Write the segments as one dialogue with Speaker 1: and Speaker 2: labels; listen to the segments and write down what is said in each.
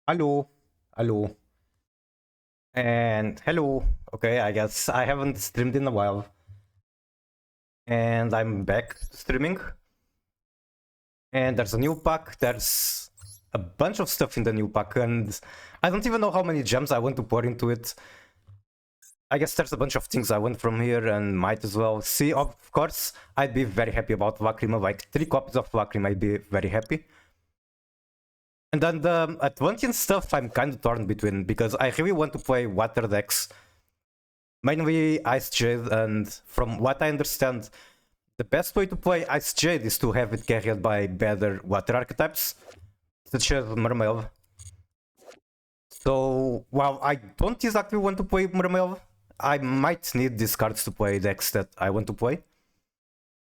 Speaker 1: Hello, hello, and hello. Okay, I guess I haven't streamed in a while, and I'm back streaming. And there's a new pack. There's a bunch of stuff in the new pack, and I don't even know how many gems I want to pour into it. I guess there's a bunch of things I want from here, and might as well see. Of course, I'd be very happy about Lacrima. Like 3 copies of Lacrima, I'd be very happy. And then the Atlantean stuff, I'm kind of torn between because I really want to play water decks. Mainly Ice Jade, and from what I understand, the best way to play Ice Jade is to have it carried by better water archetypes, such as Mermail. So, while I don't exactly want to play Mermail, I might need these cards to play decks that I want to play.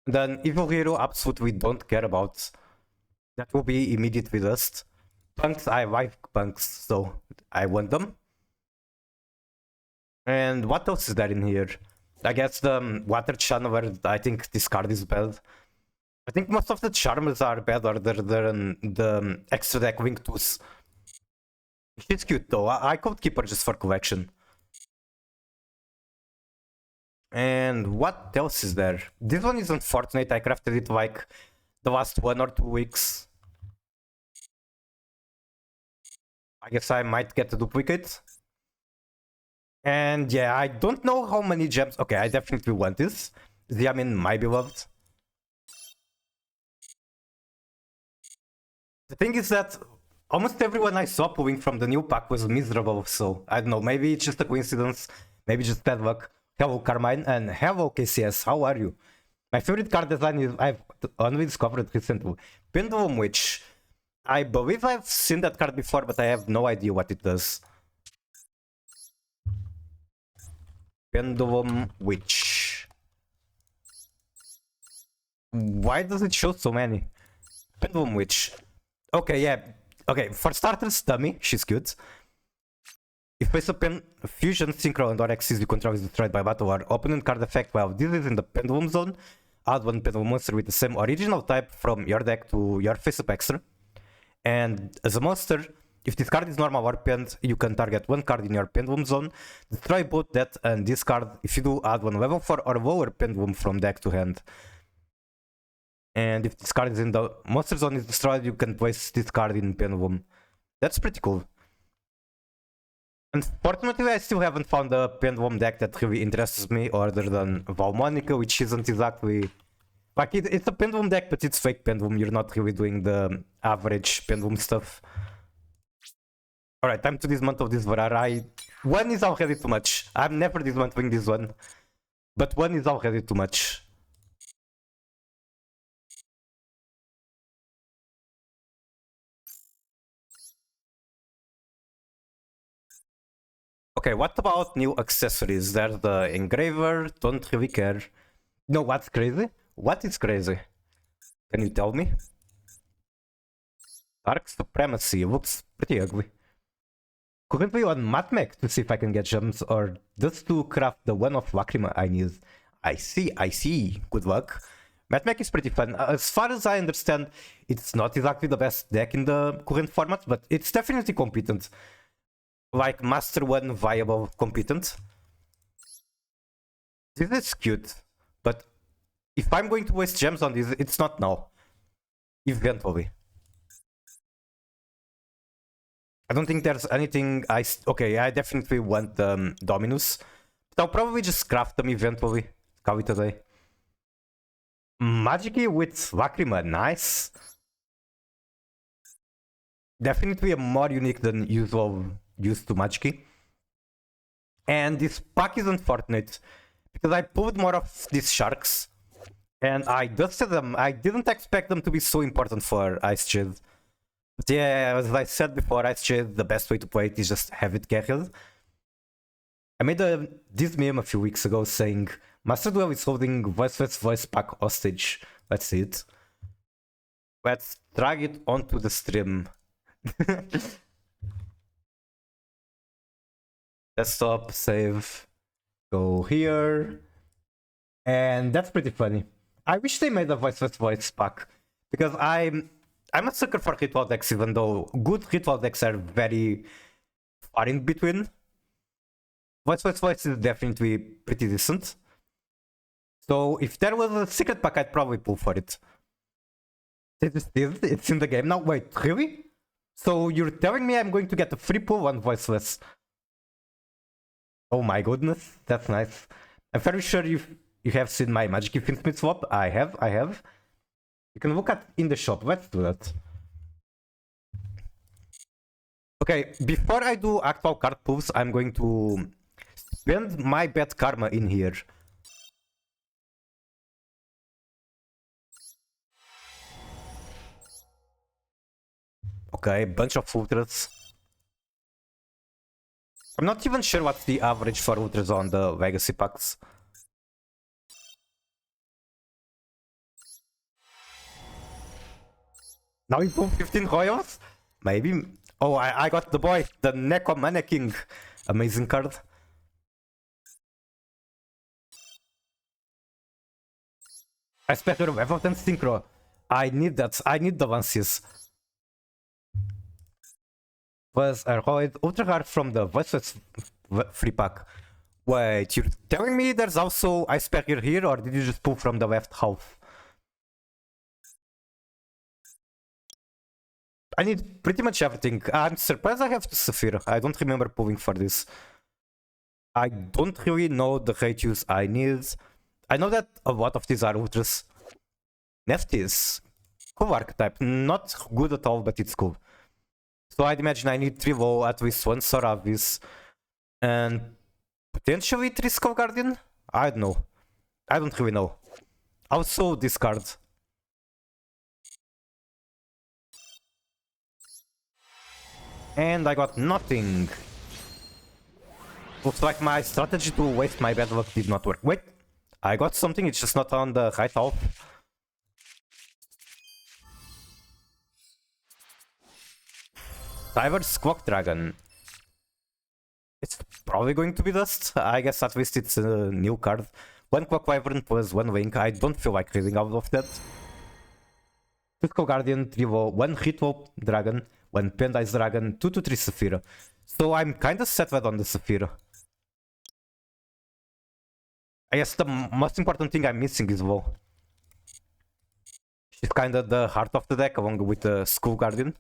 Speaker 1: Then Evil Hero, absolutely don't care about. That will be immediately dust. Punks, I like punks, so I want them. And what else is there in here? I guess the water channeler, I think this card is bad. I think most of the charmers are bad other than the extra deck Wing Tooth. She's cute though, I could keep her just for collection. And what else is there? This one is unfortunate, I crafted it like the last 1 or 2 weeks. I guess I might get a duplicate. And yeah, I don't know how many gems. Okay, I definitely want this. Xiamin, my beloved. The thing is that almost everyone I saw pulling from the new pack was miserable, so I don't know, maybe it's just a coincidence, maybe just bad luck. Hello Carmine, and hello KCS, how are you? My favorite card design is, I've only discovered recently, Pendulum Witch. I believe I've seen that card before, but I have no idea what it does. Pendulum Witch. Why does it show so many? Pendulum Witch. Okay, yeah. Okay, for starters, Dummy, she's good. If face a fusion, synchro, and or axis you control is destroyed by battle or opponent card effect, well, this is in the pendulum zone. Add one pendulum monster with the same original type from your deck to your face-up extra. And as a monster, if this card is normal or penned, you can target one card in your pendulum zone, destroy both that and this card. If you do, add one level 4 or lower pendulum from deck to hand. And if this card is in the monster zone is destroyed, you can place this card in pendulum. That's pretty cool. Unfortunately, I still haven't found a pendulum deck that really interests me other than Valmonica, which isn't exactly... Like, it's a pendulum deck, but it's fake pendulum. You're not really doing the average pendulum stuff. Alright, time to dismantle this Varar. One is already too much. I'm never dismantling this one. But one is already too much. Okay, what about new accessories? There's the engraver, don't really care. No, what's crazy? What is crazy? Can you tell me? Dark Supremacy looks pretty ugly. Currently on Matmec to see if I can get gems or just to craft the one of Lacrima I need. I see. Good luck. Matmec is pretty fun. As far as I understand, it's not exactly the best deck in the current format, but it's definitely competent. Like Master 1 viable competent. This is cute, but if I'm going to waste gems on this, it's not now. Eventually. I don't think there's anything okay, I definitely want Dominus. But I'll probably just craft them eventually. Call it a day. Magicy with Lacrima, nice. Definitely a more unique than usual used to Magicy. And this pack is unfortunate because I pulled more of these sharks and I dusted them. I didn't expect them to be so important for Ice Jade. But yeah, as I said before, Ice Jade, the best way to play it is just have it carried. I made this meme a few weeks ago saying Master Duel is holding voice pack hostage. Let's see it. Let's drag it onto the stream. Desktop, save, go here. And that's pretty funny. I wish they made a voice pack because I'm a sucker for ritual decks, even though good ritual decks are very far in between. Voice is definitely pretty decent. So if there was a secret pack, I'd probably pull for it. It's in the game now. Wait, really? So you're telling me I'm going to get a free pull on voiceless? Oh my goodness, that's nice. I'm very sure you have seen my Magic Infinite swap. I have. You can look at in the shop. Let's do that. Okay, before I do actual card pulls, I'm going to spend my bad karma in here. Okay, bunch of ultras. I'm not even sure what's the average for ultras on the legacy packs. Now we pull 15 royals? Maybe. Oh, I got the boy, the Necomania King. Amazing card. I spent your level 10 synchro. I need that. I need the Lancius. Was a Roid Ultra Hard from the Voiceless free pack. Wait, you're telling me there's also Ice Barrier here, or did you just pull from the left half? I need pretty much everything. I'm surprised I have the Saphir. I don't remember pulling for this. I don't really know the ratios I need. I know that a lot of these are ultras. Neftis. Cool archetype. Not good at all, but it's cool. So I'd imagine I need 3 low, at least 1 Soravis. And potentially 3 Skull Guardian? I don't know. I don't really know. Also discard. And I got nothing. Looks like my strategy to waste my bad luck did not work. Wait, I got something, it's just not on the right half. Diver's Clock Dragon. It's probably going to be Dust. I guess at least it's a new card. 1 Clock Wyvern plus 1 Wing. I don't feel like reading out of that. 2 Skull Guardian, 3 Low, 1 Ritual Dragon, 1 Pendice Dragon, 2 to 3 Saphira. So I'm kinda settled on the Saphira. I guess the most important thing I'm missing is Low. She's kinda the heart of the deck along with the Skull Guardian.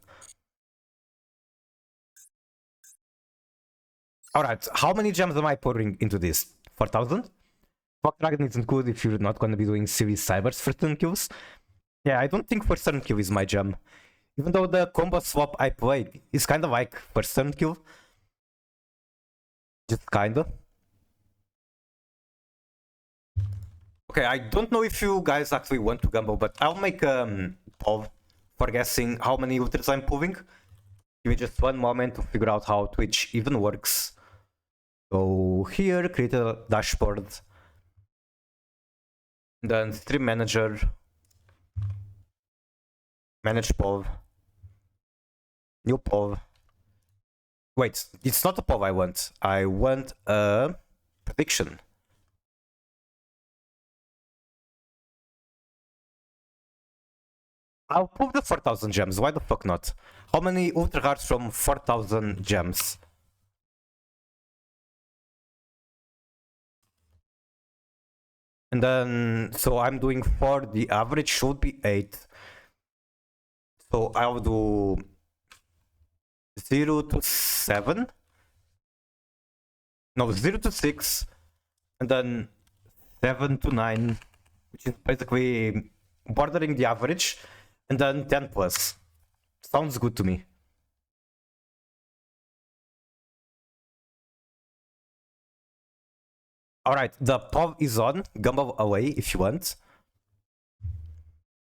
Speaker 1: Alright, how many gems am I pouring into this? 4,000? Clock Dragon isn't good if you're not gonna be doing serious cybers for turn kills. Yeah, I don't think first turn kill is my gem. Even though the combo swap I played is kinda like first turn kill. Just kinda. Okay, I don't know if you guys actually want to gamble, but I'll make a poll for guessing how many ultras I'm pulling. Give me just one moment to figure out how Twitch even works. So here, create a dashboard. Then stream manager. Manage poll. New poll. Wait, it's not a poll I want. I want a prediction. I'll pull the 4,000 gems, why the fuck not? How many ultra cards from 4,000 gems? And then, so I'm doing 4, the average should be 8. So I'll do 0 to 7. No, 0 to 6. And then 7 to 9, which is basically bordering the average. And then 10 plus. Sounds good to me. Alright, the POV is on. Gamble away if you want.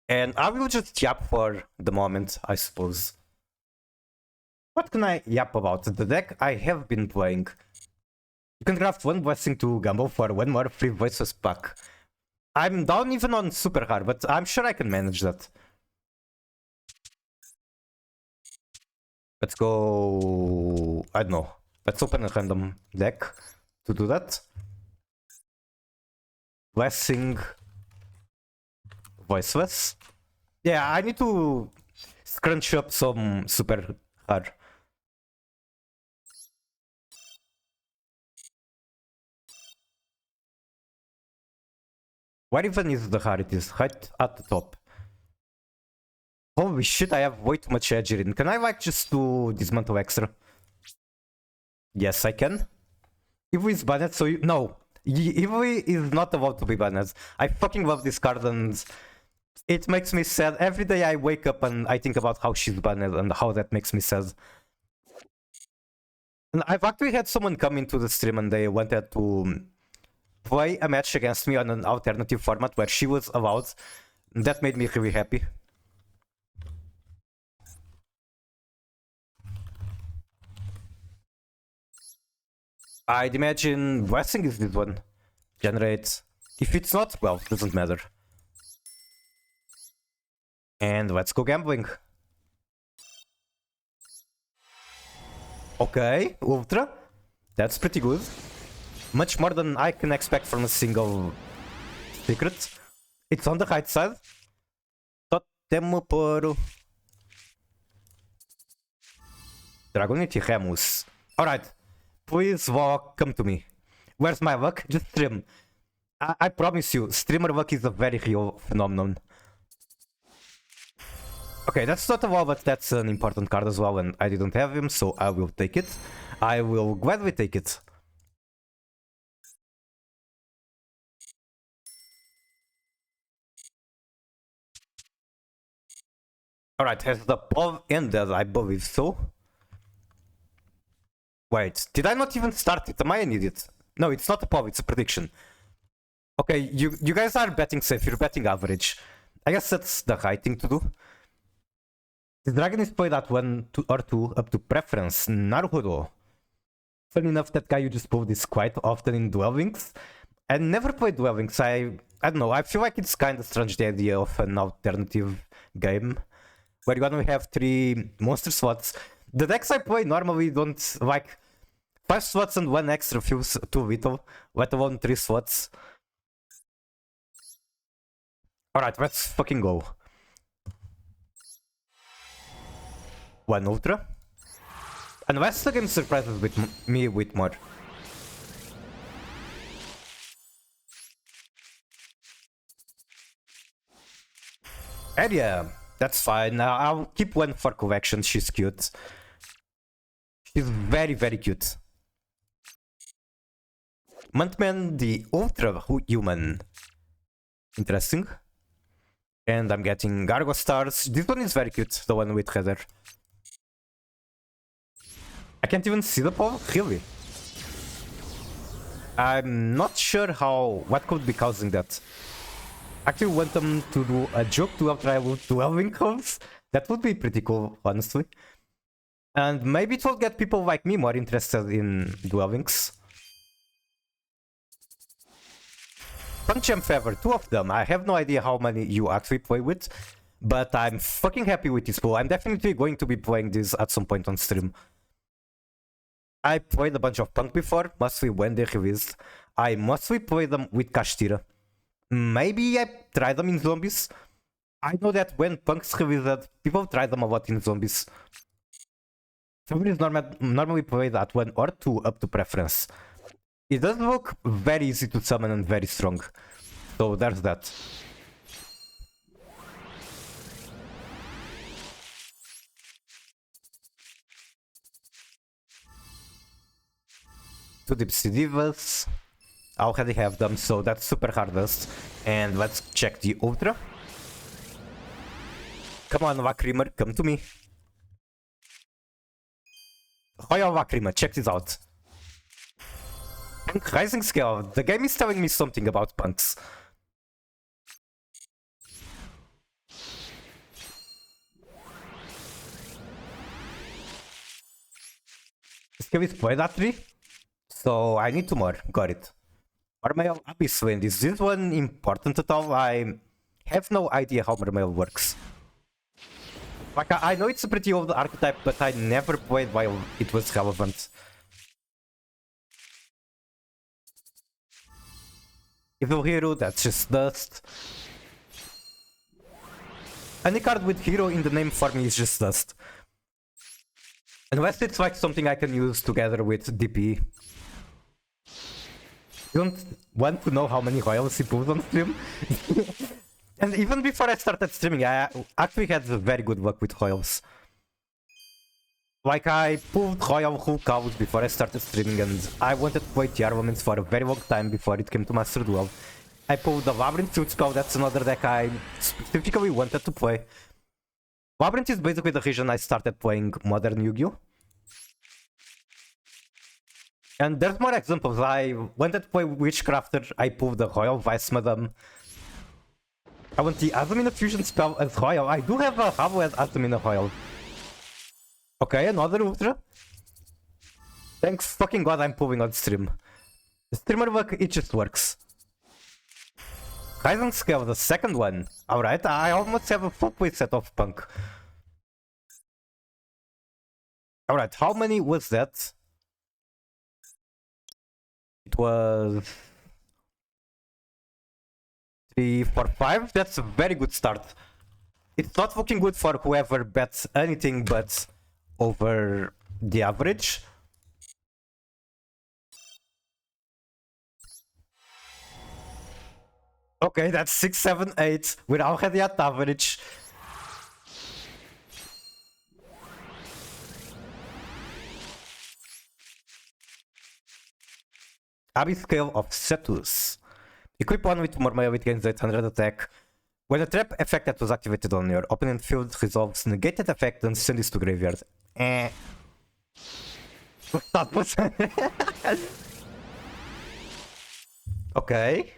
Speaker 1: And I will just yap for the moment, I suppose. What can I yap about? The deck I have been playing. You can craft 1 blessing to gamble for 1 more free voices pack. I'm down even on super hard, but I'm sure I can manage that. Let's go... I don't know. Let's open a random deck to do that. Blessing... Voiceless. Yeah, I need to scrunch up some super hard. Where even is the hard? It is right at the top. Holy shit, I have way too much edge in. Can I like just do dismantle extra? Yes, I can. If is banned, so you... No. Eevee is not about to be banned. I fucking love this card and it makes me sad. Every day I wake up and I think about how she's banned and how that makes me sad. And I've actually had someone come into the stream and they wanted to play a match against me on an alternative format where she was allowed. That made me really happy. I'd imagine blessing is this one. Generate. If it's not, well, doesn't matter. And let's go gambling. Okay, Ultra. That's pretty good. Much more than I can expect from a single secret. It's on the right side. Totem por Dragonite Remus. Alright. Please walk, come to me. Where's my luck? Just stream. I promise you, streamer luck is a very real phenomenon. Okay, that's not a wall, but that's an important card as well, and I didn't have him, so I will take it. I will gladly take it. Alright, has the POV ended? I believe so. Wait, did I not even start it? Am I an idiot? No, it's not a POV, it's a prediction. Okay, you guys are betting safe, you're betting average. I guess that's the right thing to do. The dragon is played at 1 or 2 up to preference. Naruhodo. Funny enough, that guy you just pulled is quite often in Duel Links. I never played Duel Links. I don't know, I feel like it's kind of strange, the idea of an alternative game where you only have 3 monster slots. The decks I play normally don't, like, 5 slots and 1 extra feels too little, let alone 3 slots. Alright, let's fucking go. 1 Ultra. Unless the game surprises me with more. Area. That's fine. I'll keep 1 for collection. She's cute. She's very, very cute. Muntman, the Ultra Human. Interesting. And I'm getting Gargo Stars. This one is very cute, the one with Heather. I can't even see the ball, really. I'm not sure what could be causing that. Actually want them to do a joke to try dueling codes. That would be pretty cool, honestly. And maybe it will get people like me more interested in Duel Links. Punch Fever, 2 of them. I have no idea how many you actually play with, but I'm fucking happy with this pool. I'm definitely going to be playing this at some point on stream. I played a bunch of Punk before, mostly when they released. I mostly play them with Kashtira. Maybe I try them in zombies. I know that when Punks released, people try them a lot in zombies. Fever is normally played at 1 or 2 up to preference. It does look very easy to summon and very strong. So there's that. Two Deep Sea Divas. I already have them, so that's super hardest. And let's check the Ultra. Come on, Vakrimer, come to me. Royal Vakrimer, check this out. Punk Rising Scale. The game is telling me something about punks. Scale is played at 3. So I need 2 more. Got it. Mermail Abyss Wind. Is this one important at all? I have no idea how Mermail works. Like, I know it's a pretty old archetype, but I never played while it was relevant. Evil Hero, that's just dust. Any card with hero in the name for me is just dust. Unless it's like something I can use together with DP. You don't want to know how many royals he pulled on stream? And even before I started streaming, I actually had very good luck with royals. Like, I pulled royal Hulk out before I started streaming, and I wanted to play the armaments for a very long time before it came to Master Duel. I pulled the Labyrinth Fruit Spell, that's another deck I specifically wanted to play. Labyrinth is basically the reason I started playing Modern Yu-Gi-Oh! And there's more examples. I wanted to play Witchcrafter, I pulled the Royal Vice Madame. I want the Azumina Fusion spell as Royal. I do have a Havo as Azumina Royal. Okay, another Ultra. Thanks fucking god I'm pulling on stream. The streamer luck, it just works. Rising Scale, the second one. Alright, I almost have a full playset of Punk. Alright, how many was that? It was 3, 4, 5. That's a very good start. It's not looking good for whoever bets anything but over the average. Okay, that's 6, 7, 8. We're already at average. Abyss Scale of Cetus. Equip one with more melee, it gains 800 attack. When a trap effect that was activated on your opponent field resolves negated effect, then send this to graveyard. That was... Okay.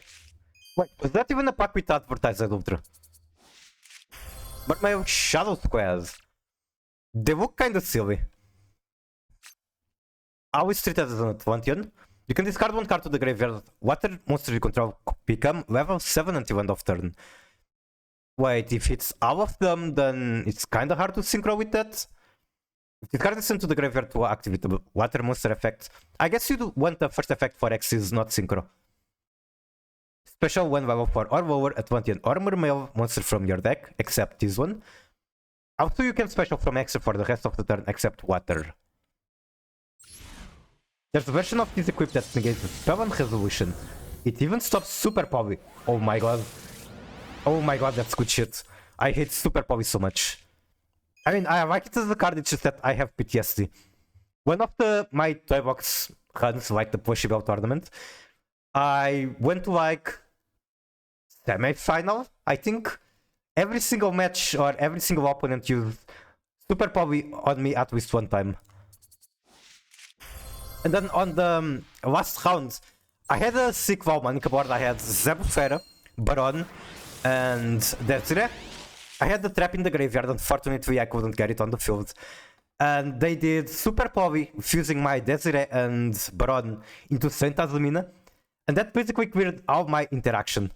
Speaker 1: Wait, was that even a pack with advertised Ultra? But my Shadow Squares, they look kinda silly. I always treat it as an Atlantean. You can discard one card to the graveyard. Water monster you control become level 7 until end of turn. Wait, if it's all of them, then it's kinda hard to synchro with that. If the card is sent to the graveyard to activate the water monster effect, I guess you do want the first effect for X is not synchro. Special when level 4 or lower, Atlantean or Mermail monster from your deck, except this one. Also, you can special from X for the rest of the turn except water. There's a version of this equipped that negates the spell and resolution. It even stops Super Poly. Oh my god. Oh my god, that's good shit. I hate Super Poly so much. I mean, I like it as a card, it's just that I have PTSD. One of my toy box runs, like the Plushy Bell tournament, I went to like semi-final, I think. Every single match or every single opponent used Super Poly on me at least one time. And then on the last round, I had a sick Valmanica board. I had Zebufera, Baron, and Desire. I had the trap in the graveyard. Unfortunately, I couldn't get it on the field. And they did Super Poly, fusing my Desire and Baron into Saint Azumina. And that basically cleared all my interaction.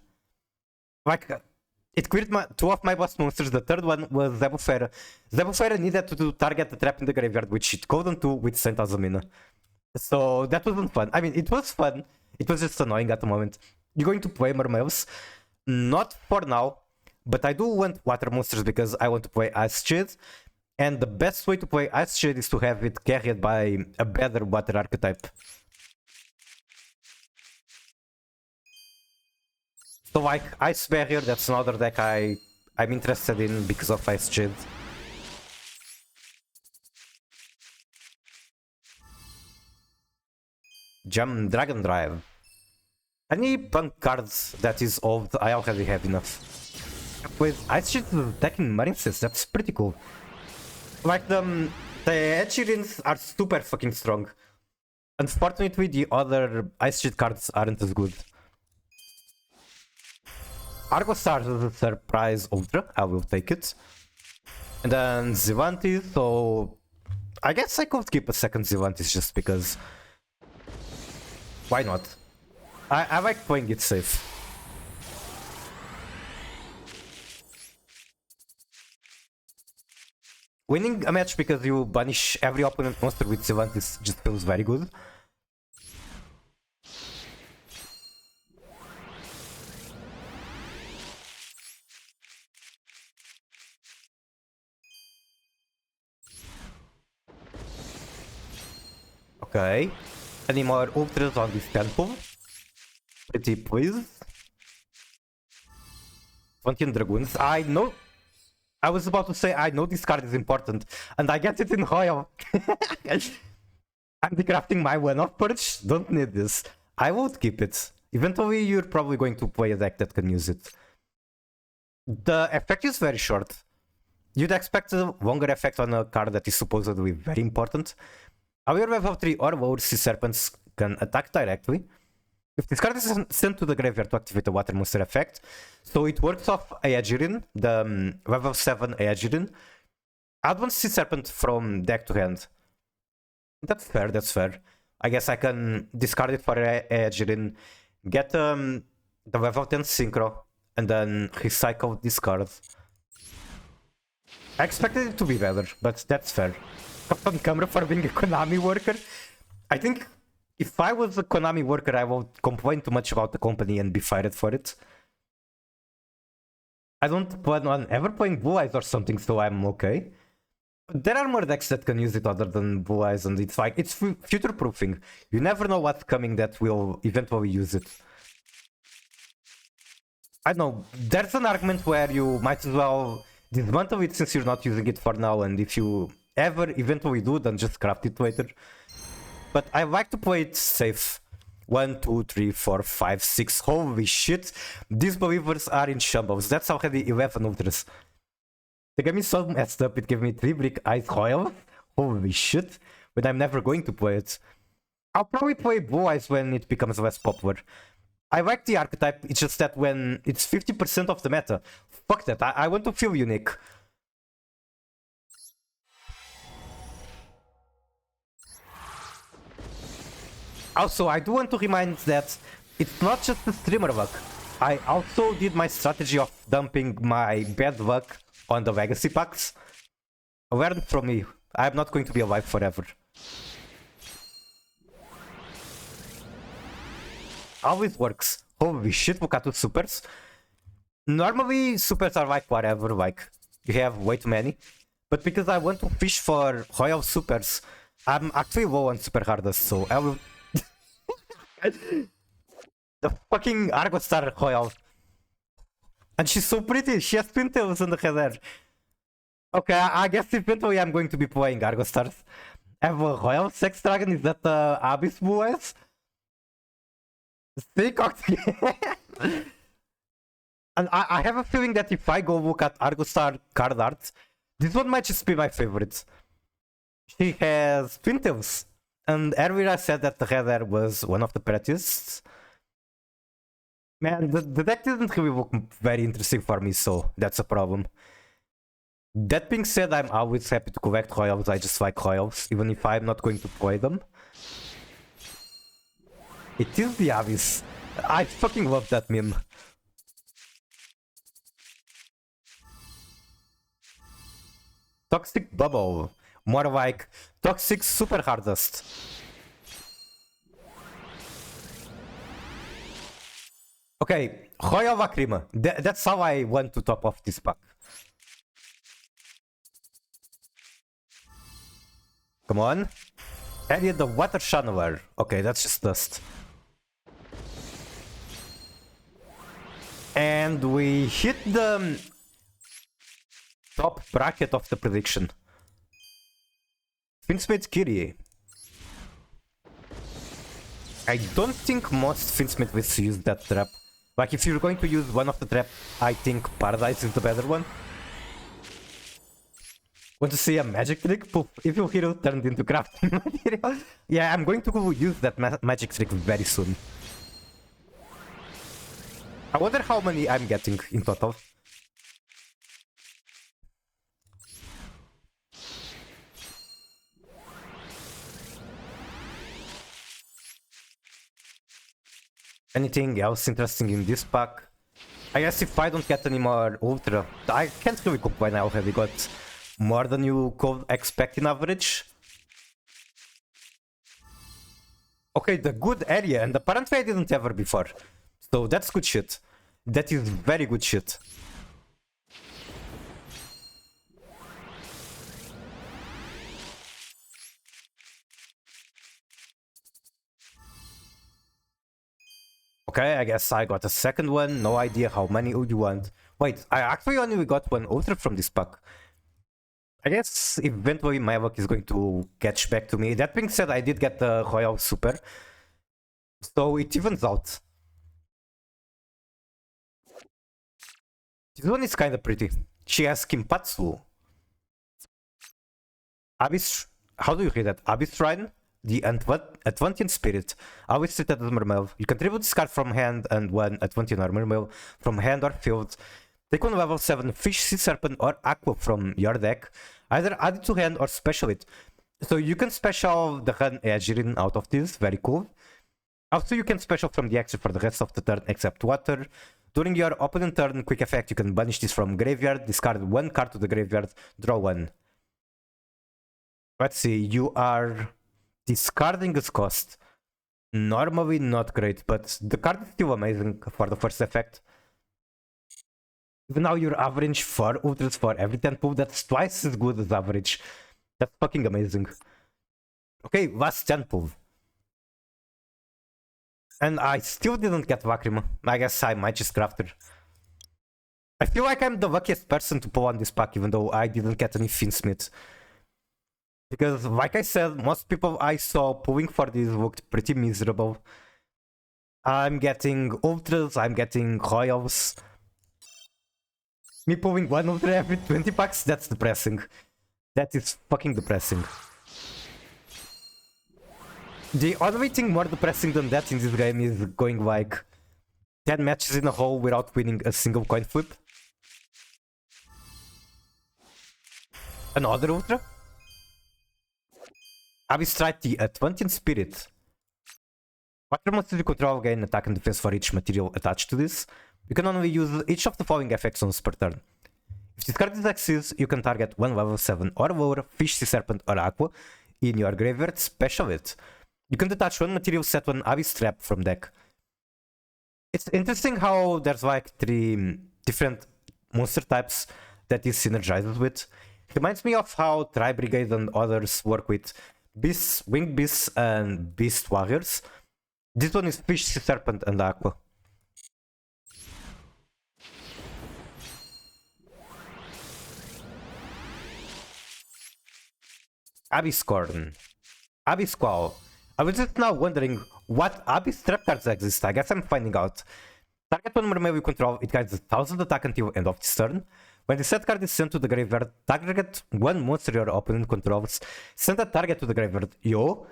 Speaker 1: Like, it cleared two of my boss monsters. The third one was Zebufera. Zebufera needed to target the trap in the graveyard, which it couldn't do with Saint Azumina. So that wasn't fun. I mean, it was fun. It was just annoying at the moment. You're going to play Mermails? Not for now. But I do want water monsters because I want to play Ice Shade. And the best way to play Ice Shade is to have it carried by a better water archetype. So like Ice Barrier, that's another deck I'm interested in because of Ice Shade. Jam Dragon Drive. Any punk cards that is old, I already have enough. With Ice Shade attacking Marincess, that's pretty cool. Like the Edgirins are super fucking strong. Unfortunately, the other Ice Shade cards aren't as good. Argo Stars is a surprise ultra, I will take it. And then Zivantis, so I guess I could keep a second Zivantis just because. Why not? I like playing it safe. Winning a match because you banish every opponent monster with Zivantis just feels very good. Okay. Any more ultras on this temple? Pretty please. 20 dragoons. I know. I was about to say I know this card is important, and I get it in Royal. I'm decrafting my one-off purge. Don't need this. I won't keep it. Eventually, you're probably going to play a deck that can use it. The effect is very short. You'd expect a longer effect on a card that is supposedly very important. Our level 3 or lower sea serpents can attack directly. If this card is sent to the graveyard to activate the water monster effect, so it works off Aegirin, the level 7 Aegirin. Add one sea serpent from deck to hand. That's fair, that's fair. I guess I can discard it for Aegirin, get the level 10 synchro, and then recycle this card. I expected it to be better, but that's fair. On camera for being a Konami worker. I think if I was a Konami worker, I would complain too much about the company and be fired for it. I don't plan on ever playing Blue Eyes or something, so I'm okay. There are more decks that can use it other than Blue Eyes, and it's like, it's future proofing. You never know what's coming that will eventually use it. I don't know, there's an argument where you might as well dismantle it since you're not using it for now, and if you ever eventually do, then just craft it later. But I like to play it safe. 1, 2, 3, 4, 5, 6. Holy shit. These believers are in shambles. That's already 11 ultras. The game is so messed up, it gave me 3 Brick Ice Royal. Holy shit. But I'm never going to play it. I'll probably play Blue Eyes when it becomes less popular. I like the archetype, it's just that when it's 50% of the meta, fuck that, I want to feel unique. Also, I do want to remind that it's not just the streamer luck. I also did my strategy of dumping my bad luck on the legacy packs. Learn from me, I'm not going to be alive forever. Always works. Holy shit, look at the supers. Normally, supers are like whatever, like, you have way too many. But because I want to fish for royal supers, I'm actually low on super hardest, so I will... The fucking Argostar royal. And she's so pretty, she has pintails on the header. Okay, I guess eventually I'm going to be playing Argostars. I have a royal sex dragon, is that the Abyss Blue Eyes? And I have a feeling that if I go look at Argostar card art, this one might just be my favorite. She has pintails. And earlier I said that the header was one of the prettiest. Man, the deck didn't really look very interesting for me, so that's a problem. That being said, I'm always happy to collect royals, I just like royals, even if I'm not going to play them. It is the Abyss. I fucking love that meme. Toxic Bubble. More like Toxic Super Hardest. Okay, Royal Lacrima. That's how I want to top off this pack. Come on. Area the Water Channeler. Okay, that's just dust. And we hit the top bracket of the prediction. Finsmith Kyrie. I don't think most Finsmith will use that trap. Like, if you're going to use one of the trap, I think Paradise is the better one. Want to see a magic trick? Poof, Evil Hero turned into crafting material. Yeah, I'm going to use that magic trick very soon. I wonder how many I'm getting in total. Anything else interesting in this pack? I guess if I don't get any more Ultra, I can't really complain, I already got more than you could expect in average. Okay, the good area, and apparently I didn't ever before. So that's good shit. That is very good shit. Okay, I guess I got a second one. No idea how many you want. Wait, I actually only got one ultra from this pack. I guess eventually my luck is going to catch back to me. That being said, I did get the Royal Super. So it evens out. This one is kinda pretty. She has Kimpatsu. Abyss... How do you read that? Abyss Shrine? The Atlantean Spirit. Always treated as Mermail. You can tribute this card from hand and one Atlantean or Mermail from hand or field. Take one level 7 Fish, Sea Serpent or Aqua from your deck. Either add it to hand or special it. So you can special the Han Ejirin out of this. Very cool. Also, you can special from the extra for the rest of the turn except water. During your opponent turn, quick effect, you can banish this from graveyard, discard one card to the graveyard, draw one. Let's see, you are discarding its cost. Normally not great, but the card is still amazing for the first effect. Even now you're average 4 ultras for every 10 pull, that's twice as good as average. That's fucking amazing. Okay, last 10 pull. And I still didn't get Vacrima. I guess I might just craft her. I feel like I'm the luckiest person to pull on this pack, even though I didn't get any Finsmith. Because, like I said, most people I saw pulling for this looked pretty miserable. I'm getting ultras, I'm getting royals. Me pulling one ultra every 20 packs, that's depressing. That is fucking depressing. The only thing more depressing than that in this game is going like 10 matches in a row without winning a single coin flip. Another ultra? Abyss tried the Atlantean Spirit. Water monsters you control gain attack and defense for each material attached to this. You can only use each of the following effects once per turn. If this card exists, you can target one level 7 or lower Fish, Sea Serpent or Aqua in your graveyard, special it. You can detach one material, set one Abyss Trap from deck. It's interesting how there's like 3 different monster types that is synergized with. Reminds me of how Tri Brigade and others work with Beasts, Winged Beasts and Beast Warriors. This one is Fish, Sea Serpent and Aqua. Abyss Corn. Abyss Qual. I was just now wondering what Abyss trap cards exist. I guess I'm finding out. Target one Mermail you control, it gains 1000 attack until end of this turn. When the set card is sent to the graveyard, target one monster your opponent controls. Send that target to the graveyard. Yo,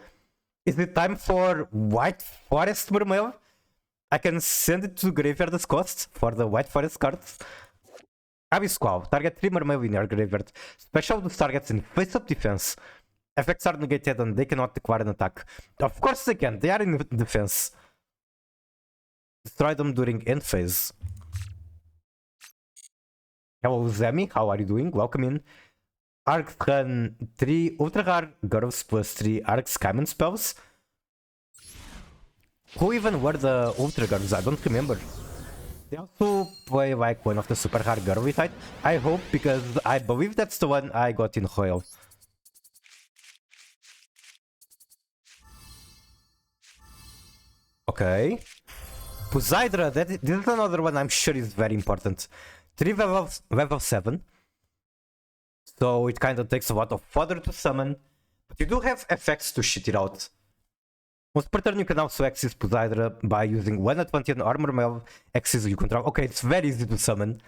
Speaker 1: is it time for White Forest Mermail? I can send it to the graveyard as cost for the White Forest cards. Abyss Qual. Target 3 Mermail in your graveyard. Special those targets in face-up defense. Effects are negated and they cannot acquire an attack. Of course they can, they are in defense. Destroy them during end phase. Hello Zemi, how are you doing? Welcome in. Arcs run 3 Ultra Rare Girls plus 3 Arcs Common spells. Who even were the Ultra Girls? I don't remember. They also play like one of the super hard girly type. I hope, because I believe that's the one I got in Royal. Okay. Poseidra, this is another one I'm sure is very important. 3 level 7. So it kind of takes a lot of fodder to summon. But you do have effects to shit it out. Once per turn you can also access Poseidra by using one Atlantean armor mail access you control. Okay, it's very easy to summon.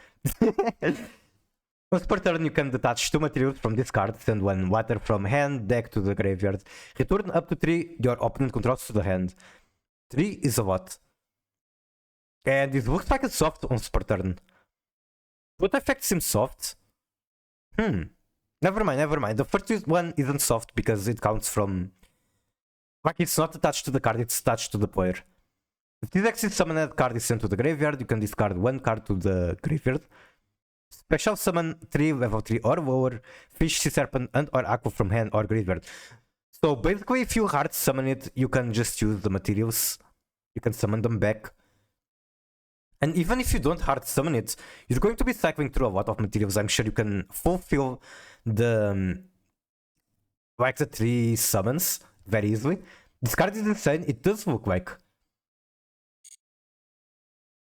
Speaker 1: Once per turn you can detach 2 materials from this card, send 1 water from hand, deck to the graveyard. Return up to 3 your opponent controls to the hand. 3 is a lot. And it looks like it's soft once per turn. What effect seems soft? Never mind. The first one isn't soft because it counts from... Like, it's not attached to the card, it's attached to the player. If this exit summoned card is sent to the graveyard, you can discard 1 card to the graveyard. Special summon 3 level 3 or lower Fish, Sea Serpent and or Aqua from hand or graveyard. So basically if you hard summon it, you can just use the materials. You can summon them back. And even if you don't hard summon it, you're going to be cycling through a lot of materials. I'm sure you can fulfill the... like the 3 summons very easily. This card is insane. It does look like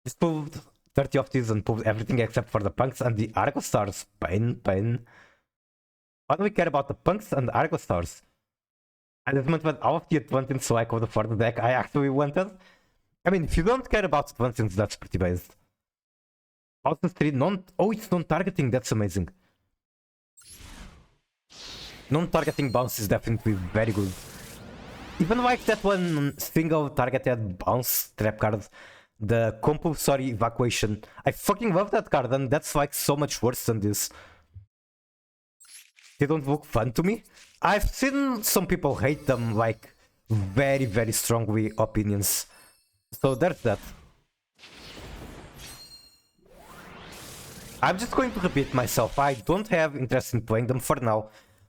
Speaker 1: Just pulled 30 of these and pulled everything except for the punks and the Argo Stars. Pain. Why do we care about the punks and the Argo Stars? I just meant all of the advantage so I could afford the deck I actually wanted. I mean, if you don't care about advantage, that's pretty based. Also 3, it's non-targeting, that's amazing. Non-targeting bounce is definitely very good. Even like that one single targeted bounce trap card, the compulsory evacuation. I fucking love that card, and that's like so much worse than this. They don't look fun to me. I've seen some people hate them, like very, very strongly opinions. So there's that. I'm just going to repeat myself. I don't have interest in playing them for now.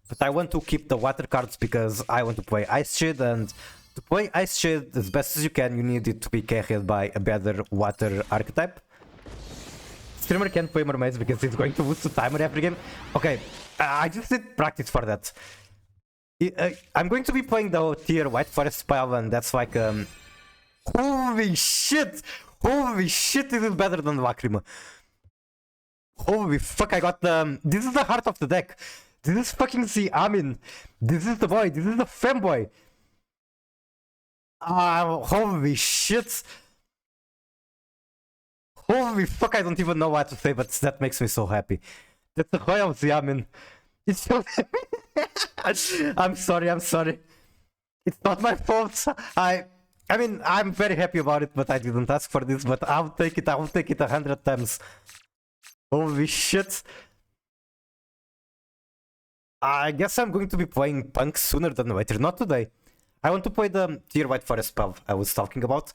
Speaker 1: But I want to keep the water cards because I want to play Ice Shade, and to play Ice Shade as best as you can, you need it to be carried by a better water archetype. Streamer can't play Mermaids because he's going to lose the timer every game. Okay, I just did practice for that. I'm going to be playing the tier White Forest spell, and that's like holy shit! Holy shit, this is better than Lacrima. Holy fuck, I got the... This is the heart of the deck. This is fucking the Amin. This is the boy. This is the femboy. Holy shit. Holy fuck, I don't even know what to say, but that makes me so happy. That's the Royal Ziamin. It's so... I'm sorry. It's not my fault. I mean, I'm very happy about it, but I didn't ask for this, but I'll take it 100 times. Holy shit. I guess I'm going to be playing Punk sooner than later, not today. I want to play the tier White Forest spell I was talking about.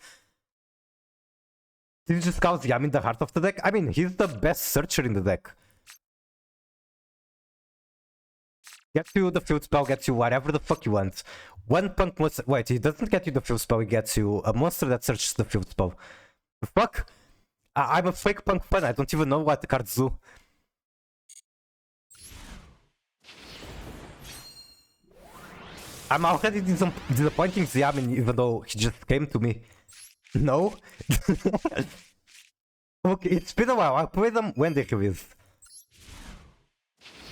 Speaker 1: Did you just call Yamin the heart of the deck? I mean, he's the best searcher in the deck. Gets you the field spell, gets you whatever the fuck you want. One punk monster... Wait, he doesn't get you the field spell, he gets you a monster that searches the field spell. Fuck? I'm a fake punk fan, I don't even know what the cards do. I'm already disappointing Ziamin even though he just came to me. No? Okay, it's been a while, I'll play them when they release.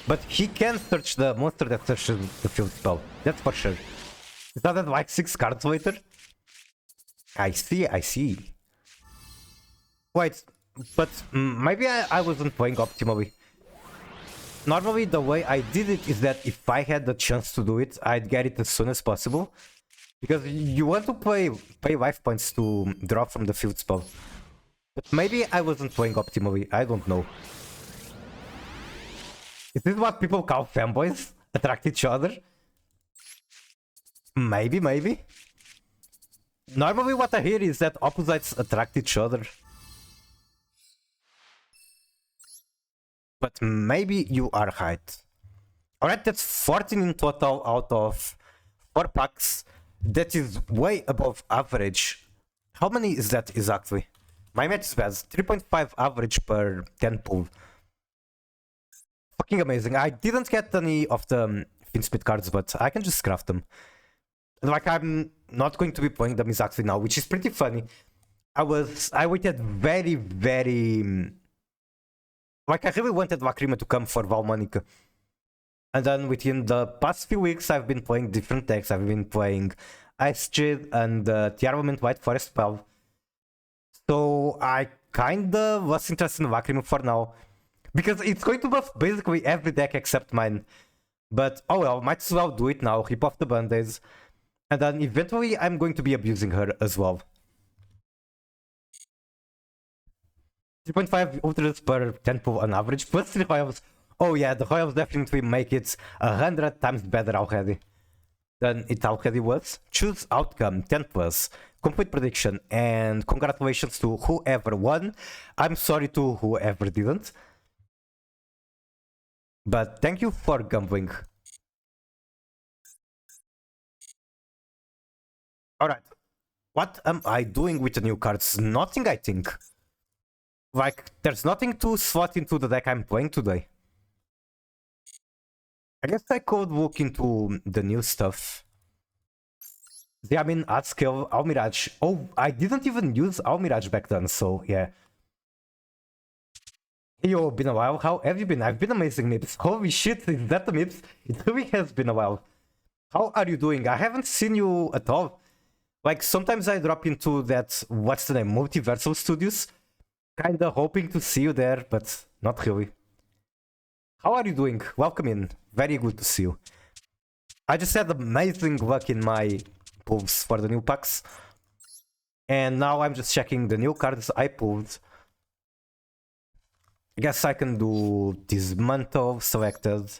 Speaker 1: But he can search the monster that searches the field spell, that's for sure. Is that like 6 cards later? I see. Wait, but maybe I wasn't playing optimally. Normally the way I did it is that if I had the chance to do it, I'd get it as soon as possible. Because you want to pay life points to draw from the field spell. But maybe I wasn't playing optimally, I don't know. Is this what people call fanboys? Attract each other? Maybe. Normally what I hear is that opposites attract each other. But maybe you are right. Alright, that's 14 in total out of 4 packs. That is way above average. How many is that exactly? My math is bad. 3.5 average per 10 pull. Fucking amazing. I didn't get any of the Finspeed cards, but I can just craft them. Like, I'm not going to be playing them exactly now, which is pretty funny. I waited very... Like, I really wanted Lacrima to come for Valmonica. And then within the past few weeks, I've been playing different decks. I've been playing Ice Jade and Tiarmament White Forest spell. So I kinda was interested in Lacrima for now. Because it's going to buff basically every deck except mine. But oh well, might as well do it now, rip off the band-aids. And then eventually I'm going to be abusing her as well. 3.5 ultras per 10 pull on average, plus 3 royals. Oh yeah, the royals definitely make it 100 times better already than it already was. Choose outcome 10 plus, complete prediction, and congratulations to whoever won. I'm sorry to whoever didn't. But thank you for gambling. Alright. What am I doing with the new cards? Nothing, I think. Like, there's nothing to slot into the deck I'm playing today. I guess I could look into the new stuff. Yeah, I mean, art skill, Almiraj. Oh, I didn't even use Almiraj back then, so yeah. Hey, yo, been a while. How have you been? I've been amazing, Mips. Holy shit, is that the Mips? It really has been a while. How are you doing? I haven't seen you at all. Like, sometimes I drop into that, what's the name, Multiversal Studios. Kinda hoping to see you there, but not really. How are you doing? Welcome in. Very good to see you. I just had amazing luck in my pulls for the new packs. And now I'm just checking the new cards I pulled. I guess I can do Dismantle selected.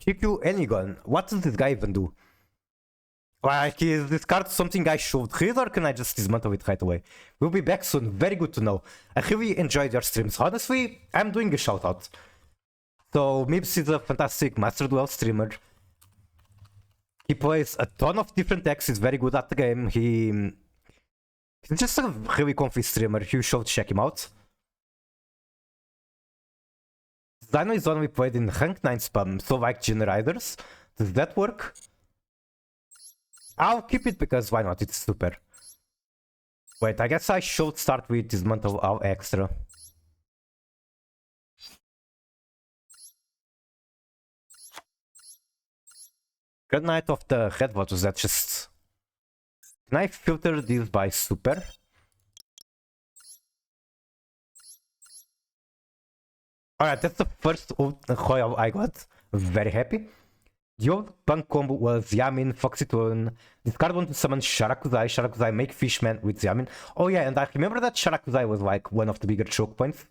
Speaker 1: QQ Anygon. What does this guy even do? Like, is this card something I should read or can I just dismantle it right away? We'll be back soon. Very good to know. I really enjoyed your streams. Honestly, I'm doing a shout out. So, Mips is a fantastic Master Duel streamer. He plays a ton of different decks. He's very good at the game. He's just a really comfy streamer. You should check him out. Dino is only played in rank 9 spam, so like Generators. Does that work? I'll keep it because why not? It's super. Wait, I guess I should start with Dismantle All Extra. Good night of the red. What was that? Just... Can I filter this by super? Alright, that's the first Royal I got. Very happy. The old punk combo was Yamin, Foxytone. Discard one to summon Sharakuzai. Sharakuzai make Fishman with Yamin. Oh yeah, and I remember that Sharakuzai was like one of the bigger choke points.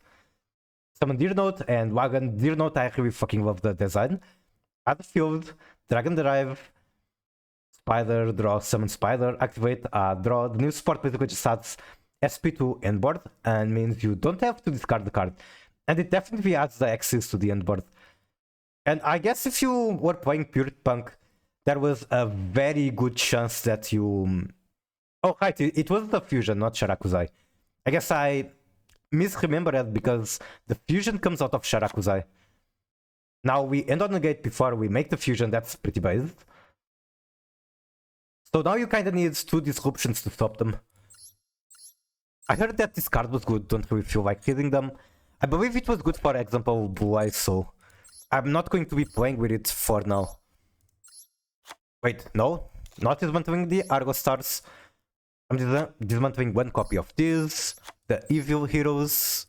Speaker 1: Summon Deer Note and Wagon. Deer Note, I really fucking love the design. Add the field, Dragon Drive, Spider, draw, summon Spider, activate, draw. The new support basically just adds SP to end board and means you don't have to discard the card. And it definitely adds the access to the end board. And I guess if you were playing pure punk, there was a very good chance that you... Oh, right, it was the fusion, not Sharakuzai. I guess I misremembered because the fusion comes out of Sharakuzai. Now we end on the gate before we make the fusion, that's pretty based. So now you kinda need 2 disruptions to stop them. I heard that this card was good, don't really feel like hitting them. I believe it was good for example Blue Eyes, so I'm not going to be playing with it for now. Wait, no, not dismantling the Argo Stars. I'm dismantling one copy of this, the Evil Heroes.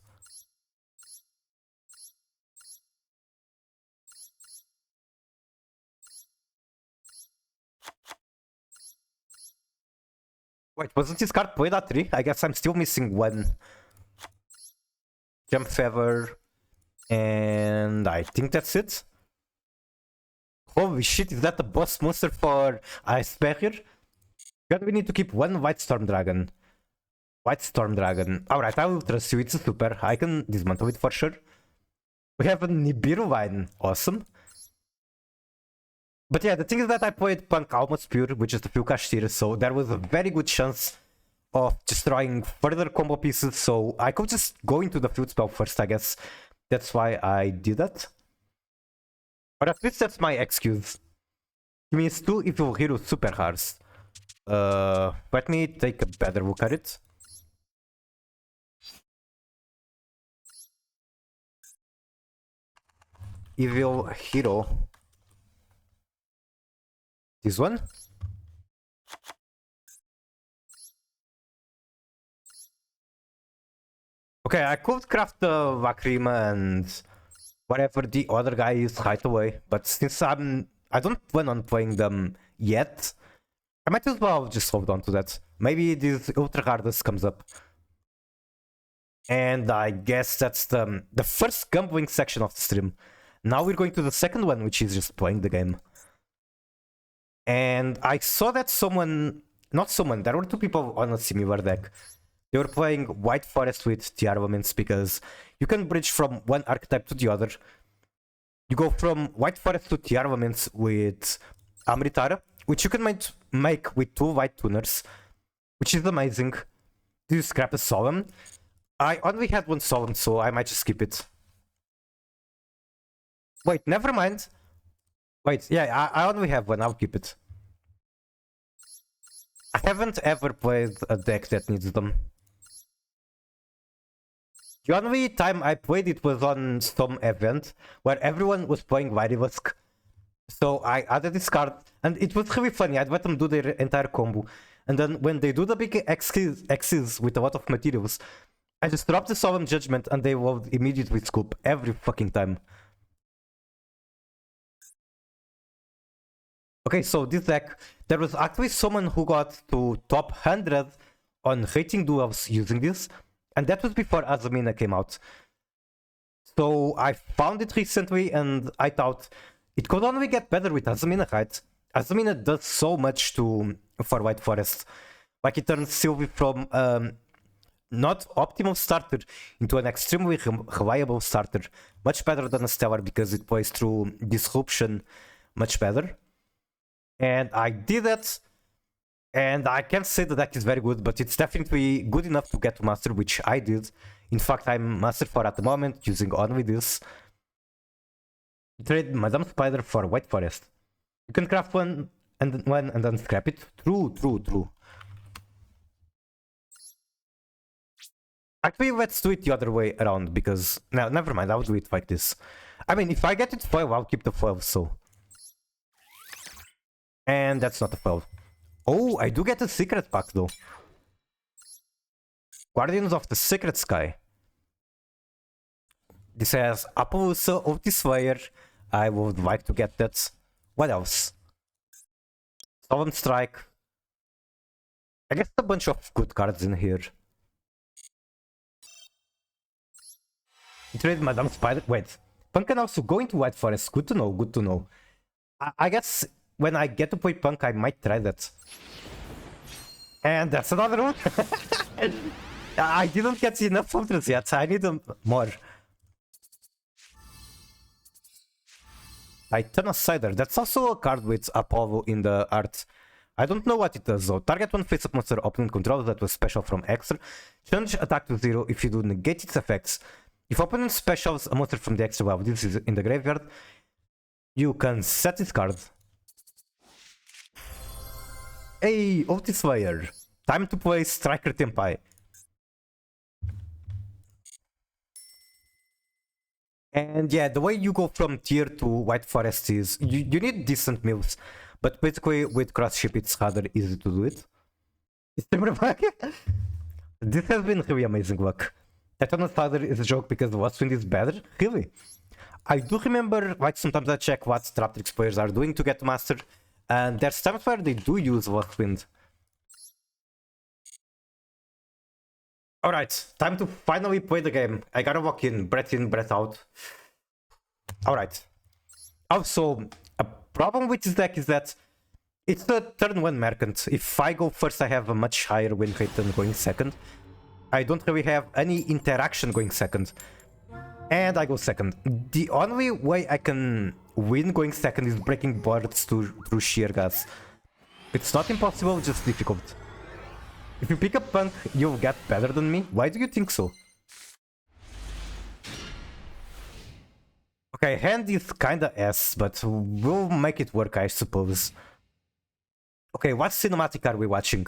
Speaker 1: Wait, wasn't this card played at 3? I guess I'm still missing one. Jump Feather. And I think that's it. Holy shit, is that the boss monster for Ice Barrier? God, we need to keep one White Storm Dragon. White Storm Dragon. Alright, I will trust you, it's a super. I can dismantle it for sure. We have a Nibiru line. Awesome. But yeah, the thing is that I played Punk Almost Pure, which is the Full Cashier, so there was a very good chance of destroying further combo pieces, so I could just go into the field spell first, I guess. That's why I did that. Or at least that's my excuse. It means 2 Evil Hero Super Hearts. Let me take a better look at it. Evil Hero. This one? Okay, I could craft the Lacrima and whatever the other guy is right away, but since I don't plan on playing them yet, I might as well just hold on to that. Maybe this Ultra Hardest comes up. And I guess that's the first gambling section of the stream. Now we're going to the second one, which is just playing the game. And I saw that there were 2 people on a similar deck. They were playing White Forest with TR Elements because you can bridge from one archetype to the other. You go from White Forest to TR Elements with Amritara, which you can make with 2 White Tuners, which is amazing. Do you scrap a Solemn? I only had 1 Solemn, so I might just skip it. Wait, never mind. Wait, yeah, I only have 1, I'll keep it. I haven't ever played a deck that needs them. The only time I played it was on some event where everyone was playing Virilusk. So I added this card, and it was really funny. I'd let them do their entire combo. And then when they do the big X's with a lot of materials, I just drop the Solemn Judgment and they will immediately scoop every fucking time. Okay, so this deck, there was actually someone who got to top 100 on rating duels using this, and that was before Azumina came out. So I found it recently and I thought it could only get better with Azumina, right? Azumina does so much for White Forest. Like it turns Sylvie from not optimal starter into an extremely reliable starter. Much better than a Stellar because it plays through Disruption much better. And I did that. And I can't say the deck is very good, but it's definitely good enough to get to Master, which I did. In fact, I'm Master 4 at the moment, using only this. Trade Madame Spider for White Forest. You can craft one and then scrap it. True. Actually, let's do it the other way around, because... No, never mind, I'll do it like this. I mean, if I get it 12, I'll keep the 12, so... And that's not a 12. Oh, I do get a secret pack, though. Guardians of the Secret Sky. This has Appaloosa of the Slayer. I would like to get that. What else? Solemn Strike. I guess a bunch of good cards in here. Trade Madame Spider. Wait. Punk can also go into White Forest. Good to know. I guess when I get to play Punk, I might try that. And that's another one. I didn't get enough filters yet. I need more. Titana Cider. That's also a card with Apollo in the art. I don't know what it does though. Target one face-up monster opponent controls that was special from extra. Change attack to 0 if you do negate its effects. If opponent specials a monster from the extra while this is in the graveyard, you can set this card. Hey, Otis Slayer. Time to play Striker Tempai. And yeah, the way you go from tier to White Forest is you need decent mills, but basically with cross ship it's rather easy to do it. This has been really amazing luck. Eternal Father is a joke because the Lost Wind is better? Really? I do remember, like, sometimes I check what Straptrix players are doing to get Master, and there's times where they do use Lost Wind. Alright, time to finally play the game. I gotta walk in, breath out. Alright. Also, a problem with this deck is that it's a turn 1 Merchant. If I go first, I have a much higher win rate than going second. I don't really have any interaction going second. And I go second. The only way I can win going second is breaking boards through sheer gas. It's not impossible, just difficult. If you pick up Punk, you'll get better than me. Why do you think so? Okay, hand is kinda ass, but we'll make it work, I suppose. Okay, what cinematic are we watching?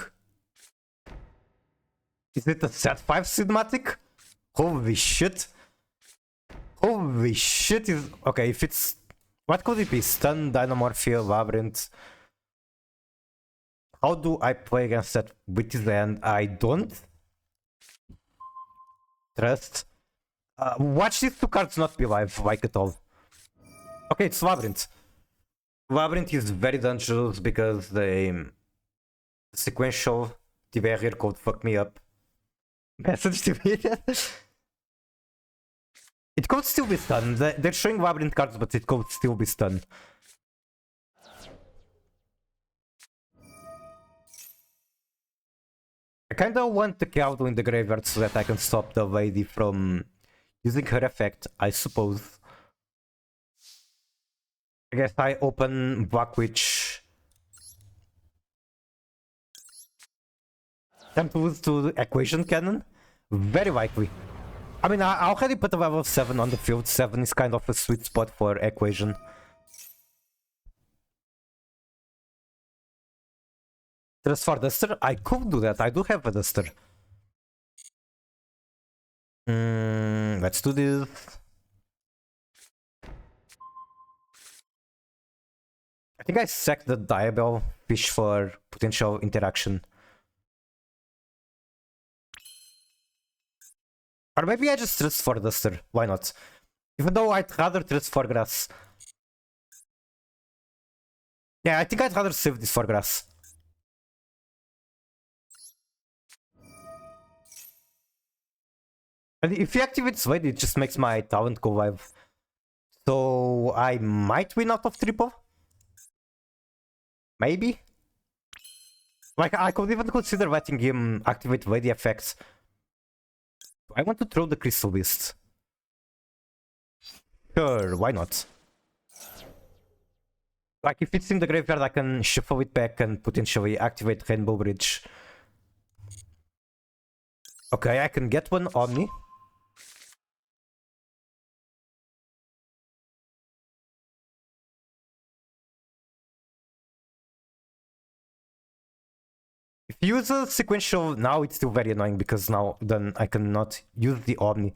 Speaker 1: Is it a set 5 cinematic? Holy shit. Holy shit is... Okay, if it's... What could it be? Stun, Dynamorphia, Labyrinth... How do I play against that with his hand? I don't trust. Watch these two cards not be live, like at all. Okay, it's Labyrinth. Labyrinth is very dangerous because the sequential barrier code fucked me up. Message to me. It could still be stunned. They're showing Labyrinth cards, but it could still be stunned. I kinda want the Kowdo in the graveyard so that I can stop the lady from using her effect, I suppose. I guess I open Black Witch. Time to lose to the Equation Cannon? Very likely. I mean, I already put a level 7 on the field. 7 is kind of a sweet spot for Equation. Trust for duster? I could do that. I do have a duster. Let's do this. I think I sacked the Diabell fish for potential interaction. Or maybe I just trust for duster. Why not? Even though I'd rather trust for grass. Yeah, I think I'd rather save this for grass. And if he activates Wade, it just makes my talent go live. So I might win out of triple. Maybe. Like, I could even consider letting him activate Wade effects. I want to throw the Crystal Beast. Sure, why not? Like, if it's in the graveyard, I can shuffle it back and potentially activate Rainbow Bridge. Okay, I can get one Omni. If you use a sequential now, it's still very annoying because now then I cannot use the Omni.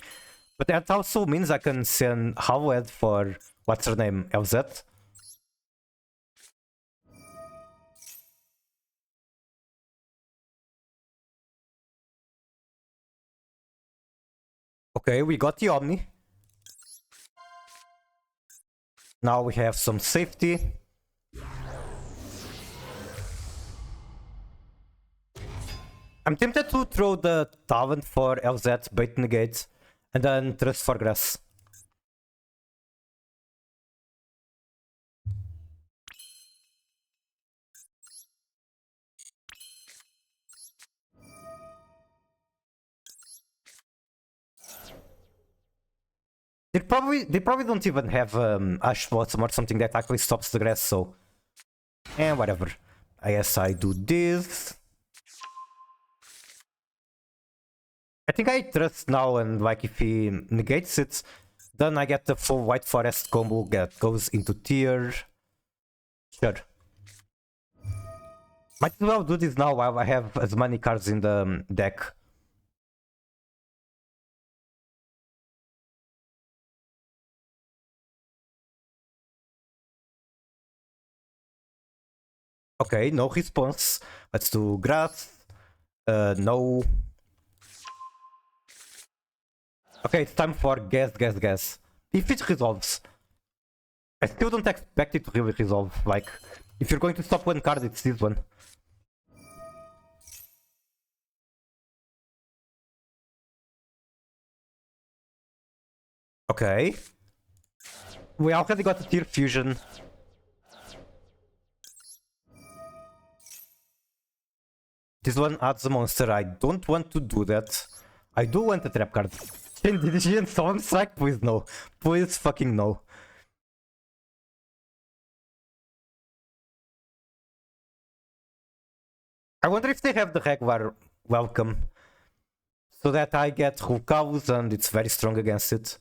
Speaker 1: But that also means I can send Howlhead for what's her name, LZ. Okay, we got the Omni. Now we have some safety. I'm tempted to throw the Talent for LZ, bait negate, and then Trust for grass. They probably don't even have Ash Blossom or something that actually stops the grass, so whatever. I guess I do this. I think I trust now, and like if he negates it, then I get the full White Forest combo that goes into tier. Sure. Might as well do this now while I have as many cards in the deck. Okay, no response. Let's do grass. No. Okay, it's time for guess. If it resolves. I still don't expect it to really resolve. Like, if you're going to stop one card, it's this one. Okay. We already got a tier fusion. This one adds a monster. I don't want to do that. I do want a trap card. Did she Song Strike? Please no. Please fucking no. I wonder if they have the regular welcome. So that I get Hulkaus and it's very strong against it.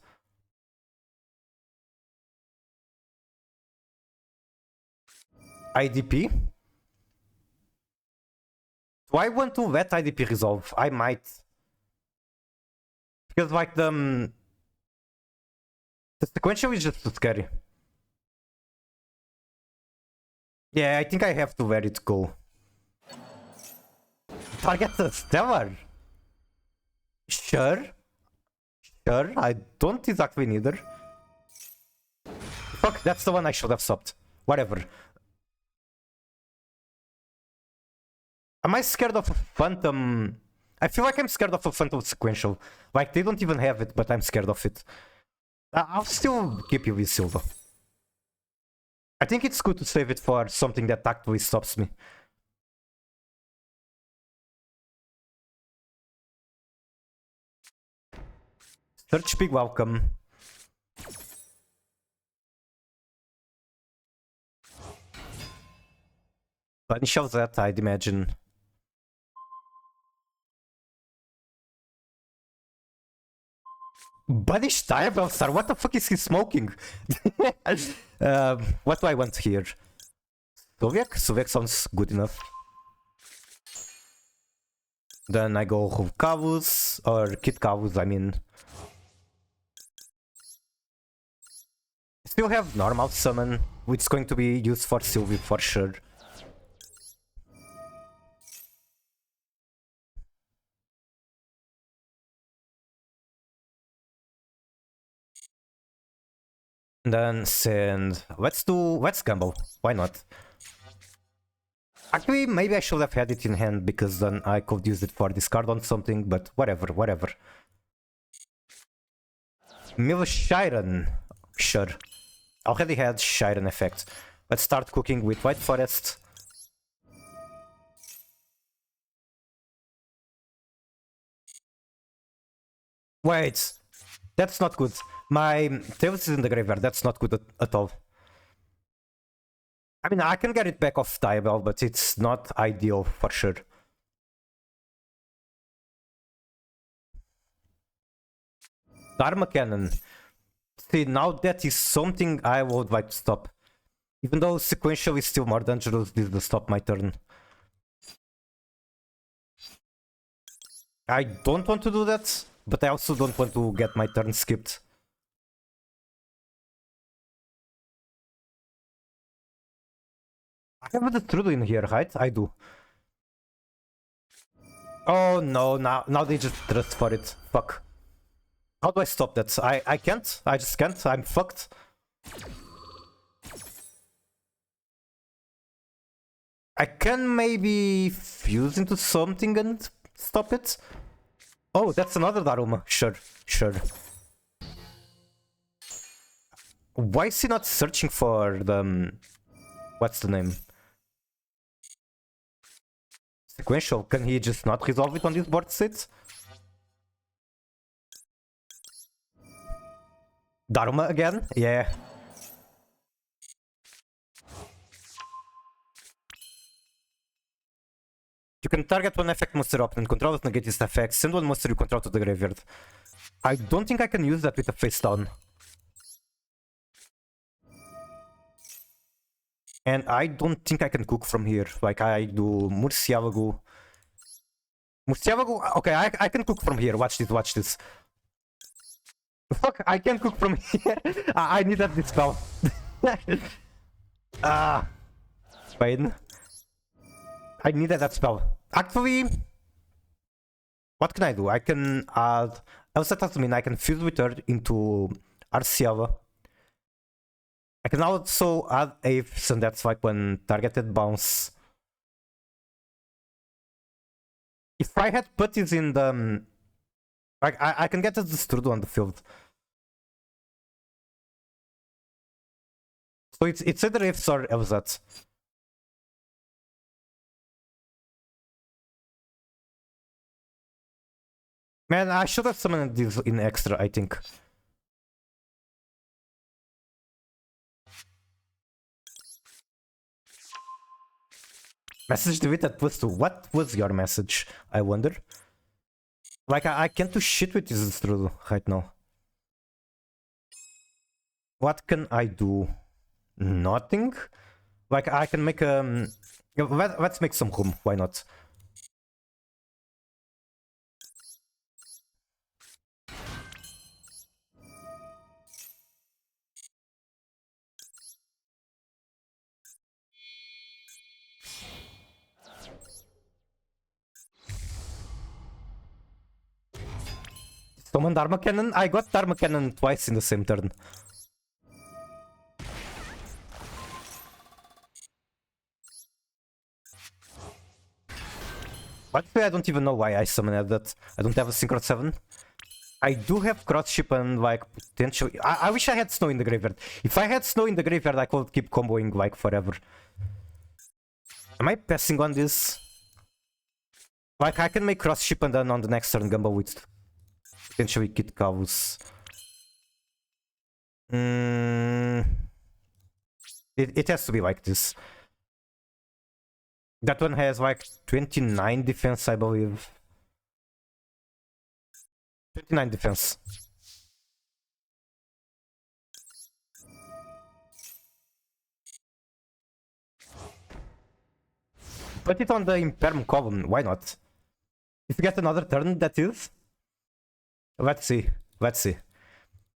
Speaker 1: IDP? Do I want to let IDP resolve? I might. Because like the sequential is just too scary. Yeah, I think I have to let it go. Target the Stellar? Sure. Sure, I don't exactly need her. Fuck, that's the one I should have stopped. Whatever. Am I scared of a Phantom? I feel like I'm scared of a Phantom sequential. Like, they don't even have it, but I'm scared of it. I'll still keep you with Silva. I think it's good to save it for something that actually stops me. Search big welcome. Banish of that, I'd imagine. Banish Diabell Star, what the fuck is he smoking? What do I want here? Soviak? Soviak sounds good enough. Then I go Kavus, or Kit Kavus, I mean. Still have normal summon, which is going to be used for Sylvie for sure. Then send. Let's gamble. Why not? Actually, maybe I should have had it in hand because then I could use it for discard on something, but whatever, whatever. Shiren. Sure. Already had Shiren effect. Let's start cooking with White Forest. Wait, that's not good. My Tails is in the graveyard, that's not good at all. I mean, I can get it back off Diabell, but it's not ideal for sure. Dharma Cannon. See, now that is something I would like to stop. Even though sequential is still more dangerous, this will stop my turn. I don't want to do that, but I also don't want to get my turn skipped. I have the Trudeau in here, right? I do. Oh no, now they just trust for it. Fuck. How do I stop that? I can't. I just can't. I'm fucked. I can maybe fuse into something and stop it. Oh, that's another Daruma. Sure, sure. Why is he not searching for the... what's the name? Sequential. Can he just not resolve it on this board state? Daruma again? Yeah. You can target one effect monster opponent, control of negate its effect, send one monster you control to the graveyard. I don't think I can use that with a face down. And I don't think I can cook from here. Like I do Murcielago. Murcielago? Okay, I can cook from here. Watch this, watch this. Fuck, I can cook from here. I need that dispel. Pain. I needed that spell. Actually, what can I do? I can add Elsa Tasmin, I can fuse with her into Arciava. I can also add Apes, and that's like when targeted bounce. If I had putties in the... like, I can get a Destrudo on the field. So it's either Apes or Elzat. Man, I should have summoned this in extra, I think. Message deleted +2. What was your message, I wonder? Like, I can't do shit with this Strudel right now. What can I do? Nothing? Like, I can make let's make some room, why not? Summon Dharma Cannon? I got Dharma Cannon twice in the same turn. Actually, I don't even know why I summoned that. I don't have a Synchro 7. I do have Cross Ship and like potentially... I wish I had Snow in the graveyard. If I had Snow in the graveyard, I could keep comboing like forever. Am I passing on this? Like, I can make Cross Ship and then on the next turn Gumbo with potentially Kit Kavus. It has to be like this. That one has like 29 defense, I believe. 29 defense. Put it on the Imperm column, why not? If you get another turn, that is. Let's see. Let's see.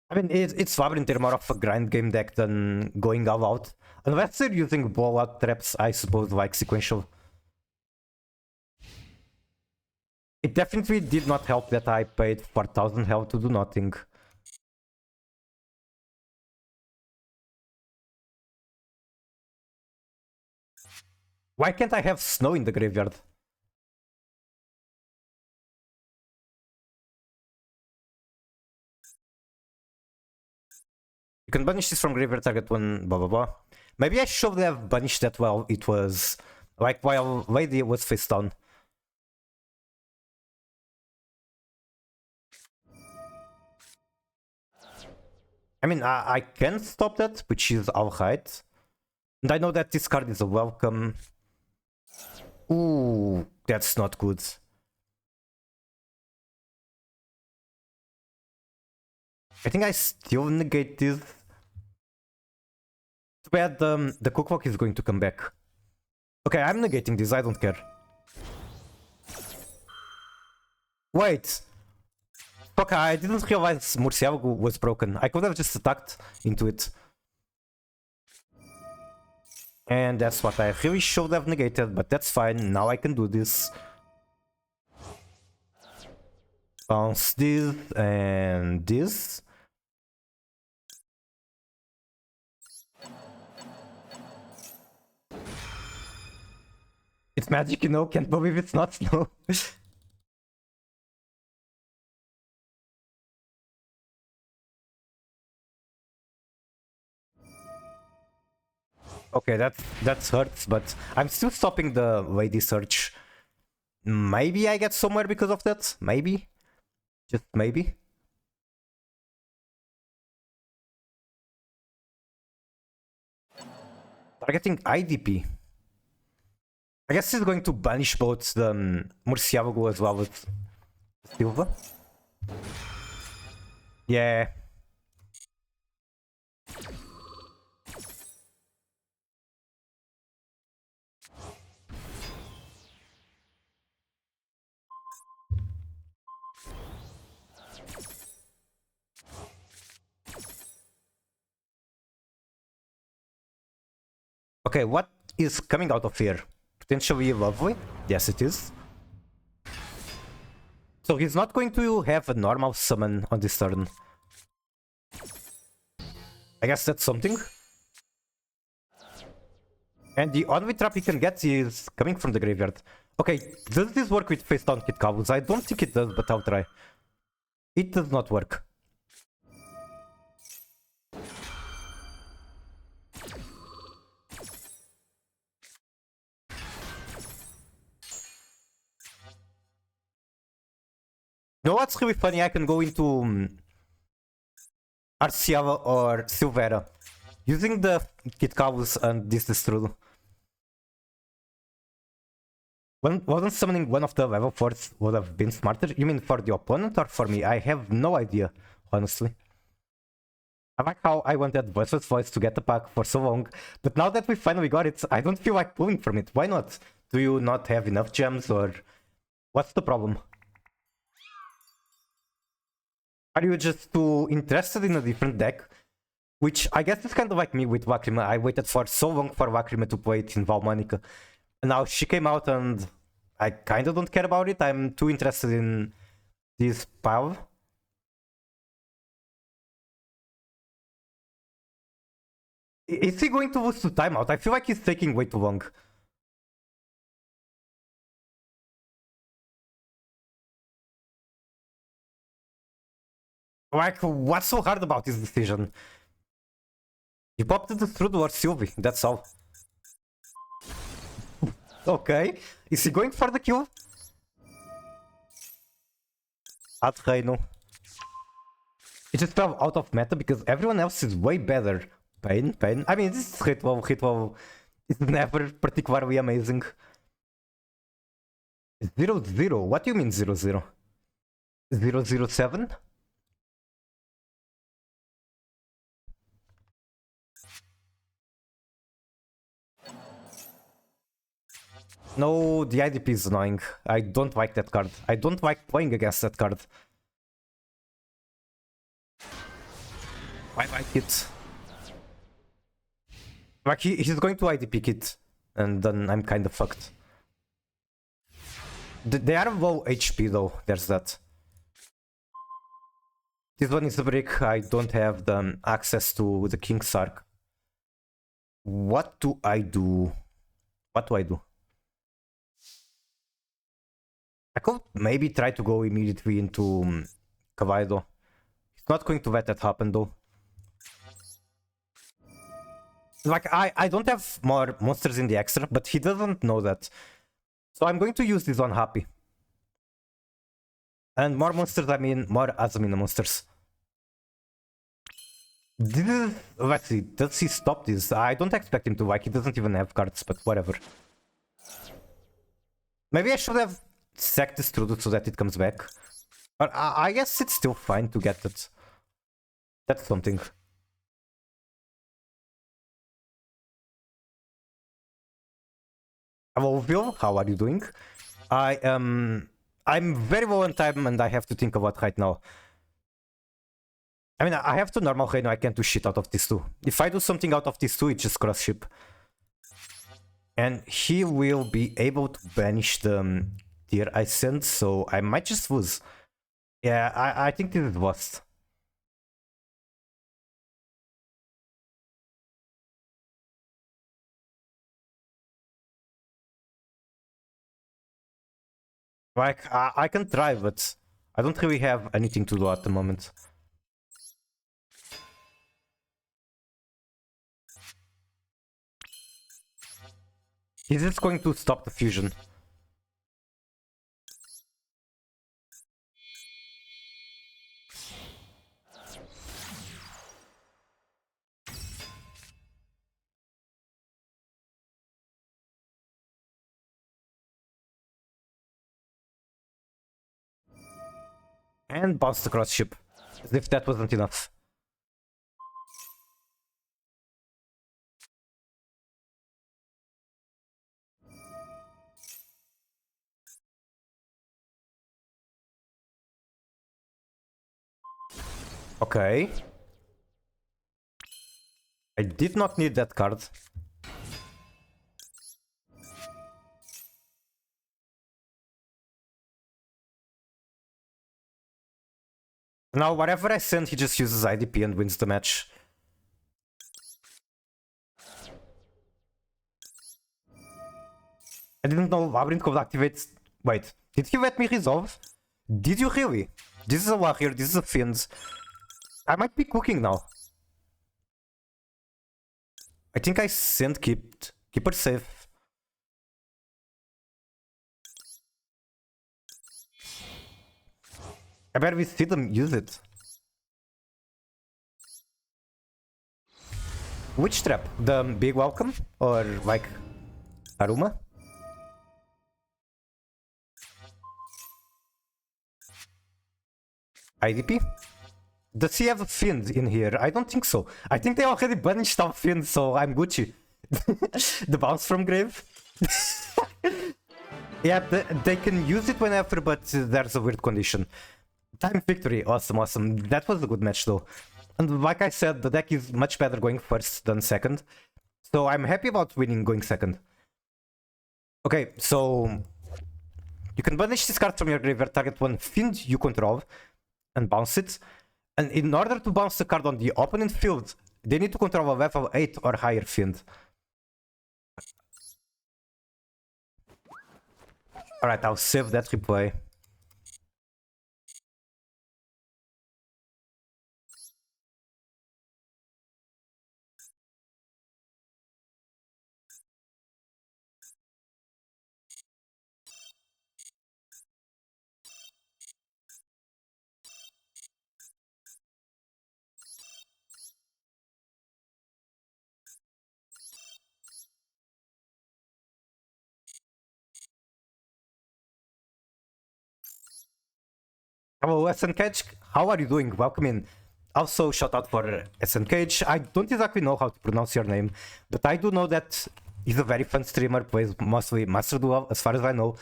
Speaker 1: I mean, it's Labyrinth more of a grind game deck than going all out. Unless they're using blowout traps, I suppose, like sequential. It definitely did not help that I paid 4,000 health to do nothing. Why can't I have snow in the graveyard? You can banish this from graveyard target when blah blah blah. Maybe I should have banished that while it was... like while Lady was face down. I mean, I can stop that, which is alright. And I know that this card is a welcome. Ooh, that's not good. I think I still negate this. Too bad the cookbook is going to come back. Okay, I'm negating this, I don't care. Wait! Fuck, I didn't realize Murcielago was broken. I could have just attacked into it. And that's what I really should have negated, but that's fine, now I can do this. Bounce this and this. It's magic, you know, can't believe it's not snow. Okay, that hurts, but I'm still stopping the lady search. Maybe I get somewhere because of that? Maybe? Just maybe? Targeting IDP. I guess he's going to banish both the Murcielago as well as Silva. Yeah. Okay, what is coming out of here? Potentially lovely? Yes, it is. So he's not going to have a normal summon on this turn. I guess that's something. And the only trap he can get is coming from the graveyard. Okay, does this work with face down Kit Kabus? I don't think it does, but I'll try. It does not work. You know what's really funny? I can go into Arciala or Silvera. Using the Kit Kabus and this Destrul. Wasn't summoning one of the level 4s would have been smarter? You mean for the opponent or for me? I have no idea, honestly. I like how I wanted Voiceless Voice to get the pack for so long, but now that we finally got it, I don't feel like pulling from it. Why not? Do you not have enough gems, or what's the problem? Are you just too interested in a different deck? Which I guess is kind of like me with Lacrima. I waited for so long for Lacrima to play it in Valmanica. And now she came out and I kind of don't care about it. I'm too interested in this pile. Is he going to lose to timeout? I feel like he's taking way too long. Like, what's so hard about this decision? He popped the Strudel or Sylvie, that's all. Okay, is he going for the kill? Ad Reino. It just fell out of meta because everyone else is way better. Pain. I mean, this is Ritual is never particularly amazing. 0-0? What do you mean 0-0? 0-0-7? No, the IDP is annoying. I don't like that card. I don't like playing against that card. I like it. Like, he's going to IDP kit, and then I'm kind of fucked. They are low HP though, there's that. This one is a brick, I don't have the access to the King's Arc. What do I do? What do I do? I could maybe try to go immediately into Kavaido. He's not going to let that happen though. Like, I don't have more monsters in the extra, but he doesn't know that. So I'm going to use this on Happy. And more monsters, I mean more Azumina monsters. Let's see, does he stop this? I don't expect him to, like, he doesn't even have cards, but whatever. Maybe I should have sacked this Trudu so that it comes back. But I guess it's still fine to get it. That's something. Hello, Bill, how are you doing? I'm very low on time and I have to think about right now. I mean, I have to normal Reino, I can't do shit out of these two. If I do something out of these two, it's just cross ship. And he will be able to banish the tier I sent, so I might just lose. Yeah, I think this is lost. Like, I can try, but I don't really have anything to do at the moment. Is this going to stop the fusion? And bounce the cross ship, as if that wasn't enough. Okay. I did not need that card. Now, whatever I send, he just uses IDP and wins the match. I didn't know Labyrinth could activate... Wait, did he let me resolve? Did you really? This is a warrior, this is a Fiend. I might be cooking now. I think I sent Keeper safe. I bet we see them use it. Which trap? The big welcome? Or like Aruma? IDP? Does he have a Fiend in here? I don't think so. I think they already banished our Fiend, so I'm Gucci. The bounce from grave? Yeah, they can use it whenever, but there's a weird condition. Time victory, awesome, awesome. That was a good match though. And like I said, the deck is much better going first than second. So I'm happy about winning going second. Okay, so you can banish this card from your graveyard, target one Fiend you control, and bounce it. And in order to bounce the card on the opponent field, they need to control a level 8 or higher Fiend. Alright, I'll save that replay. Hello, SN Cage. How are you doing? Welcome in. Also, shout out for SN Cage. I don't exactly know how to pronounce your name, but I do know that He's a very fun streamer, plays mostly Master Duel, as far as I know.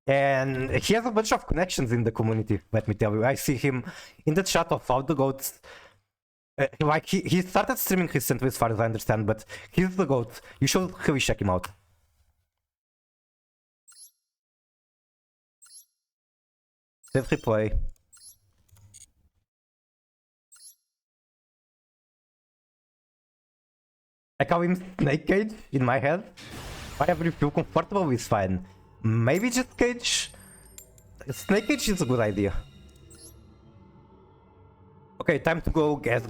Speaker 1: And he has a bunch of connections in the community, let me tell you. I see him in the chat of all the goats. Like, he started streaming recently, as far as I understand, but he's the goat. You should really check him out. Save replay. I call him Snake Cage in my head. Whatever you feel comfortable with, fine. Maybe just Cage? Snake Cage is a good idea. Okay, time to go gas.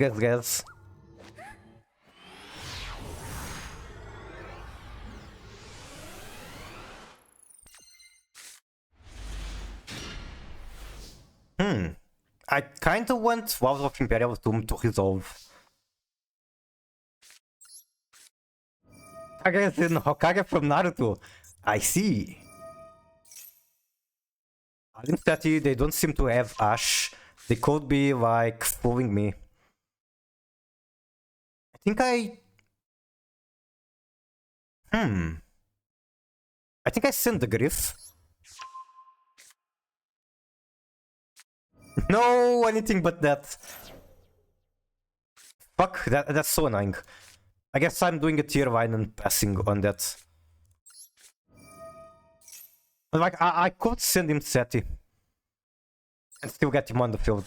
Speaker 1: I kinda want Walls of Imperial Tomb to resolve. Hokage is in Hokage from Naruto. I see. Instead, they don't seem to have Ash. They could be like fooling me. I think I sent the Griff. No, anything but that. Fuck, that's so annoying. I guess I'm doing a tier 1 and passing on that. Like, I could send him Seti. And still get him on the field.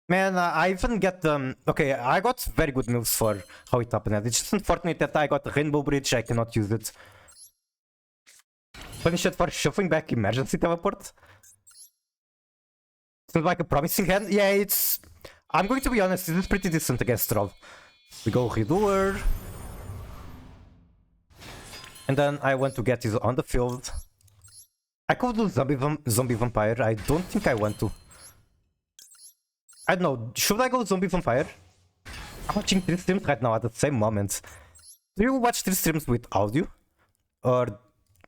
Speaker 1: Man, I even get them. Okay, I got very good moves for how it happened. It's just unfortunate that I got the Rainbow Bridge, I cannot use it. Punish it for shuffling back emergency teleport. Seems like a promising hand. Yeah, it's... I'm going to be honest, this is pretty decent against Troll. We go Redoer. And then I want to get his on the field. I could do Zombie Vampire. I don't think I want to. I don't know. Should I go Zombie Vampire? I'm watching 3 streams right now at the same moment. Do you watch 3 streams with audio? Or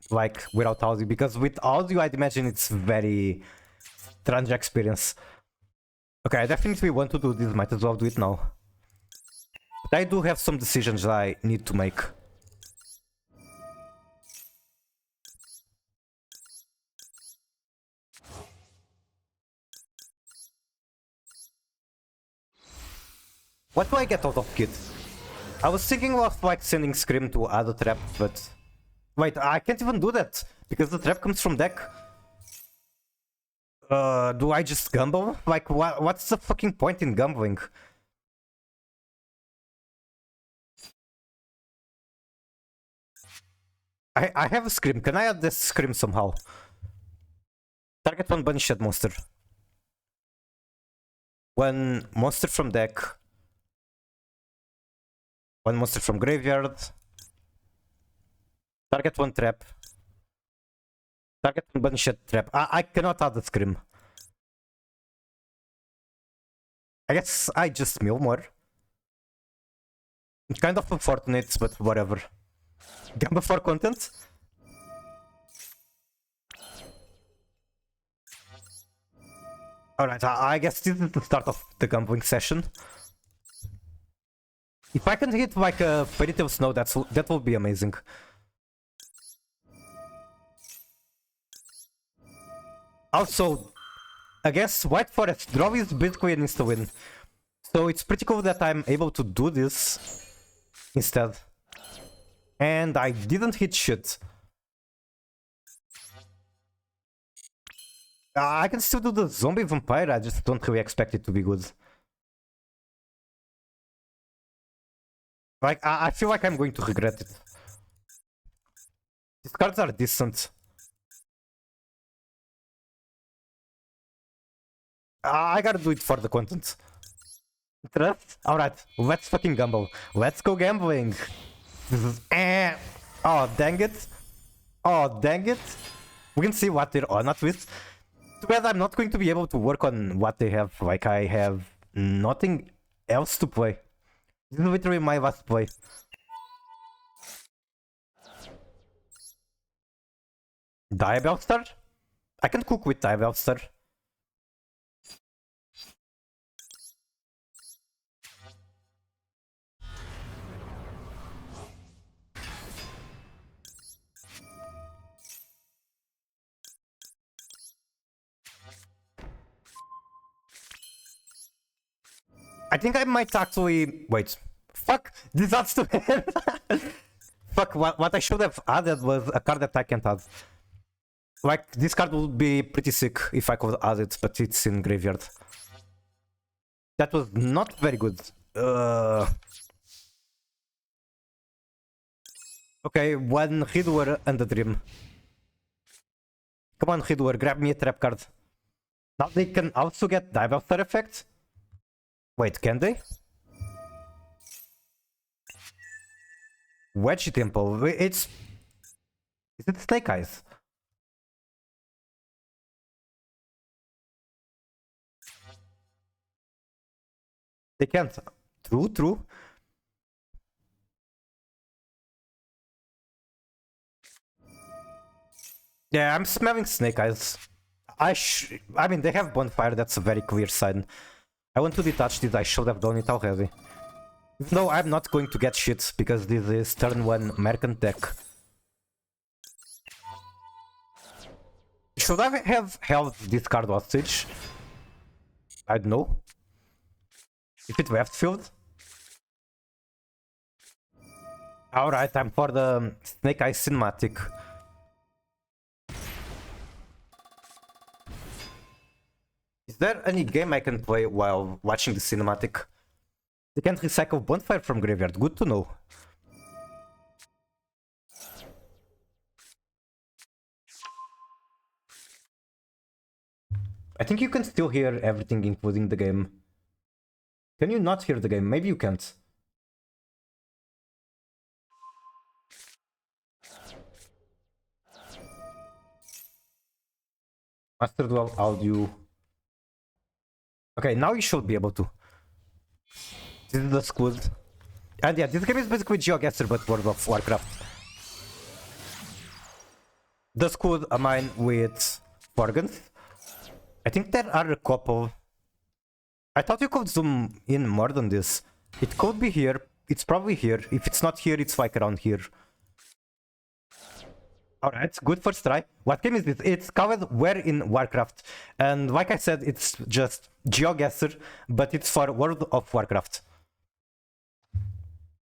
Speaker 1: like without audio? Because with audio, I'd imagine it's very strange experience. Okay, I definitely want to do this. Might as well do it now. But I do have some decisions I need to make. What do I get out of Kid? I was thinking of like sending Scream to add a trap, but... Wait, I can't even do that, because the trap comes from deck. Do I just gamble? Like, what's the fucking point in gambling? I have a Scream, can I add this Scream somehow? Target one Banished monster. One monster from deck. One monster from graveyard. Target one trap. Target one Banished trap. I cannot add the Scream. I guess I just mill more. Kind of unfortunate, but whatever. Gamble for content? Alright, I guess this is the start of the gambling session. If I can hit like a Fairy Tail Snow, that will be amazing. Also, I guess White Forest draw is basically an insta-win. So it's pretty cool that I'm able to do this instead. And I didn't hit shit. I can still do the Zombie Vampire, I just don't really expect it to be good. Like, I feel like I'm going to regret it. These cards are decent. I gotta do it for the content. Trust? Alright, let's fucking gamble. Let's go gambling. Oh, dang it. Oh, dang it. We can see what they're on at with. Too bad I'm not going to be able to work on what they have. Like, I have nothing else to play. This is literally my last play. Diabellstar? I can cook with Diabellstar. I think I might actually wait. Fuck, this adds to hand. Fuck, what I should have added was a card that I can't add. Like, this card would be pretty sick if I could add it, but it's in graveyard. That was not very good. Okay, one Hidwer and a Dream. Come on, Hidwer, grab me a trap card. Now they can also get Dive After Effect? Wait, can they? Wedge Temple, it's... Is it Snake Eyes? They can't. True, true. Yeah, I'm smelling Snake Eyes. I mean, they have Bonfire, that's a very clear sign. I want to detach this, I should have done it already. No, I'm not going to get shit, because this is turn 1 Merchant deck. Should I have held this card hostage? I don't know. If it left field? Alright, I'm for the Snake Eyes cinematic. Is there any game I can play while watching the cinematic? They can't recycle Bonfire from graveyard, good to know. I think you can still hear everything including the game. Can you not hear the game? Maybe you can't. Master Dual Audio. Okay, now you should be able to. This is the squad. And yeah, this game is basically GeoGuessr but World of Warcraft. The squad are mine with Forgans. I think there are a couple. I thought you could zoom in more than this. It could be here. It's probably here. If it's not here, it's like around here. Alright, good first try. What game is this? It's covered where in Warcraft. And like I said, it's just GeoGuessr, but it's for World of Warcraft.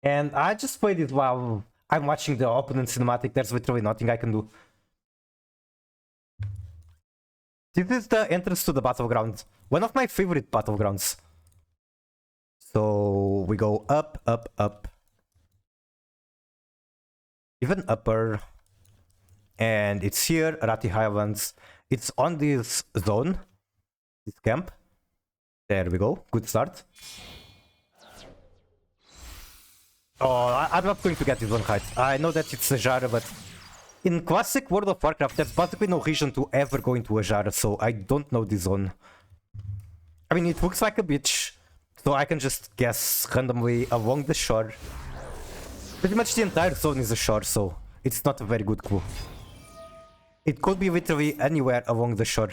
Speaker 1: And I just played it while I'm watching the opponent cinematic. There's literally nothing I can do. This is the entrance to the battleground. One of my favorite battlegrounds. So we go up, up, up. Even upper. And it's here, Rati Highlands. It's on this zone. This camp. There we go. Good start. Oh, I'm not going to get this one right. I know that it's a Jara, but in classic World of Warcraft, there's basically no reason to ever go into a Jara, so I don't know this zone. I mean, it looks like a beach, so I can just guess randomly along the shore. Pretty much the entire zone is a shore, so it's not a very good clue. It could be literally anywhere along the shore.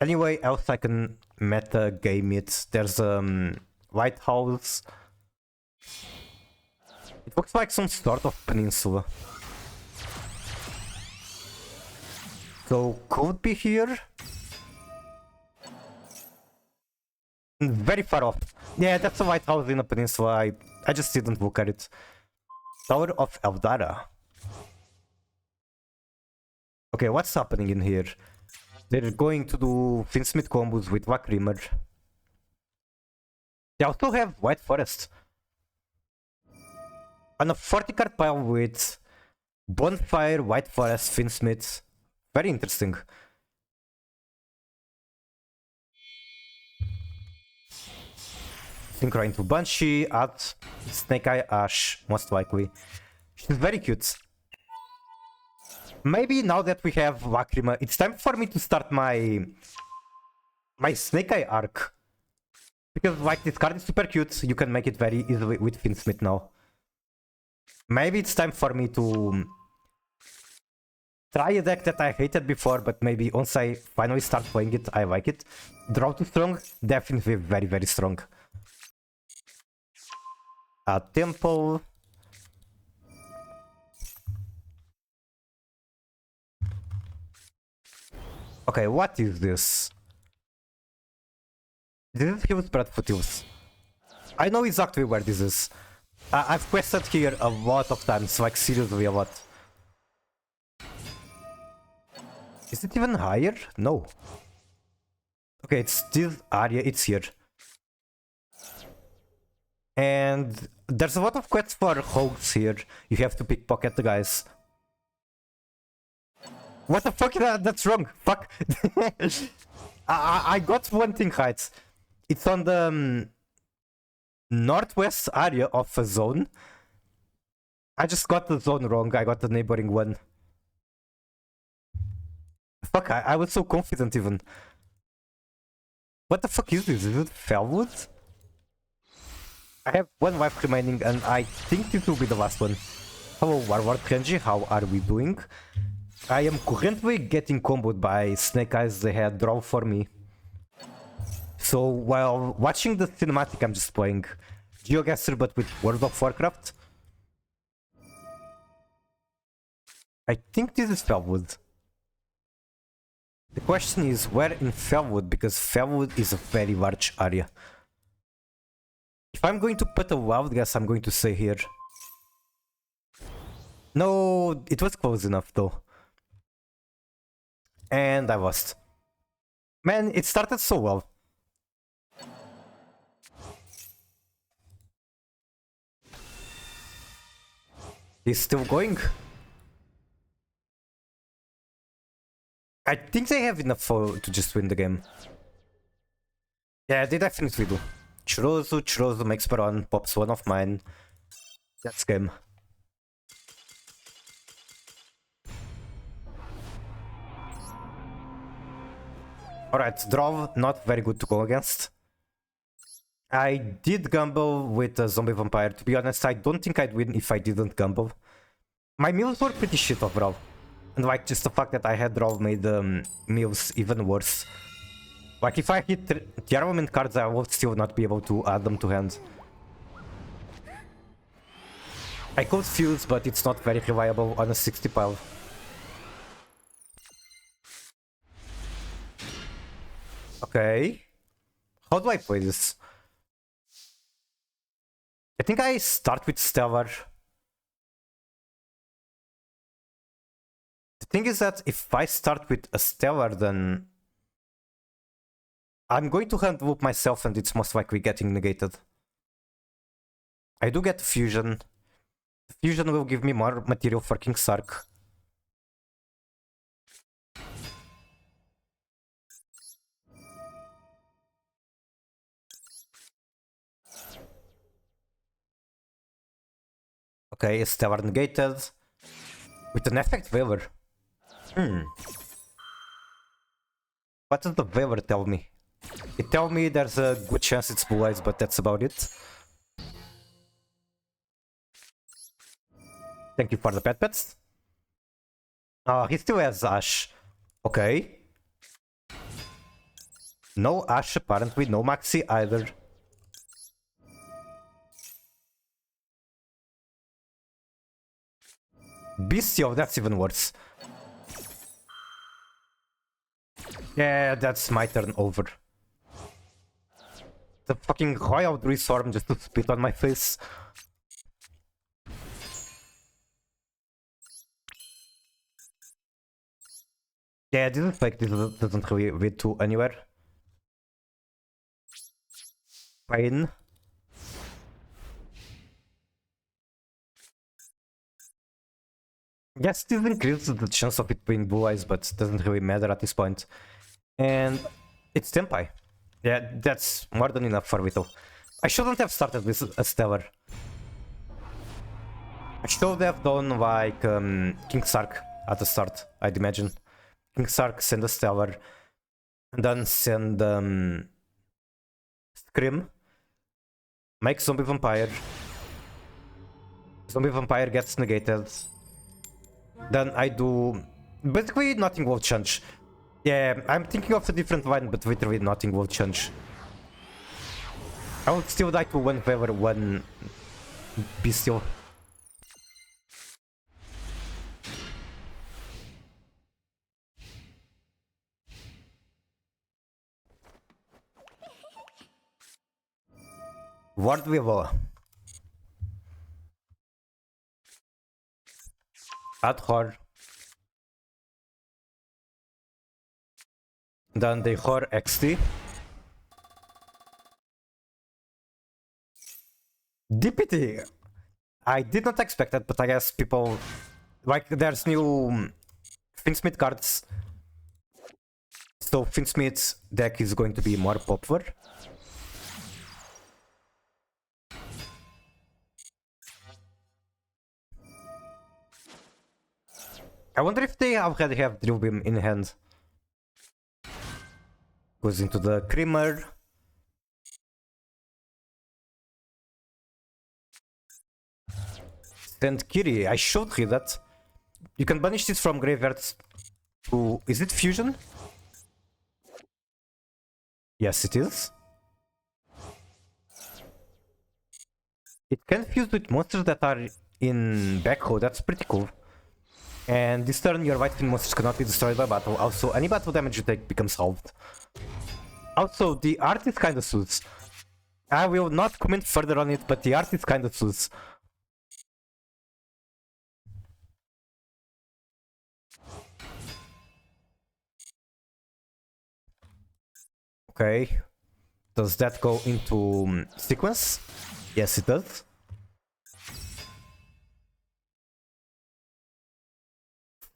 Speaker 1: Anyway, else I can meta game it. There's lighthouse. It looks like some sort of peninsula. So could be here. Very far off. Yeah, that's a lighthouse in a peninsula. I just didn't look at it. Tower of Eldara. Okay, what's happening in here? They're going to do Finsmith combos with Wakrimer. They also have White Forest. On a 40 card pile with Bonfire, White Forest, Finsmith. Very interesting. Synchro into Banshee, add Snake Eye Ash, most likely. She's very cute. Maybe now that we have Lacrima, it's time for me to start my Snake Eye arc. Because like this card is super cute, you can make it very easily with Finsmith now. Maybe it's time for me to try a deck that I hated before, but maybe once I finally start playing it, I like it. Draw too strong? Definitely very, very strong. A temple. Okay, what is this? This is huge bread foothills. I know exactly where this is. I've quested here a lot of times, like seriously a lot. Is it even higher? No. Okay, it's this area, it's here. And there's a lot of quests for hogs here. You have to pickpocket the guys. What the fuck? That's wrong. Fuck. I got one thing right. It's on the northwest area of a zone. I just got the zone wrong. I got the neighboring one. Fuck, I was so confident even. What the fuck is this? Is it Felwood? I have one life remaining and I think this will be the last one. Hello Warward Renji, how are we doing? I am currently getting comboed by Snake Eyes. They had draw for me. So while watching the cinematic, I'm just playing GeoGuessr but with World of Warcraft. I think this is Felwood. The question is where in Felwood, because Felwood is a very large area. If I'm going to put a wild guess, I'm going to say here. No, it was close enough though. And I lost. Man, it started so well. He's still going. I think they have enough to just win the game. Yeah, they definitely do. Churrozu makes Baron, pops one of mine. That's game. Alright, draw, not very good to go against. I did gamble with a zombie vampire. To be honest, I don't think I'd win if I didn't gamble. My meals were pretty shit overall. And like, just the fact that I had draw made the meals even worse. Like, if I hit the armament cards, I would still not be able to add them to hand. I could fuse, but it's not very reliable on a 60 pile. Okay. How do I play this? I think I start with Stellar. The thing is that if I start with a Stellar, then I'm going to hand loop myself and it's most likely getting negated. I do get Fusion. Fusion will give me more material for King Sark. Okay, Stellar negated. With an effect Veiler. What does the Veiler tell me? It tells me there's a good chance it's Blue Eyes, but that's about it. Thank you for the pets. Oh, he still has Ash. Okay. No Ash apparently, no Maxi either. Bestial, that's even worse. Yeah, that's my turn over. The fucking Royal Druid Storm just to spit on my face. Yeah, this is like, this doesn't really lead to anywhere. Pain. Yes, this increases the chance of it being Blue Eyes, but doesn't really matter at this point. And it's Tempai. Yeah, that's more than enough for Vito. I shouldn't have started with a Stellar. I should have done like King Sark at the start, I'd imagine. King Sark, send a Stellar, and then send Scream. Make Zombie Vampire. Zombie Vampire gets negated. Then I do... Basically, nothing will change. Yeah, I'm thinking of a different line, but literally nothing will change. I would still die to one Veiler, one Bestial. Ward Weaver. Add her. Dan de her XT. DPT. I did not expect that, but I guess people like there's new Finsmith cards. So Finsmith's deck is going to be more popular. I wonder if they already have Drill Beam in hand. Goes into the Creamer. Send Kiri. I showed you that. You can banish this from graveyards to... Is it Fusion? Yes, it is. It can fuse with monsters that are in backrow. That's pretty cool. And this turn, your white fin monsters cannot be destroyed by battle. Also, any battle damage you take becomes halved. Also, the art is kinda sus. I will not comment further on it, but the art is kinda sus. Okay. Does that go into sequence? Yes, it does.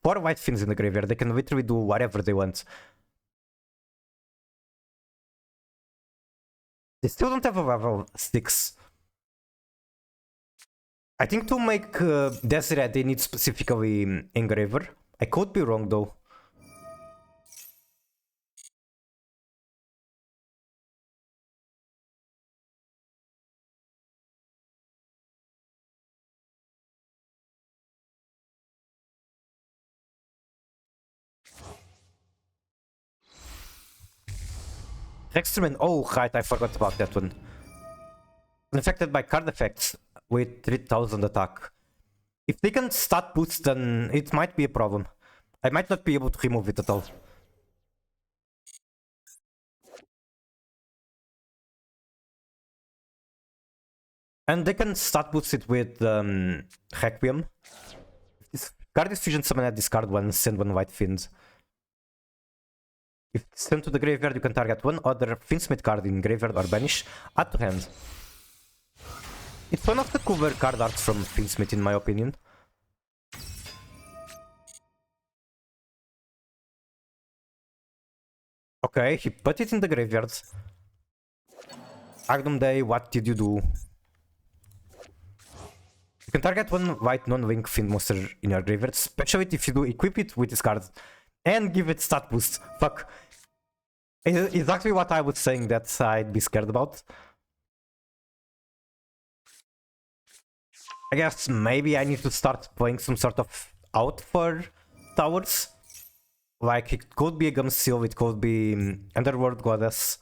Speaker 1: Four white fins in the graveyard. They can literally do whatever they want. They still don't have a level 6. I think to make Desiree, they need specifically Engraver. I could be wrong though. Hexterman, oh right, I forgot about that one. Infected by card effects with 3000 attack. If they can stat boost, then it might be a problem. I might not be able to remove it at all. And they can stat boost it with Requiem. This card is fusion summon at discard one, send one white fiend. If sent to the graveyard, you can target one other Finsmith card in graveyard or banish, add to hand. It's one of the cooler card arts from Finsmith in my opinion. Okay, he put it in the graveyard. Agnum Day, what did you do? You can target one white non-link Fiend monster in your graveyard, especially if you do equip it with this card and give it stat boost. Fuck. It's exactly what I was saying that I'd be scared about. I guess maybe I need to start playing some sort of out for towers. Like, it could be a Gumseal, it could be Underworld Goddess.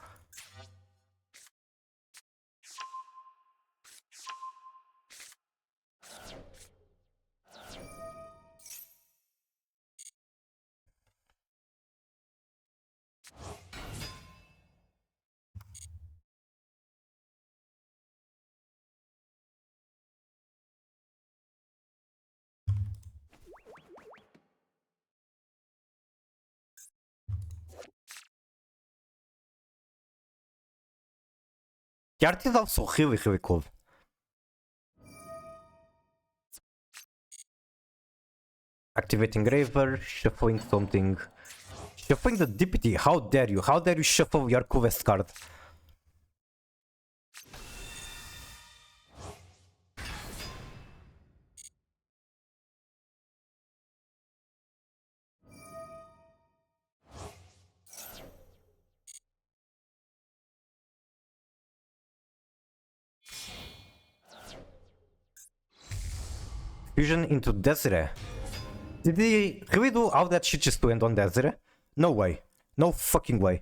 Speaker 1: The art is also really cool. Activating Graver, shuffling something. Shuffling the DPT, how dare you? How dare you shuffle your coolest card? Fusion into Desiree. Did he really do all that shit just to end on Desiree? No way. No fucking way.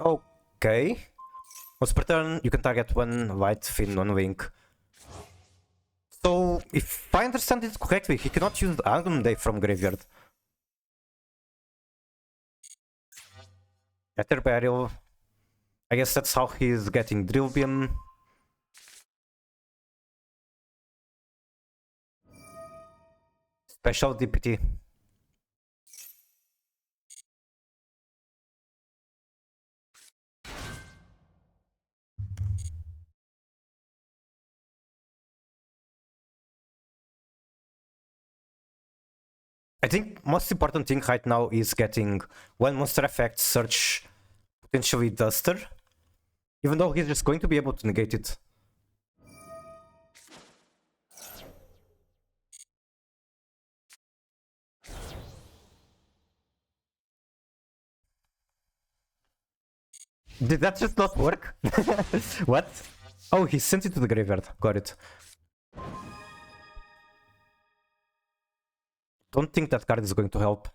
Speaker 1: Okay. Once per turn, you can target one white fin on Wink. So, if I understand it correctly, he cannot use Agnum Day from graveyard. Ether Barrel. I guess that's how he's getting Drill Beam. Special DPT. I think most important thing right now is getting one monster effect, search, potentially Duster. Even though he's just going to be able to negate it. Did that just not work? What? Oh, he sent it to the graveyard. Got it. Don't think that card is going to help.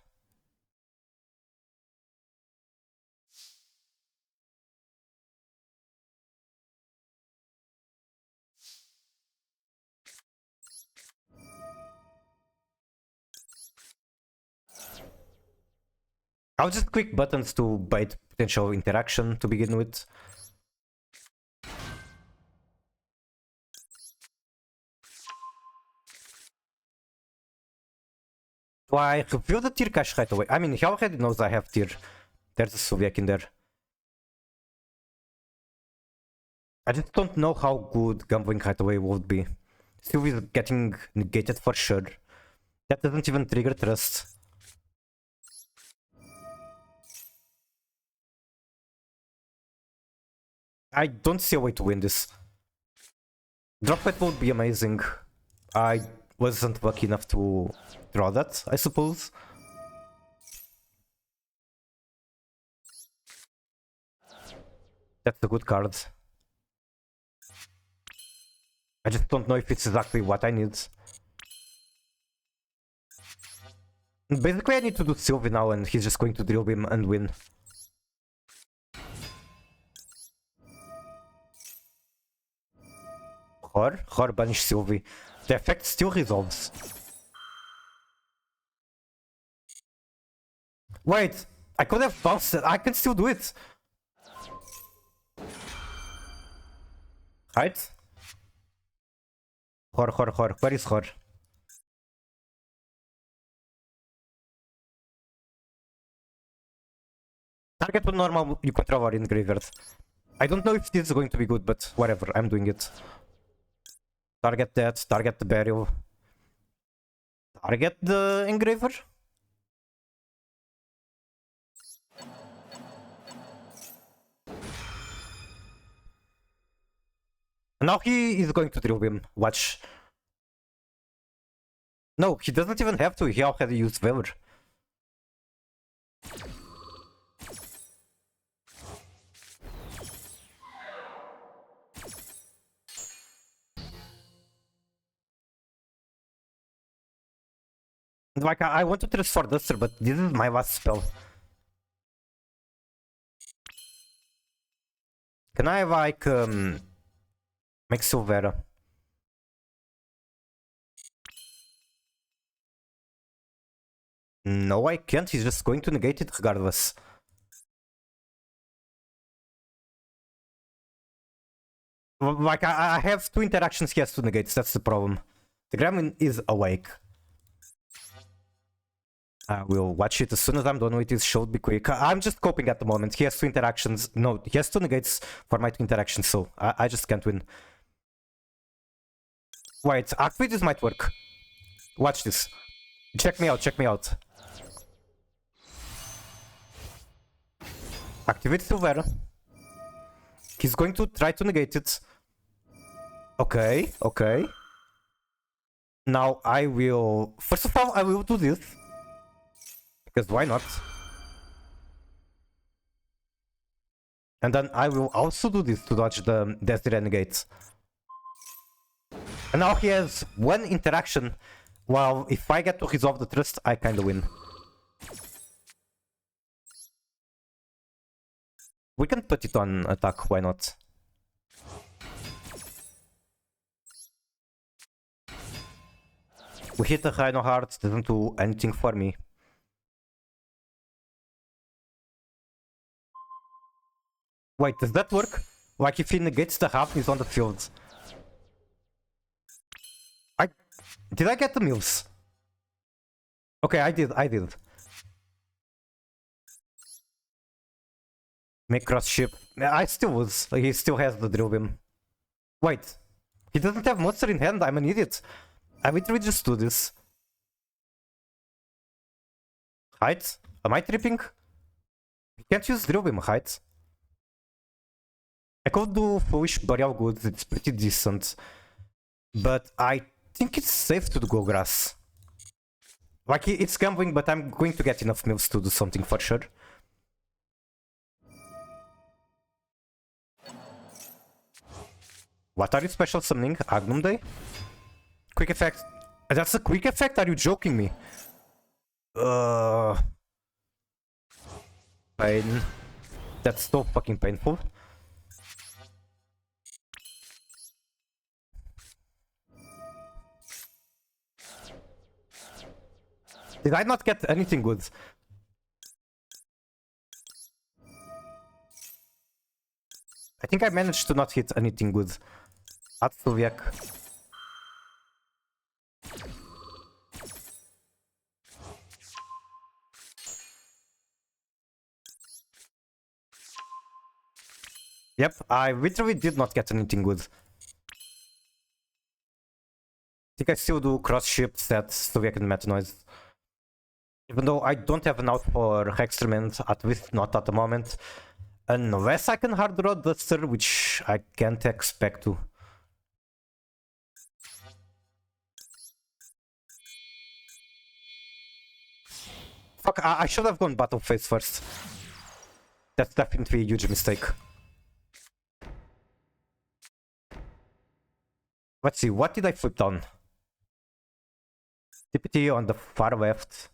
Speaker 1: I'll just click buttons to bait potential interaction to begin with. So I reveal the tier cache right away. I mean, he already knows I have tier. There's a Soviet in there. I just don't know how good gambling right away would be. Sylvie is getting negated for sure. That doesn't even trigger trust. I don't see a way to win this. Drop it would be amazing. I wasn't lucky enough to draw that, I suppose. That's a good card. I just don't know if it's exactly what I need. Basically, I need to do Sylvie now and he's just going to drill him and win. Hor banish Sylvie. The effect still resolves. Wait, I could have bounced it. I can still do it. Right? Hor. Where is Hor? Target to normal you control are in graveyard. I don't know if this is going to be good, but whatever, I'm doing it. Target that, target the burial. Target the engraver? Now he is going to drill him. Watch. No, he doesn't even have to. He already used Valor. Like, I want to transfer Duster, but this is my last spell. Can I, like, make Silvera? No, I can't. He's just going to negate it regardless. Like, I have two interactions he has to negate. That's the problem. The Gremlin is awake. I will watch it as soon as I'm done with it. Should be quick. I'm just coping at the moment. He has two interactions. No, he has two negates for my two interactions, so I just can't win. Wait, actually this might work. Watch this. Check me out. Activate Silvera. He's going to try to negate it. Okay. Now I will... First of all, I will do this. Because why not? And then I will also do this to dodge the Death Renegade. And now he has one interaction. Well, if I get to resolve the trust, I kinda win. We can put it on attack, why not? We hit the Rhino hard, doesn't do anything for me. Wait, does that work? Like if he negates the half, he's on the field. Did I get the mills? Okay, I did. Make cross ship. I still was. Like, he still has the drill beam. Wait. He doesn't have monster in hand. I'm an idiot. I literally just do this. Height? Am I tripping? You can't use drill beam height. I could do foolish burial goods. It's pretty decent. But I think it's safe to go grass. Like, it's gambling, but I'm going to get enough mills to do something for sure. What are you special summoning? Agnum Day? Quick effect. That's a quick effect? Are you joking me? Pain. That's so fucking painful. Did I not get anything good? I think I managed to not hit anything good. Atsuviak. Yep, I literally did not get anything good. I think I still do cross ship set Soviet and Meta Noise. Even though I don't have an out for Hextrement, at least not at the moment. Unless I can hard draw Duster, which I can't expect to. Fuck, I should have gone battle phase first. That's definitely a huge mistake. Let's see, what did I flip down? TPT on the far left.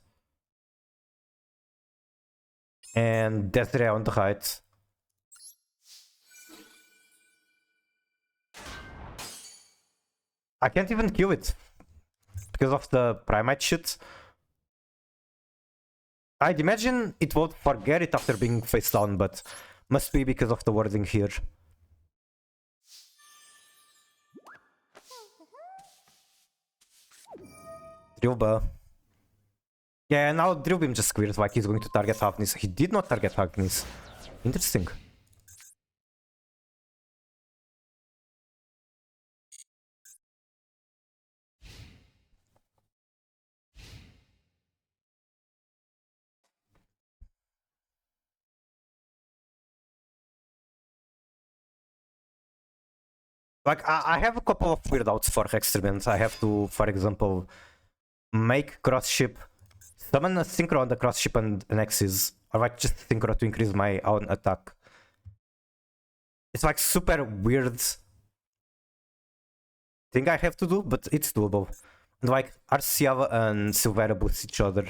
Speaker 1: And Desiree on the right. I can't even kill it because of the Primite shit. I'd imagine it won't forget it after being face down, but must be because of the wording here. Drillba. Yeah, now Drill Beam just clears like he's going to target Hafnis. He did not target Hafnis. Interesting. Like, I have a couple of weird outs for Hextrement. I have to, for example, make cross ship, summon a synchro on the cross ship and an Xyz, or like just synchro to increase my own attack. It's like super weird thing I have to do, but it's doable. And like Arciava and Silvera boost each other.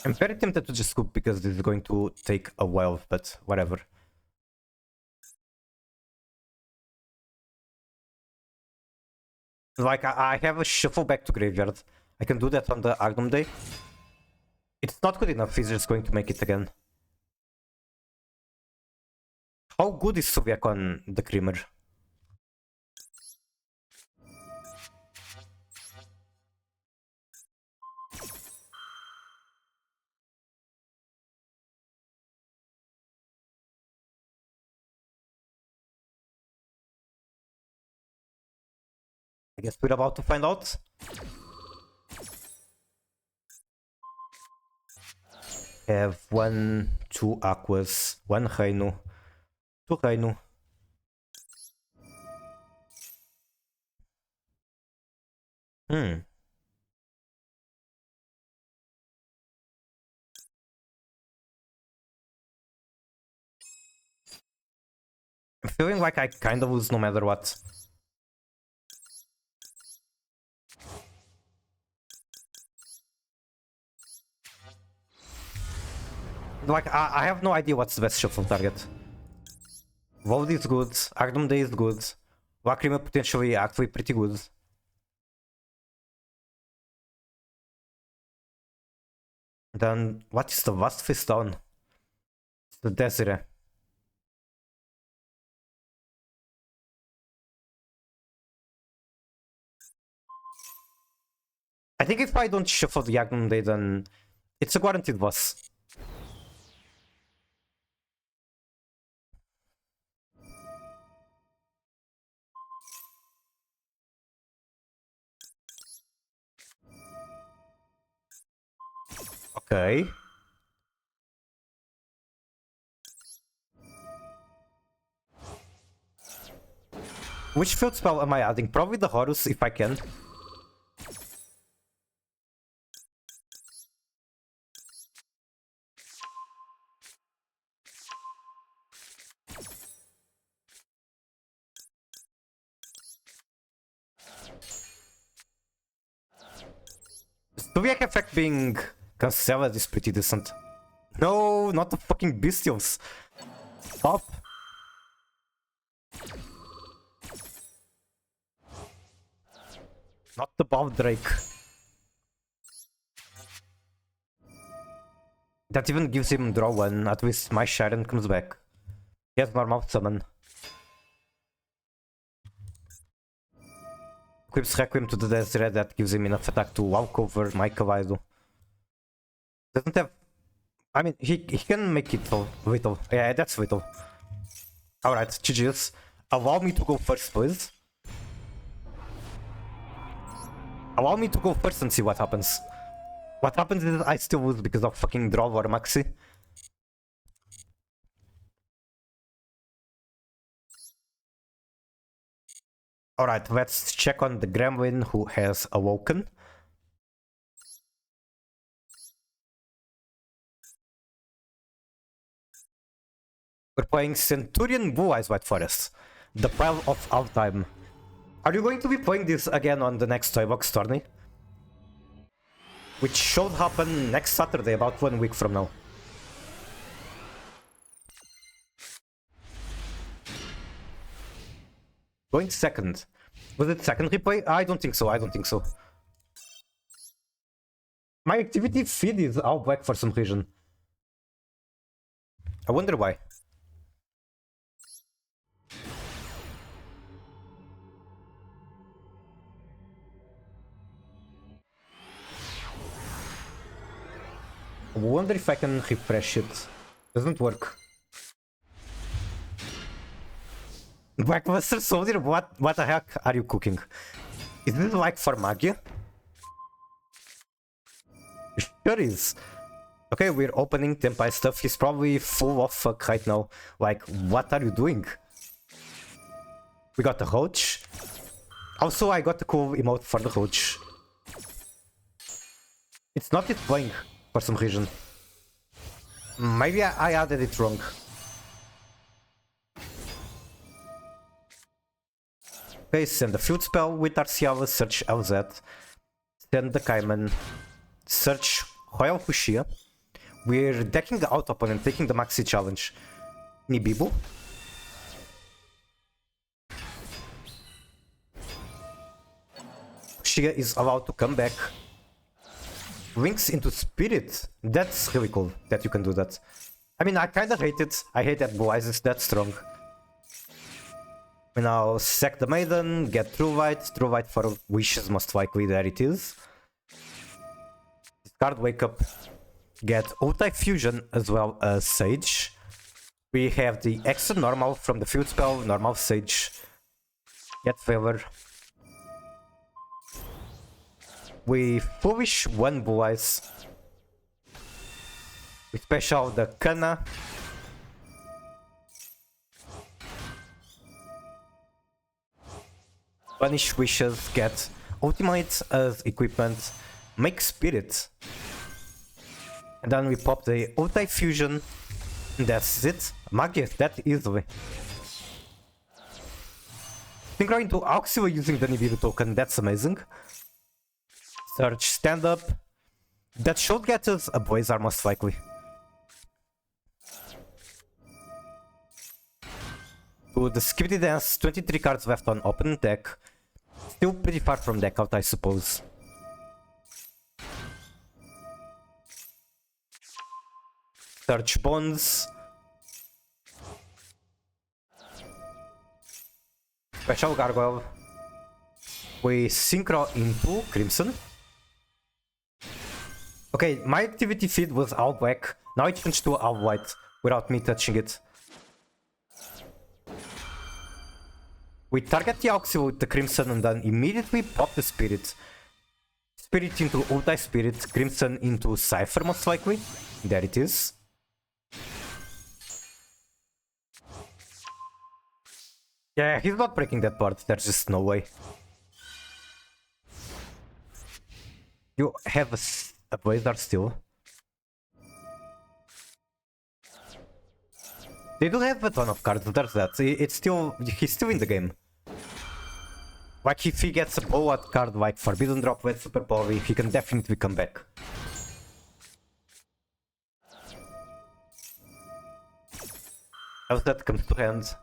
Speaker 1: I'm very tempted to just scoop because this is going to take a while, but whatever. Like, I have a shuffle back to graveyard. I can do that on the Agnum Day. It's not good enough, he's just going to make it again. How good is Soviak on the Creamer? I guess we're about to find out. Have 1, 2 Aquas, 1 Reino, 2 Reino. I'm feeling like I kind of lose no matter what. Like, I have no idea what's the best shuffle target. Void is good, Agnum Day is good, Lacrima potentially actually pretty good. Then what is the last face down? It's the Desiree. I think if I don't shuffle the Agnum Day, then it's a guaranteed boss. Okay. Which field spell am I adding? Probably the Horus if I can. Zodiac effect being cancelled is pretty decent. No, not the fucking bestials. Stop. Not the Bob Drake. That even gives him draw one, at least my Sharon comes back. He has normal summon. Equips Requiem to the Desiree, that gives him enough attack to walk over my Kawaii. Doesn't have... I mean, he can make it little. Yeah, that's little. Alright, GG's. Allow me to go first, please. Allow me to go first and see what happens. What happens is I still lose because of fucking draw or maxi. Alright, let's check on the Gremlin who has awoken. We're playing Centurion Blue Eyes White Forest. The pile of all time. Are you going to be playing this again on the next Toybox tourney? Which should happen next Saturday, about 1 week from now. Going second. Was it second replay? I don't think so, I don't think so. My activity feed is all black for some reason. I wonder why. I wonder if I can refresh it. Doesn't work. Blackbuster Soldier, what the heck are you cooking? Is this like for Magia? Sure is. Okay, we're opening Tempai stuff. He's probably full of fuck right now. Like, what are you doing? We got the Roach. Also, I got the cool emote for the Roach. It's not yet playing for some reason. Maybe I added it wrong. Okay, send the field spell with Arciala, search LZ. Send the Kaiman. Search Royal Fushia. We're decking the out opponent, taking the maxi challenge. Nibibu. Fushia is allowed to come back. Links into Spirit. That's really cool that you can do that. I mean, I kinda hate it. I hate that Blue Eyes is that strong. We now sack the Maiden, get True Light for wishes most likely, there it is. Discard Wake Up, get Ulti Fusion as well as Sage. We have the extra normal from the field spell, normal Sage. Get Favor. We Foolish one Blue Eyes. We special the Kana. Punish wishes, get ultimate as equipment, make spirit. And then we pop the Ulti Fusion. And that's it. Magia that easily. Synchro into Auxil using the Nibiru token, that's amazing. Search stand up. That should get us a Blazar most likely. to the Skibidi Dance, 23 cards left on open deck. Still pretty far from deck out, I suppose. Search Bonds. Special Gargoyle. We synchro into Crimson. Okay, my activity feed was all black. Now it changed to all white without me touching it. We target the Auxil with the Crimson and then immediately pop the Spirit. Spirit into Ulti Spirit, Crimson into Cypher most likely. There it is. Yeah, he's not breaking that part, there's just no way. You have a Blizzard still. They do have a ton of cards, there's that. It's still, he's still in the game. Like if he gets a blowout card like Forbidden Drop with Super Power, he can definitely come back. As that comes to hand,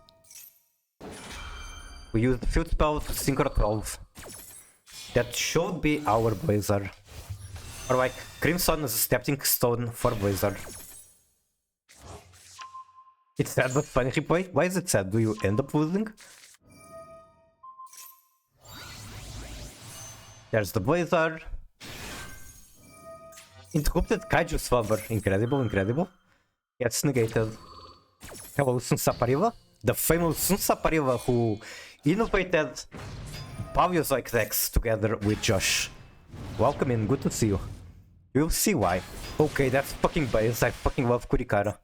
Speaker 1: we use the Field Spell to Synchro 12. That should be our Blizzard. Or like, Crimson is a stepping stone for Blizzard. It's sad but funny replay. Why is it sad? Do you end up losing? There's the Blizzard. Interrupted Kaiju Swabber. Incredible, incredible. Gets negated. Hello, Sunsapariva. The famous Sunsapariva who innovated Paviozoic decks together with Josh. Welcome in, good to see you. You'll see why. Okay, that's fucking biased. I fucking love Kurikara.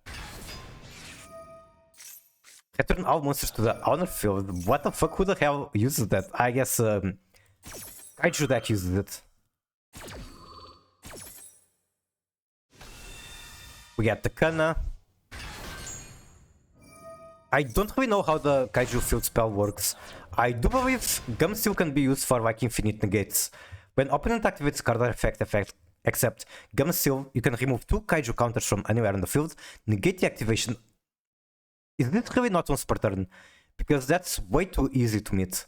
Speaker 1: Return all monsters to the honor field. What the fuck? Who the hell uses that? I guess Kaiju deck uses it. We get the Kana. I don't really know how the Kaiju field spell works. I do believe Gumsteel can be used for like infinite negates. When opponent activates card effect, except Gumsteel, you can remove 2 Kaiju counters from anywhere in the field, negate the activation. Is this really not once per turn? Because that's way too easy to meet.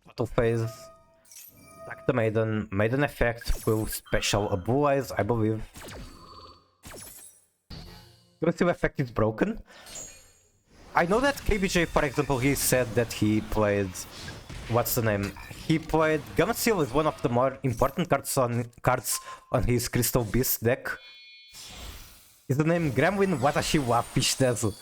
Speaker 1: Battle phase. Attack the Maiden. Maiden effect will special a Blue Eyes, I believe. Gumsteel effect is broken. I know that KBJ, for example, he said that he played... What's the name? He played Gumsteel is one of the more important cards on his Crystal Beast deck. Is the name Gremlin Watashi wa Pishitezu.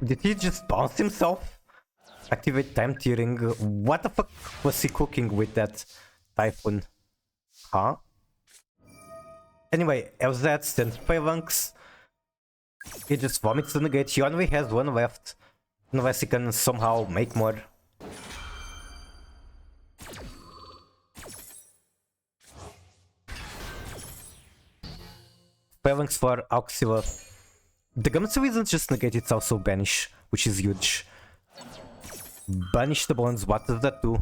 Speaker 1: Did he just bounce himself? Activate time tiering. What the fuck was he cooking with that Typhoon? Huh? Anyway, LZ sends Phalanx. He just vomits the negate. He only has 1 left. Unless he can somehow make more. Phalanx for Auxila. The Gumsteel isn't just negate, it's also banish, which is huge. Banish the bonds, what does that do?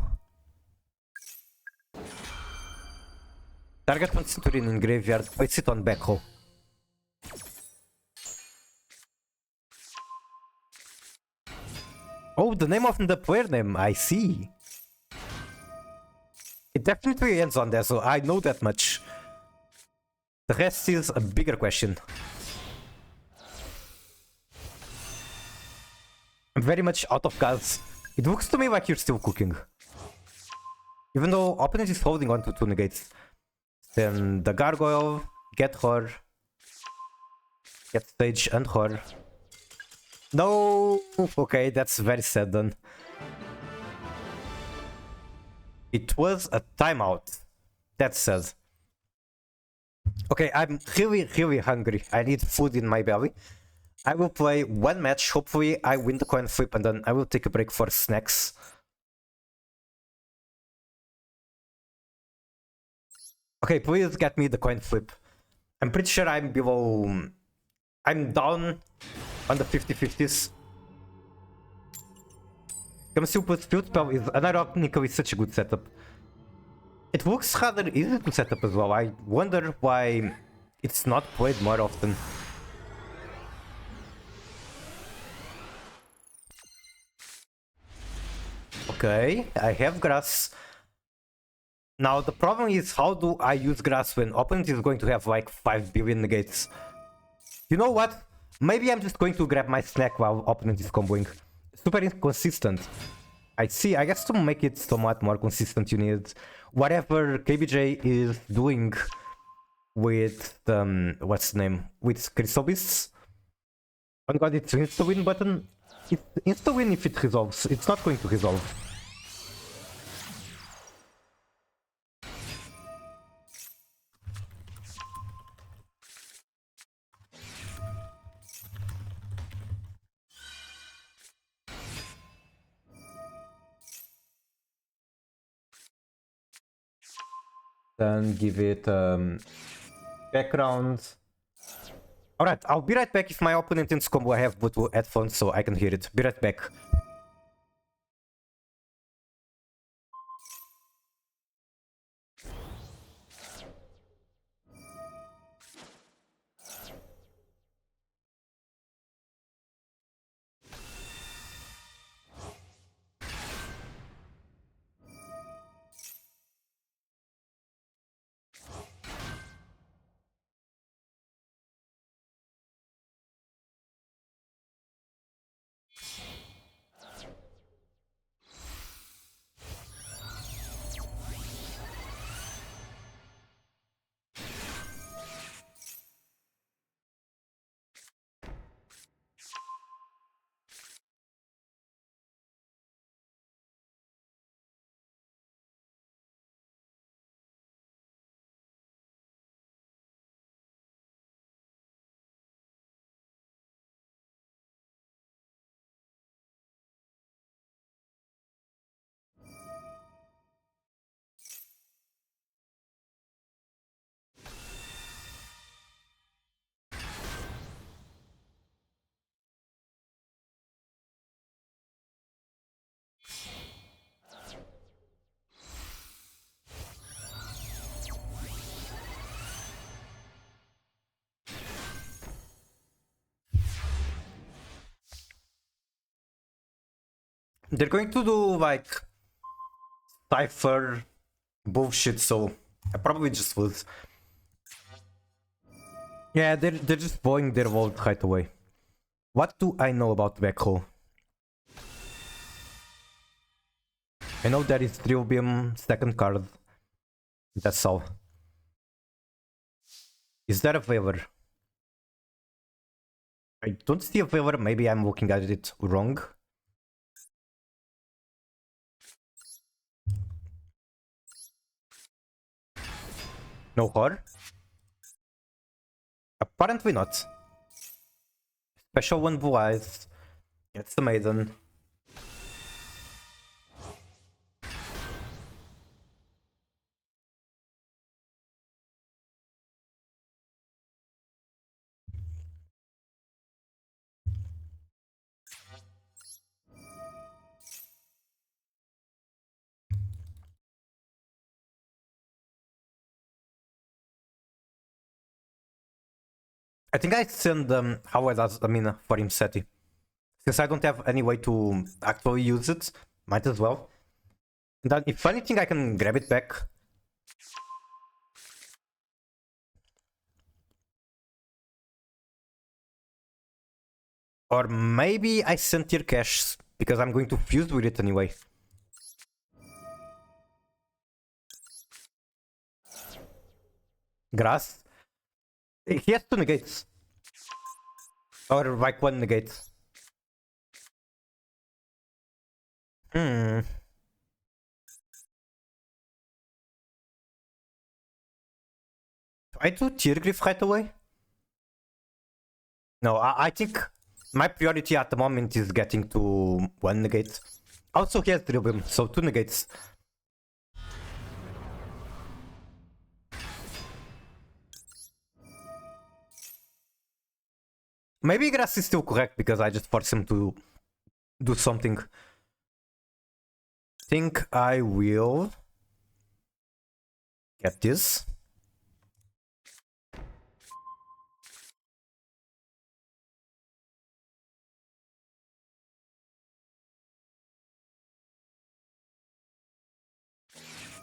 Speaker 1: Target one Centurion in graveyard, place it on backhoe. Oh, the name of the player name, I see. It definitely ends on there, so I know that much. The rest is a bigger question. I'm very much out of cards. It looks to me like you're still cooking. Even though opponent is holding on to 2 negates. Then the Gargoyle, get her. Get Stage and her. No! Okay, that's very sad then. It was a timeout. That's sad. Okay, I'm really hungry. I need food in my belly. I will play 1 match. Hopefully I win the coin flip and then I will take a break for snacks. Okay, please get me the coin flip. I'm pretty sure I'm below... I'm down on the 50-50s. Come plus field spell is unironically such a good setup. It looks rather easy to set up as well. I wonder why it's not played more often. Okay, I have grass. Now the problem is, how do I use grass when opponent is going to have like 5 billion negates? You know what? Maybe I'm just going to grab my snack while opponent is comboing. Super inconsistent. I see, I guess to make it somewhat more consistent you need whatever KBJ is doing with what's the name? With Crystal Beasts. Oh god, it's insta-win button. It's insta-win if it resolves. It's not going to resolve. Then give it background. Alright, I'll be right back. If my opponent ends combo, I have Bluetooth headphones so I can hear it. Be right back. They're going to do like cipher bullshit, so I probably just lose. Yeah, they're just blowing their vault right away. What do I know about Backhoe? I know there is Trilbium second card. That's all. Is there a favor? I don't see a favor. Maybe I'm looking at it wrong. No horror? Apparently not. Special one blue eyes. It's the maiden. I think I send Howard as Amina for him SETI. Since I don't have any way to actually use it, might as well. And then if anything I can grab it back. Or maybe I sent your cash because I'm going to fuse with it anyway. Grass? He has 2 negates. Or like 1 negate. Hmm. I do Tear Grief right away? No, I think my priority at the moment is getting to 1 negate. Also he has Dribble, so 2 negates. Maybe Grass is still correct because I just forced him to do something. think I will get this.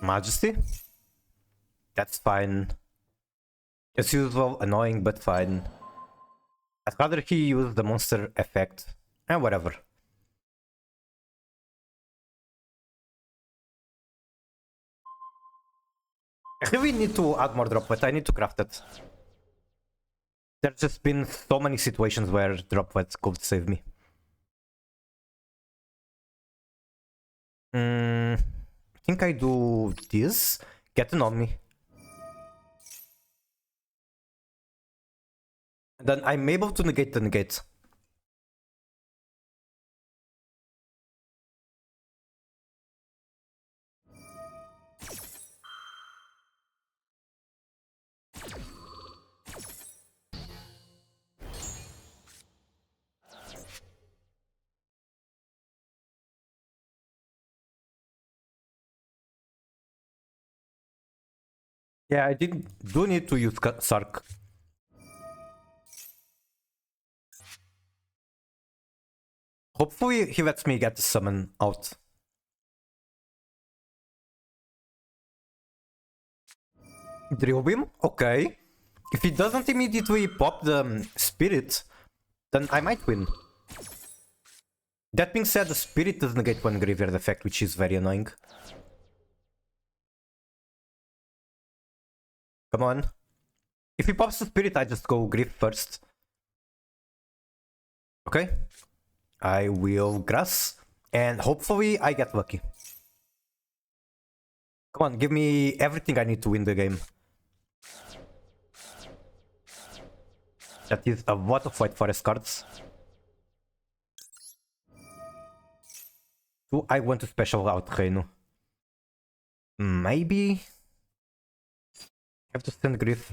Speaker 1: Majesty? That's fine. As usual, annoying, but fine. I'd rather he use the monster effect. And whatever. I really need to add more drop wet. I need to craft it. There's just been so many situations where drop wet could save me. I think I do this. Get an on me. Then I'm able to negate the negate. Yeah, I do need to use Sark. Hopefully he lets me get the summon out. Drill Beam? Okay. If he doesn't immediately pop the spirit, then I might win. That being said, the spirit does negate one graveyard effect, which is very annoying. Come on. If he pops the spirit, I just go Griff first. Okay. I will Grass. And hopefully I get lucky. Come on, give me everything I need to win the game. That is a lot of White Forest cards. Do I want to special out Reino? Maybe? I have to send Griff.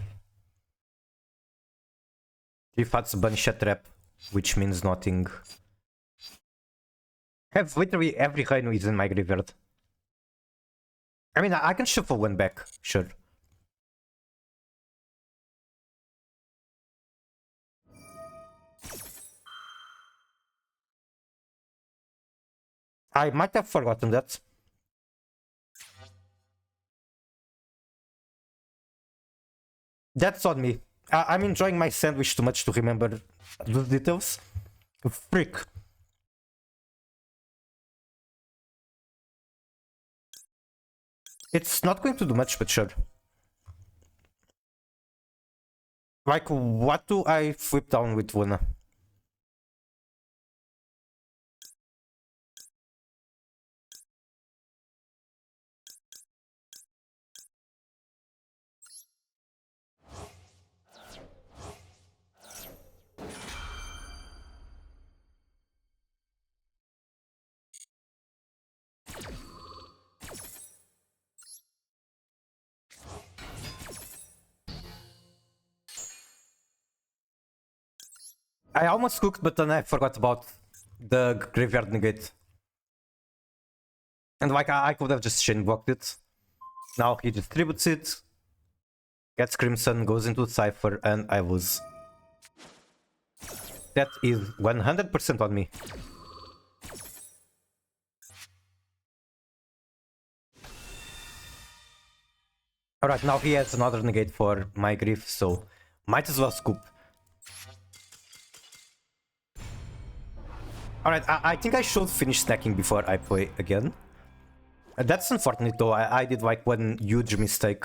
Speaker 1: Griff has Banisha Trap, which means nothing. I have literally every Reino is in my graveyard. I mean, I can shuffle one back, sure. I might have forgotten that. That's on me. I'm enjoying my sandwich too much to remember those details. Freak. It's not going to do much, but sure. Like, what do I flip down with Luna? I almost cooked, but then I forgot about the graveyard negate. And like, I could have just chain blocked it. Now he distributes it, gets Crimson, goes into Cypher, and I lose. That is 100% on me. Alright, now he has another negate for my Griff, so might as well scoop. Alright, I think I should finish stacking before I play again. That's unfortunate though, I did like one huge mistake.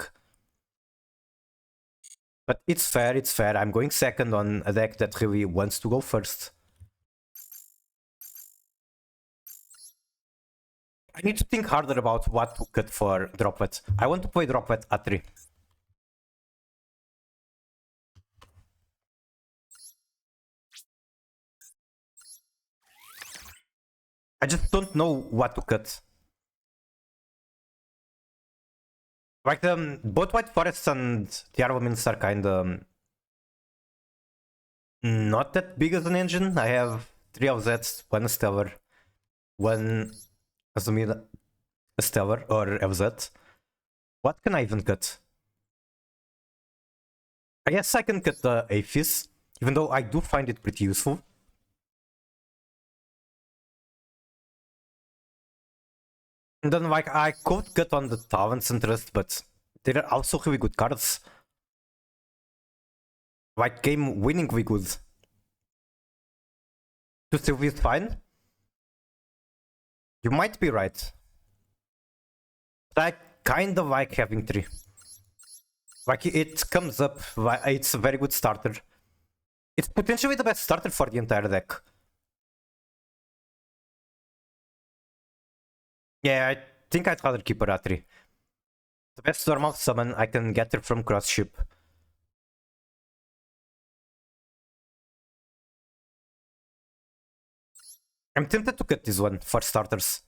Speaker 1: But it's fair, it's fair. I'm going second on a deck that really wants to go first. I need to think harder about what to cut for Droplet. I want to play Droplet at 3. I just don't know what to cut. Like, both White Forests and the Armaments are kinda not that big as an engine. I have 3 of Zeds, 1 Stellar, 1 Azumida, a Stellar or FZ. What can I even cut? I guess I can cut the Aphis, even though I do find it pretty useful. And then like I could cut on the Talon's interest, but they're also really good cards. Like game winning we good. To Sylvie is fine. You might be right. But I kind of like having 3. Like it comes up, it's a very good starter. It's potentially the best starter for the entire deck. Yeah, I think I'd rather keep her at 3. The best normal summon I can get her from cross ship. I'm tempted to cut this one for starters.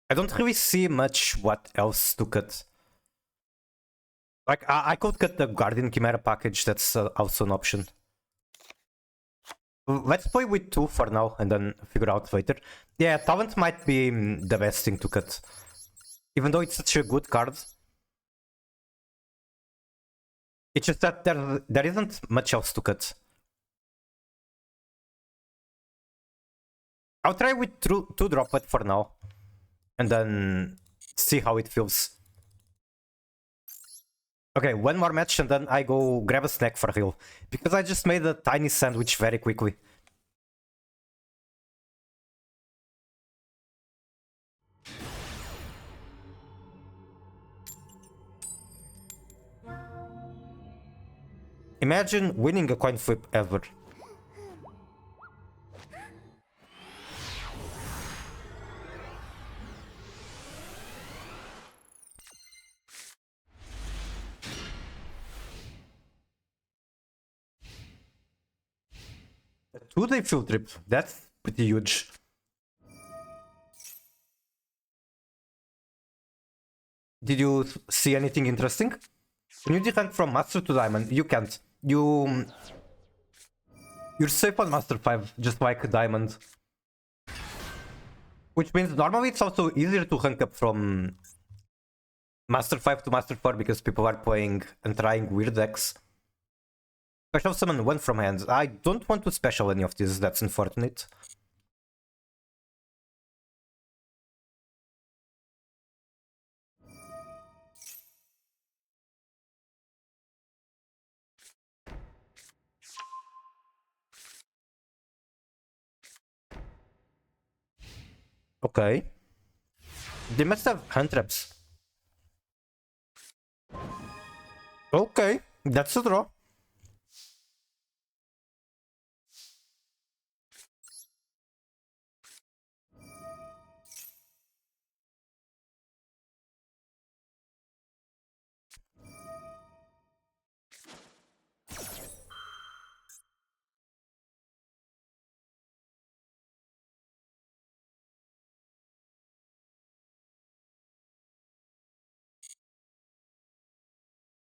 Speaker 1: I don't really see much what else to cut. Like, I could cut the Guardian Chimera package, that's also an option. Let's play with 2 for now and then figure out later. Yeah, Talent might be the best thing to cut. Even though it's such a good card. It's just that there isn't much else to cut. I'll try with 2 droplet for now. And then see how it feels. Okay, one more match and then I go grab a snack for heal. Because I just made a tiny sandwich very quickly. Imagine winning a coin flip ever. A 2-day field trip, that's pretty huge. Did you see anything interesting? When you derank from Master to Diamond, you can't. You're safe on Master 5, just like Diamond. Which means normally it's also easier to rank up from Master 5 to Master 4 because people are playing and trying weird decks. Special summon 1 from hand. I don't want to special any of these, that's unfortunate. Okay. They must have hand traps. Okay, that's a draw.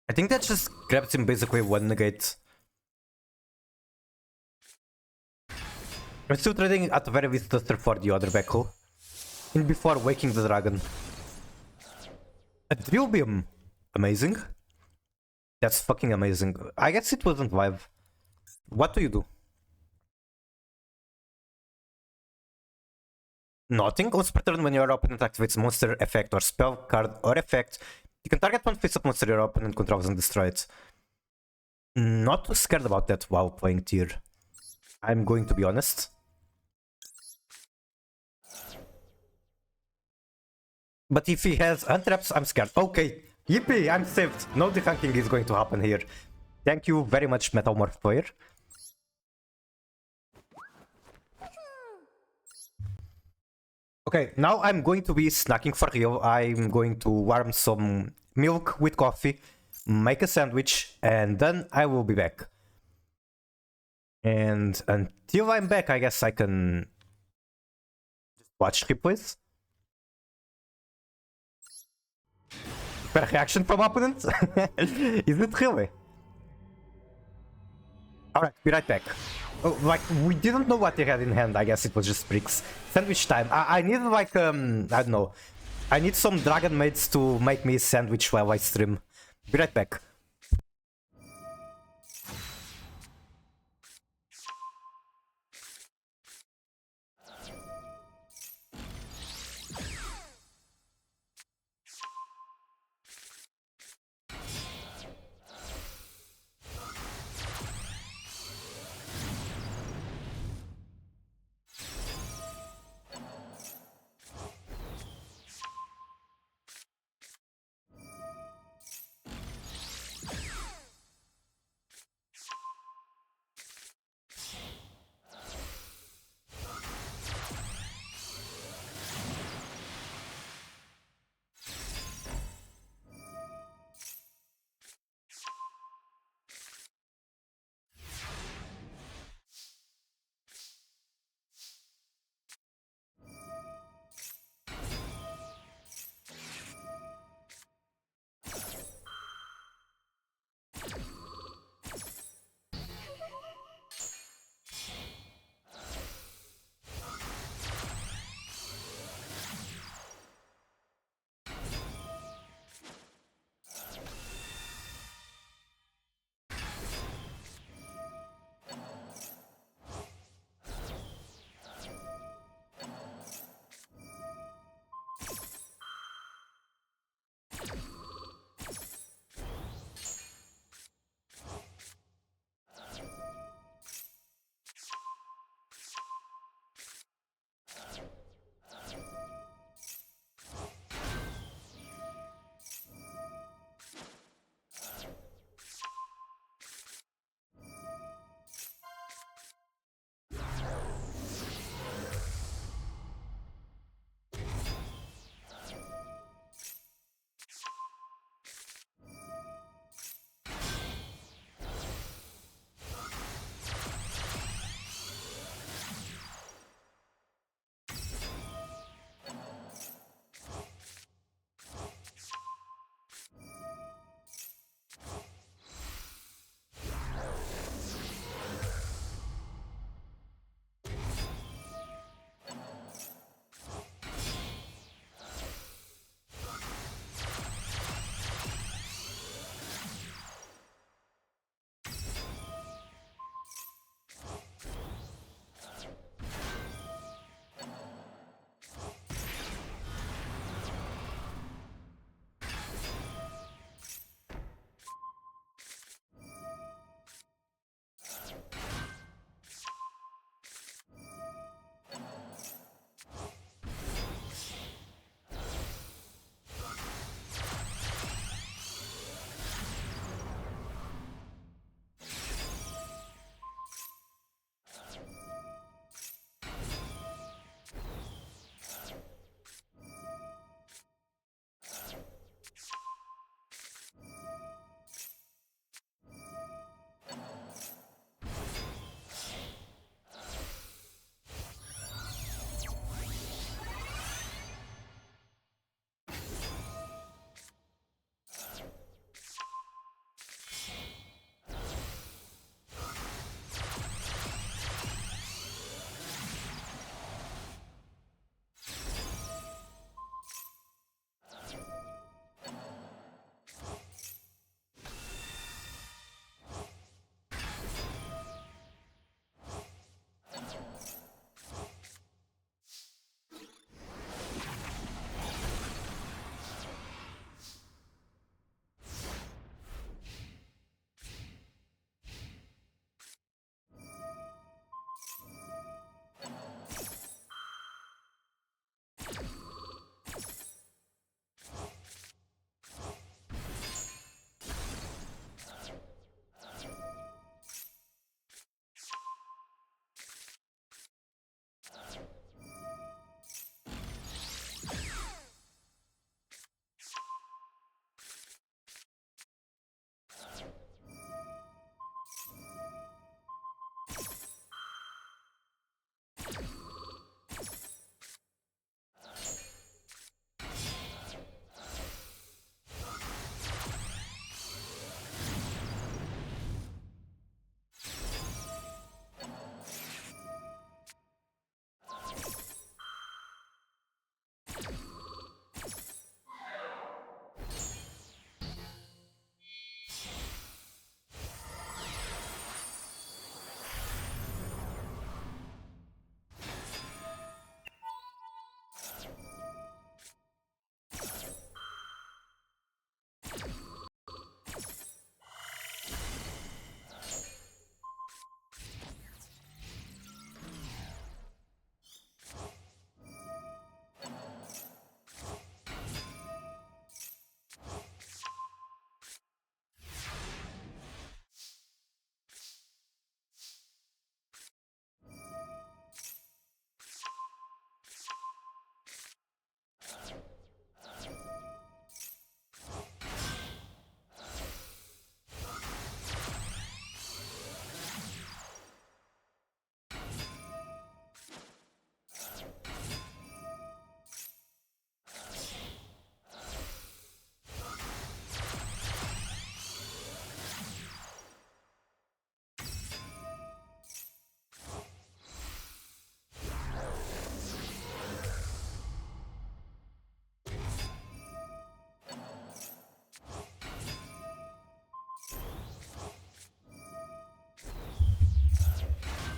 Speaker 1: I think that just grabs him basically 1 negate. I'm still trading at the very least Duster for the other Beko. In before waking the dragon. A drill beam. Amazing. That's fucking amazing. I guess it wasn't live. What do you do? Nothing. On per turn when your opponent activates monster effect or spell card or effect, you can target one face-up monster your opponent controls and destroy it. Not too scared about that while playing tier. I'm going to be honest. But if he has untraps, I'm scared. Okay, yippee, I'm saved. No defunking is going to happen here. Thank you very much, Metalmorph player. Okay, now I'm going to be snacking for real. I'm going to warm some milk with coffee, make a sandwich, and then I will be back. And until I'm back, I guess I can just watch replays. Fair reaction from opponents? Is it really? Alright, be right back. Oh, like, we didn't know what they had in hand, I guess it was just bricks. Sandwich time. I need like, I don't know. I need some dragon mates to make me a sandwich while I stream. Be right back.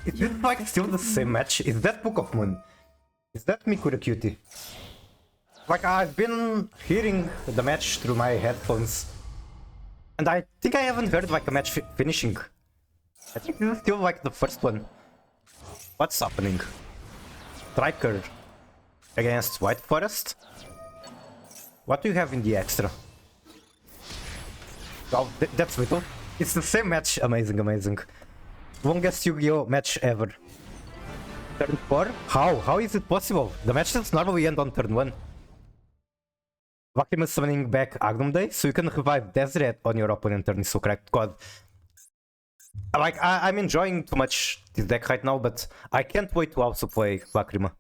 Speaker 1: Is this like still the same match? Is that Book of Moon? Is that Mikura Cutie? Like, I've been hearing the match through my headphones, and I think I haven't heard like a match finishing. I think this is still like the first one. What's happening? Striker against White Forest? What do you have in the extra? Oh, that's little. It's the same match. Amazing, amazing. Longest Yu-Gi-Oh match ever. Turn 4? How? How is it possible? The matches normally end on turn 1. Vacuum is summoning back Agnum Day, so you can revive Deseret on your opponent turn, is so correct. God. Like, I'm enjoying too much this deck right now, but I can't wait to also play Lacrima.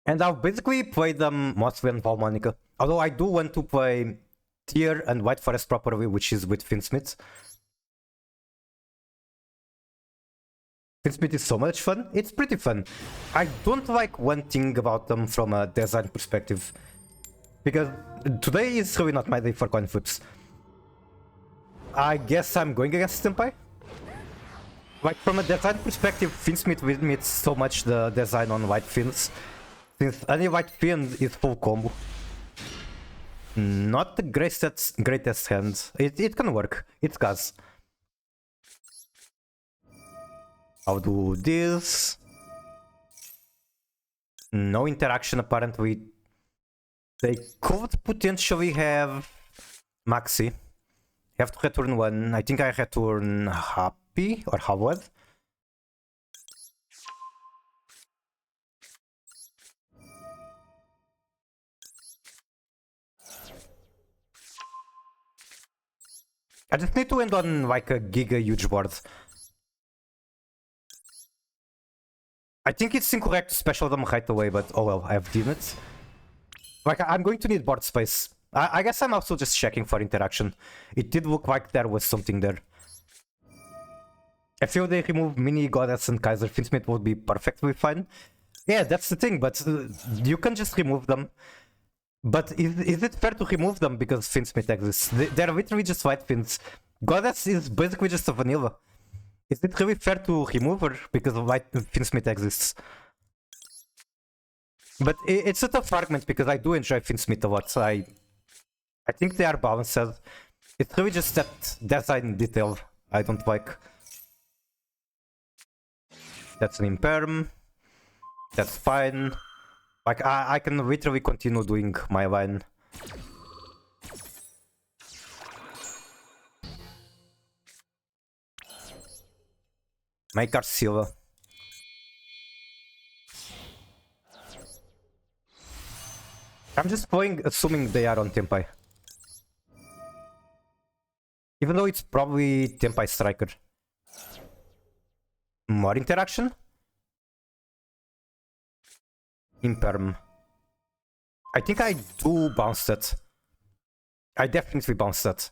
Speaker 1: And I've basically played them mostly on Valmonica. Although I do want to play Tier and White Forest properly, which is with Finsmith. Finsmith is so much fun. It's pretty fun. I don't like one thing about them from a design perspective. Because today is really not my day for coin flips. I guess I'm going against Senpai. Like, from a design perspective, Finsmith limits so much the design on White Fins. Since any White Fin is full combo. Not the greatest hand. It can work. It does. I'll do this. No interaction apparently. They could potentially have Maxi. Have to return one. I think I return Happy or Howard. I just need to end on like a giga huge board. I think it's incorrect to special them right away, but oh well, I've done it. Like, I'm going to need board space. I guess I'm also just checking for interaction. It did look like there was something there. I feel they remove Mini, Goddess, and Kaiser Finsmith would be perfectly fine. Yeah, that's the thing, but you can just remove them. But is it fair to remove them because Finsmith exists? They're literally just White Fins. Goddess is basically just a vanilla. Is it really fair to remove her because White Finsmith exists? But it's a tough argument because I do enjoy Finsmith a lot. So I think they are balanced. It's really just that design detail I don't like. That's an Imperm. That's fine. Like, I can literally continue doing my line. Make Arcilla. I'm just playing assuming they are on Tempai. Even though it's probably Tempai Striker. More interaction? Imperm. I think I do bounce that. I definitely bounce that.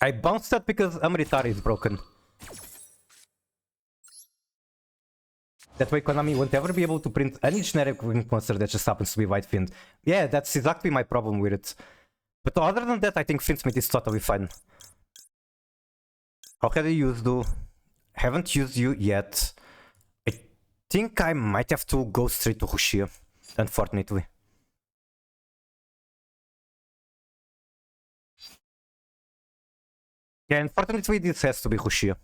Speaker 1: I bounced that because Amritar is broken. That way Konami won't ever be able to print any generic winged monster that just happens to be White Fiend. Yeah, that's exactly my problem with it. But other than that, I think Finsmith is totally fine. Already used you. Haven't used you yet. I think I might have to go straight to Hushia, unfortunately. Yeah, unfortunately this has to be Hushia.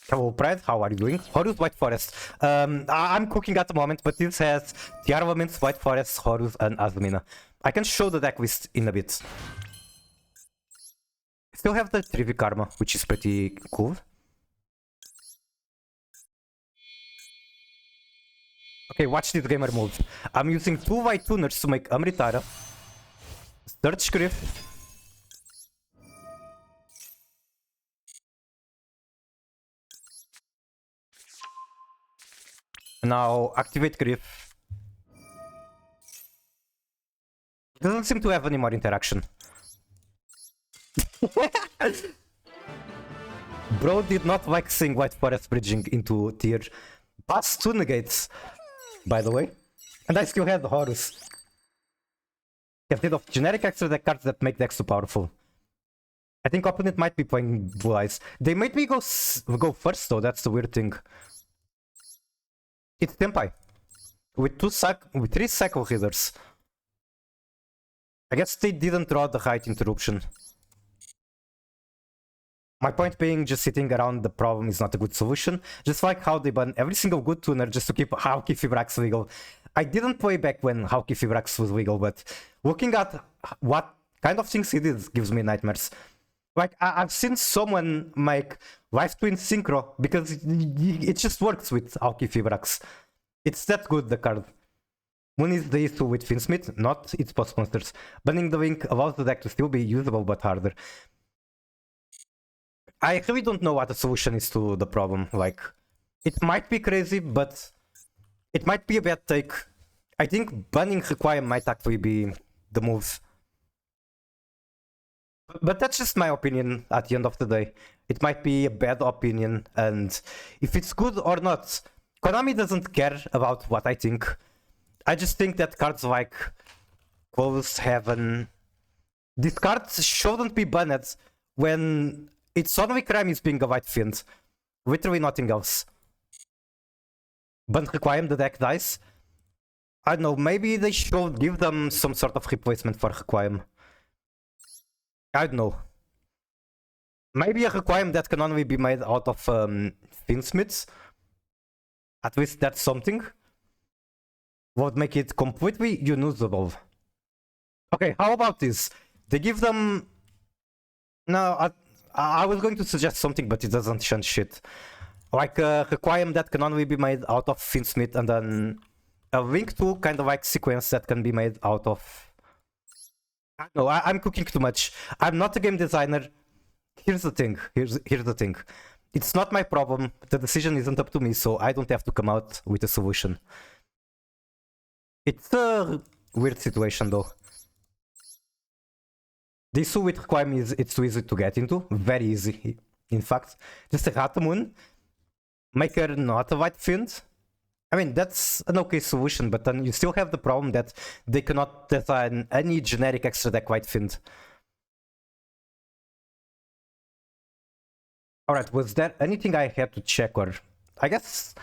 Speaker 1: Hello Pride, how are you doing? Horus White Forest. I'm cooking at the moment, but this has the armaments, White Forest, Horus, and Azumina. I can show the deck list in a bit. Still have the Trivia Karma, which is pretty cool. Okay, watch this gamer move. I'm using 2 White Tuners to make Amritara. Search Griff. Now activate Griff. Doesn't seem to have any more interaction. Bro did not like seeing White Forest bridging into tier. Pass 2 negates. by the way. And I still have the Horus. Get rid of generic extra deck cards that make decks too powerful. I think opponent might be playing Blue Eyes. They made me go first though, that's the weird thing. It's Tempai. With 3 cycle healers. I guess they didn't draw the right interruption. My point being, just sitting around the problem is not a good solution. Just like how they ban every single good tuner just to keep Hauki Fibrax legal. I didn't play back when Hauki Fibrax was legal, but looking at what kind of things he did gives me nightmares. Like, I've seen someone make Life Twin Synchro because it just works with Hauki Fibrax. It's that good, the card. Moon is the issue with Finsmith, not its post monsters. Banning the Link allows the deck to still be usable but harder. I really don't know what the solution is to the problem. Like, it might be crazy, but it might be a bad take. I think banning Requiem might actually be the move. But that's just my opinion at the end of the day. It might be a bad opinion, and if it's good or not, Konami doesn't care about what I think. I just think that cards like Close Heaven, these cards shouldn't be banned when its only crime is being a White Fiend. Literally nothing else. Ban Requiem, the deck dies. I don't know, maybe they should give them some sort of replacement for Requiem. I don't know. Maybe a Requiem that can only be made out of Finsmiths. At least that's something. Would make it completely unusable. Okay, how about this? They give them... No, I was going to suggest something, but it doesn't change shit. Like a Requiem that can only be made out of Finsmith, and then a Link to kind of like sequence that can be made out of... No, I'm cooking too much. I'm not a game designer. Here's the thing. Here's the thing. It's not my problem. The decision isn't up to me, so I don't have to come out with a solution. It's a weird situation, though. The issue with Requiem is it's too easy to get into. Very easy, in fact. Just a Ratamun. Make her not a White Fiend. I mean, that's an okay solution, but then you still have the problem that they cannot design any generic extra deck White Fiend. Alright, was there anything I had to check, or... I guess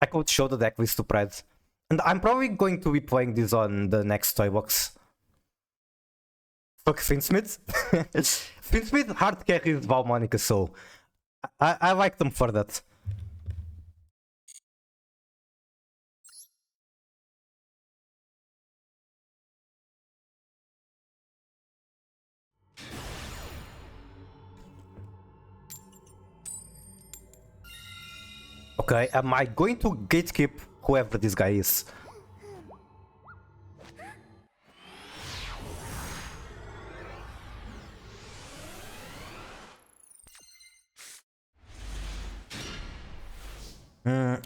Speaker 1: I could show the deck list to Pride. And I'm probably going to be playing this on the next toy box. Fuck Finsmith. Finsmith hard carries Valmonica, so I like them for that. Okay, am I going to gatekeep whoever this guy is?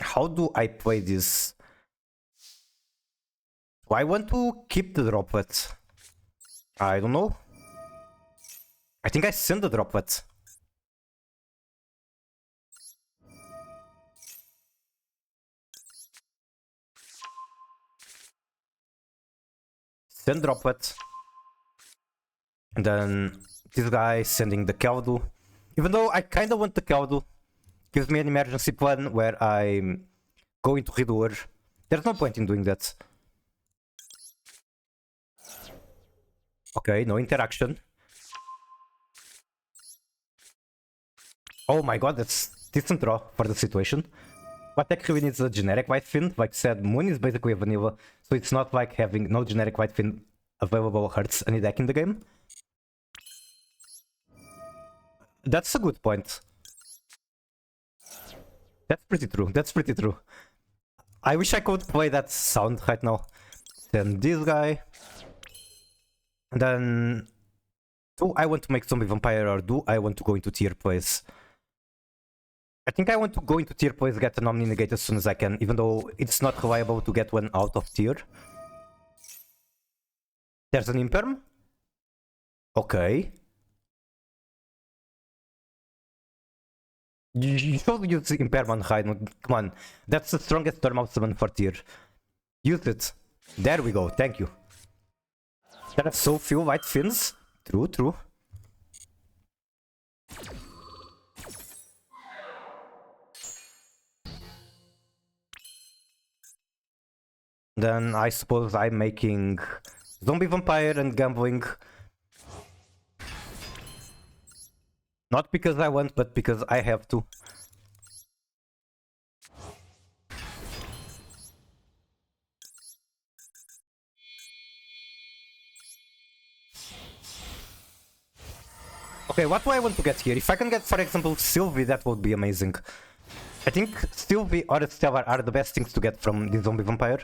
Speaker 1: How do I play this? Do I want to keep the droplet? I don't know. I think I send the droplet. Send droplet. And then this guy sending the Keldu. Even though I kinda want the Keldu. Gives me an emergency plan where I'm going to redo her. There's no point in doing that. Okay, no interaction. Oh my god, that's decent draw for the situation. What actually needs a generic White Fiend? Like I said, Moon is basically a vanilla, so it's not like having no generic White Fiend available hurts any deck in the game. That's a good point. That's pretty true, that's pretty true. I wish I could play that sound right now. Then this guy. And then... Do I want to make Zombie Vampire or do I want to go into tier plays? I think I want to go into tier plays, get an Omni Negate as soon as I can, even though it's not reliable to get one out of tier. There's an Imperm? Okay. You should use Imperm on high. Come on, that's the strongest normal summon for tier. Use it. There we go, thank you. There are so few white fins. True, true. Then I suppose I'm making zombie vampire and gambling. Not because I want, but because I have to. Okay, what do I want to get here? If I can get, for example, Sylvie, that would be amazing. I think Sylvie or Stellar are the best things to get from the zombie vampire.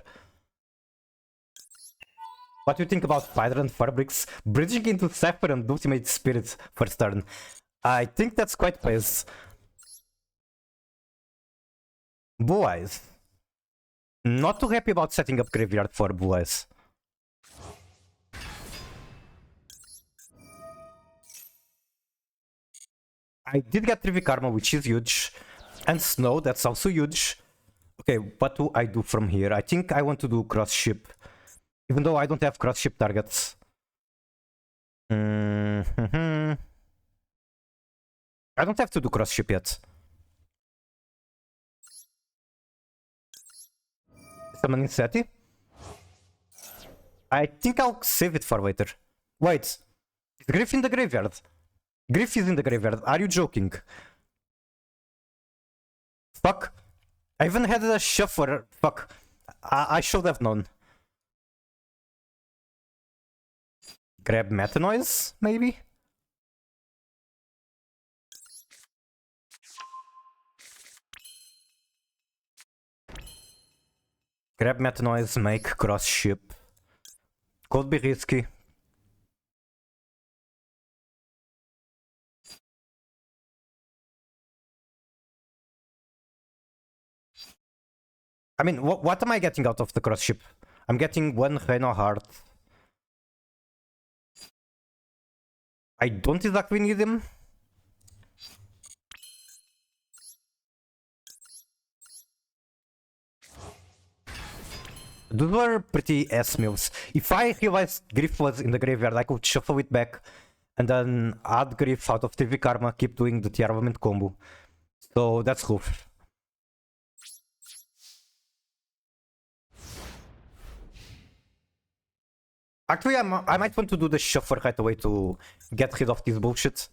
Speaker 1: What do you think about Spider and Fabrics? Bridging into Sapphire and Ultimate Spirit first turn. I think that's quite pace. Blue Eyes. Not too happy about setting up Graveyard for Blue Eyes. I did get 3 Karma, which is huge. And Snow, that's also huge. Okay, what do I do from here? I think I want to do cross ship. Even though I don't have cross ship targets. I don't have to do cross ship yet. Summon Inseti? I think I'll save it for later. Wait, is Griff in the graveyard? Griff is in the graveyard, are you joking? Fuck. I even had a shuffler. Fuck. I should have known. Grab Metanoise, maybe? Grab Metanoise, make cross ship. Could be risky. I mean, what am I getting out of the cross ship? I'm getting 1 Rhino Heart. I don't exactly need him. Those were pretty ass moves. If I realized Griff was in the graveyard, I could shuffle it back and then add Griff out of TV Karma, keep doing the Tiarvament combo. So that's cool. Actually, I might want to do the shuffle right away to get rid of this bullshit.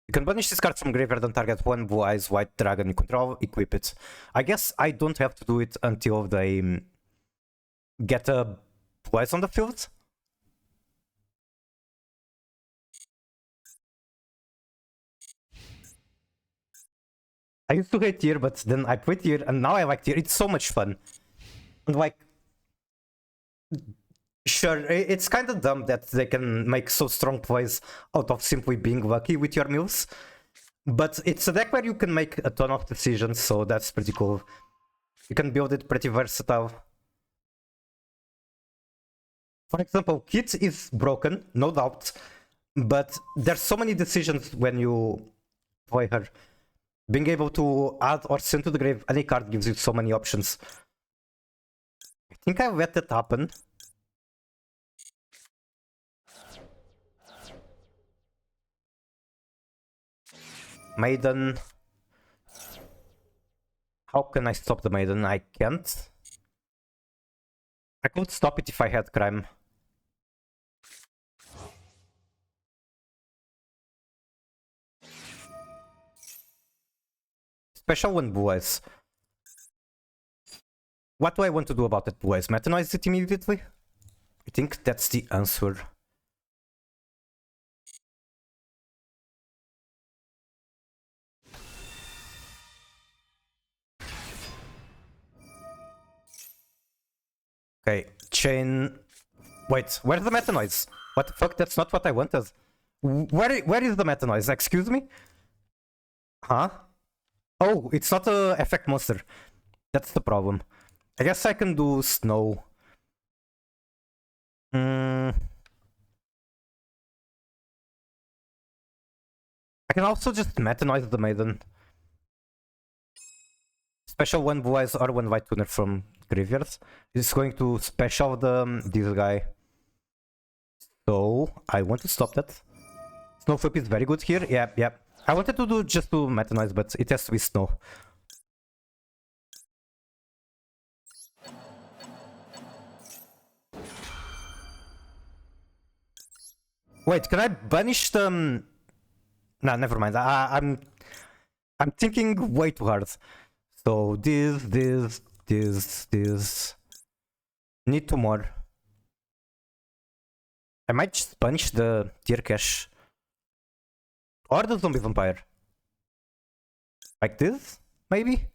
Speaker 1: You can banish this card from graveyard and target 1 Blue Eyes White Dragon you control, equip it. I guess I don't have to do it until they get a Blue Eyes on the field. I used to hate tier, but then I played tier, and now I like tier. It's so much fun. And like, sure, it's kind of dumb that they can make so strong plays out of simply being lucky with your moves. But it's a deck where you can make a ton of decisions, so that's pretty cool. You can build it pretty versatile. For example, Kit is broken, no doubt. But there's so many decisions when you play her. Being able to add or send to the grave any card gives you so many options. I think I let that happen. Maiden. How can I stop the Maiden? I can't. I could stop it if I had Crime. Special when Blue Eyes. What do I want to do about that Blue Eyes? Metanoise it immediately? I think that's the answer. Okay, chain. Wait, where's the Metanoise? What the fuck? That's not what I wanted. Where is the Metanoise? Excuse me? Huh? Oh, it's not a effect monster. That's the problem. I guess I can do Snow. I can also just metanoise the maiden. Special one blue eyes or one white tuner from graveyards. It's going to special this guy. So I want to stop that. Snow flip is very good here. Yeah. I wanted to do just to metanoise, but it has to be snow. Wait, can I banish them? Nah, never mind. I'm thinking way too hard. So this. Need two more. I might just punish the tier cache. Or the zombie vampire. Like this, maybe?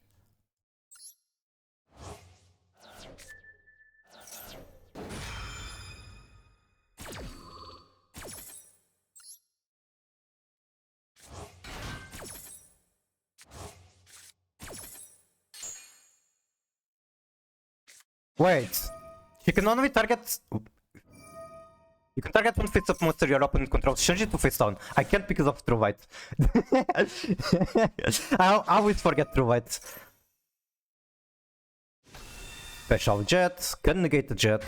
Speaker 1: Wait. You can only target... You can target one face-up monster your opponent controls. Change it to face down. I can't pick it up through white. I always forget through white. Special jet. Can negate the jet.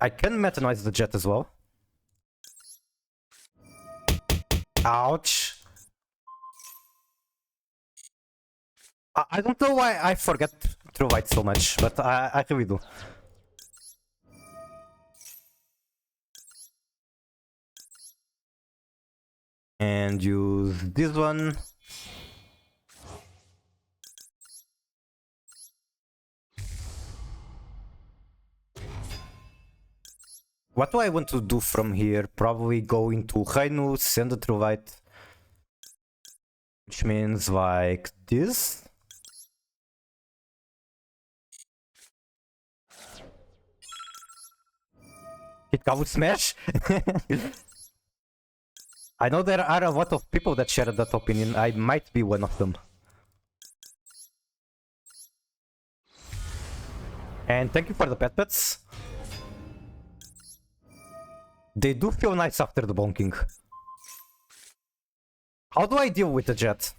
Speaker 1: I can metanoise the jet as well. Ouch. I don't know why I forget through white so much, but I really do. And use this one. What do I want to do from here? Probably go into Rainu, send it through white. Which means like this. Hit Kavu Smash? I know there are a lot of people that share that opinion. I might be one of them. And thank you for the pets. They do feel nice after the bonking. How do I deal with the jet?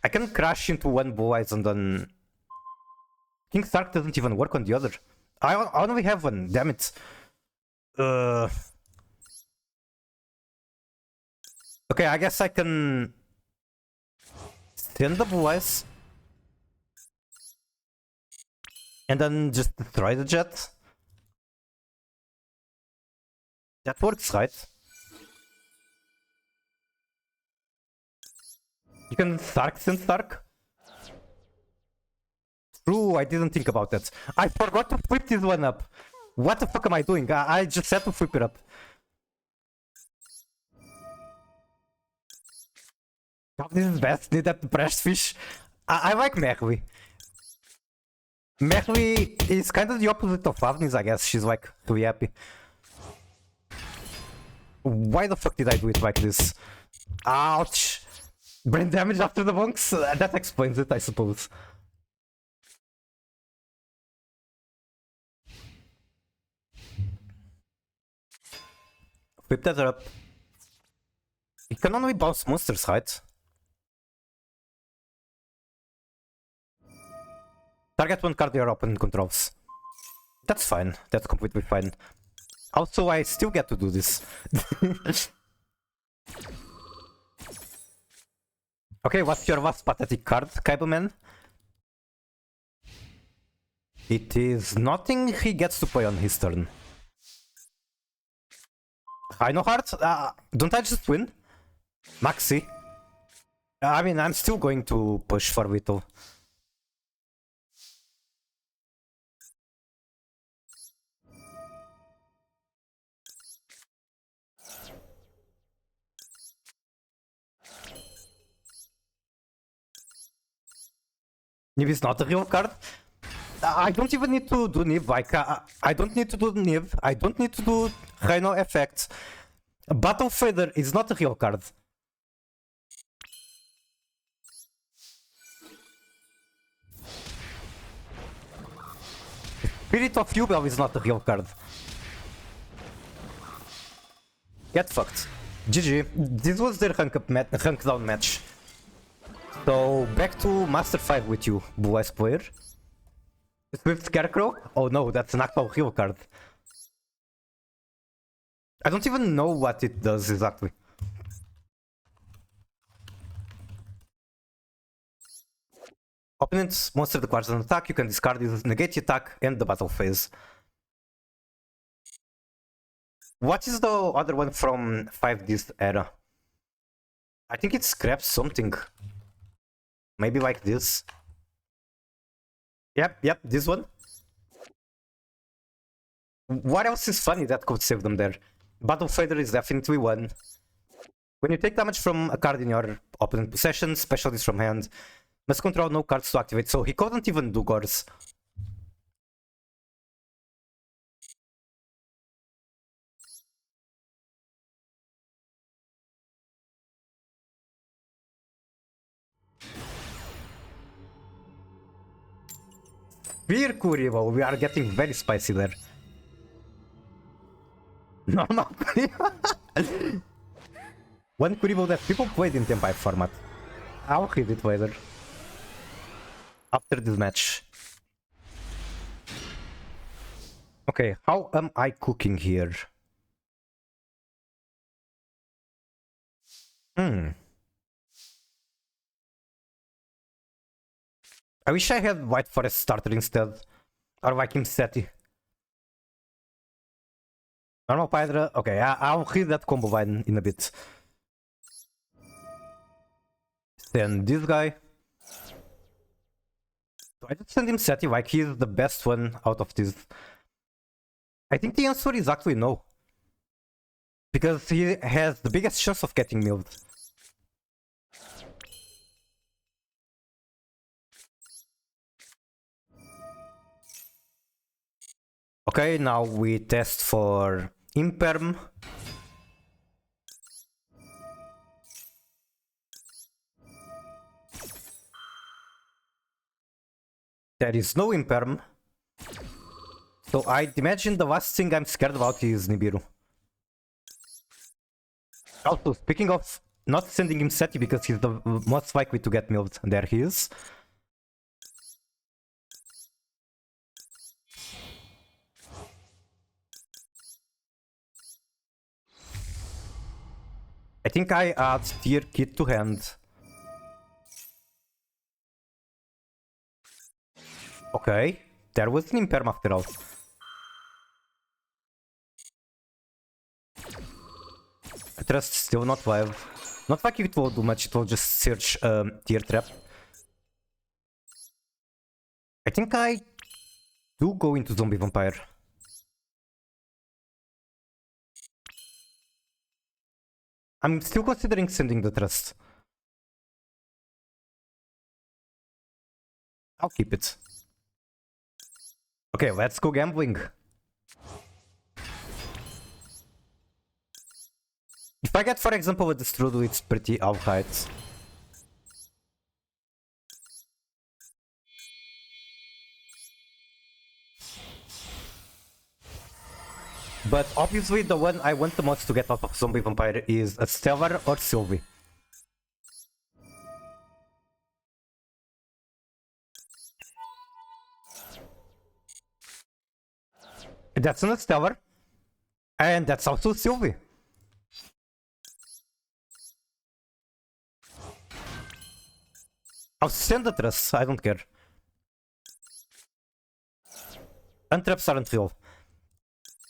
Speaker 1: I can crash into one Blue Eyes and then... King Stark doesn't even work on the other. I only have one, damn it. Okay, I guess I can... send the Blue Eyes. And then just destroy the jet. That works, right? You can Stark send Stark? True, I didn't think about that. I forgot to flip this one up. What the fuck am I doing? I just had to flip it up. Oh, this is best. Need that pressed fish. I like Merwi. Merwi is kind of the opposite of Avnis, I guess. She's like too happy. Why the fuck did I do it like this? Ouch! Brain damage after the bonks? That explains it, I suppose. Flip that up. You can only bounce monsters, right? Target one card your opponent controls. That's fine. That's completely fine. Also, I still get to do this. Okay, what's your last pathetic card, Kaiboman? It is nothing he gets to play on his turn. I know heart. Don't I just win? Maxi. I mean, I'm still going to push for Vito. Nib is not a real card. I don't even need to do Nib. Like, I don't need to do Nib. I don't need to do Rhino effects. Battle Fader is not a real card. Spirit of Yubel is not a real card. Get fucked. GG. This was their rank down match. So back to Master 5 with you, Blue Eyes player. Swift Scarecrow? Oh no, that's an actual real card. I don't even know what it does exactly. Opponent's monster declares an attack, you can discard it, negate the attack, and the battle phase. What is the other one from 5D's era? I think it scraps something. Maybe like this. Yep, this one. What else is funny that could save them there? Battle Fader is definitely one. When you take damage from a card in your opponent possession, specialties from hand, must control no cards to activate, so he couldn't even do Gores. Fear Kuribo, we are getting very spicy there. Normal Kuribo. One Kuribo that people played in Tempai format. I'll read it later. After this match. Okay, how am I cooking here? I wish I had White Forest starter instead. Or Viking Seti. Normal Hydra. Okay, I'll read that combo line in a bit. Then this guy. Do I just send him Seti like he's the best one out of this? I think the answer is actually no. Because he has the biggest chance of getting milled. Okay, now we test for Imperm. There is no Imperm. So I imagine the last thing I'm scared about is Nibiru. Also, speaking of not sending him Seti because he's the most likely to get milled. There he is. I think I add tier kit to hand. Okay, there was an Imperm after all. I trust still not live. Not like it will do much, it will just search tier trap. I think I do go into Zombie Vampire. I'm still considering sending the trust. I'll keep it. Okay, let's go gambling. If I get, for example, a Destrudo, it's pretty alright. But obviously the one I want the most to get out of Zombie Vampire is a Stellar or Sylvie. That's not Stellar. And that's also Sylvie. I'll send the trust, I don't care. Untraps aren't real.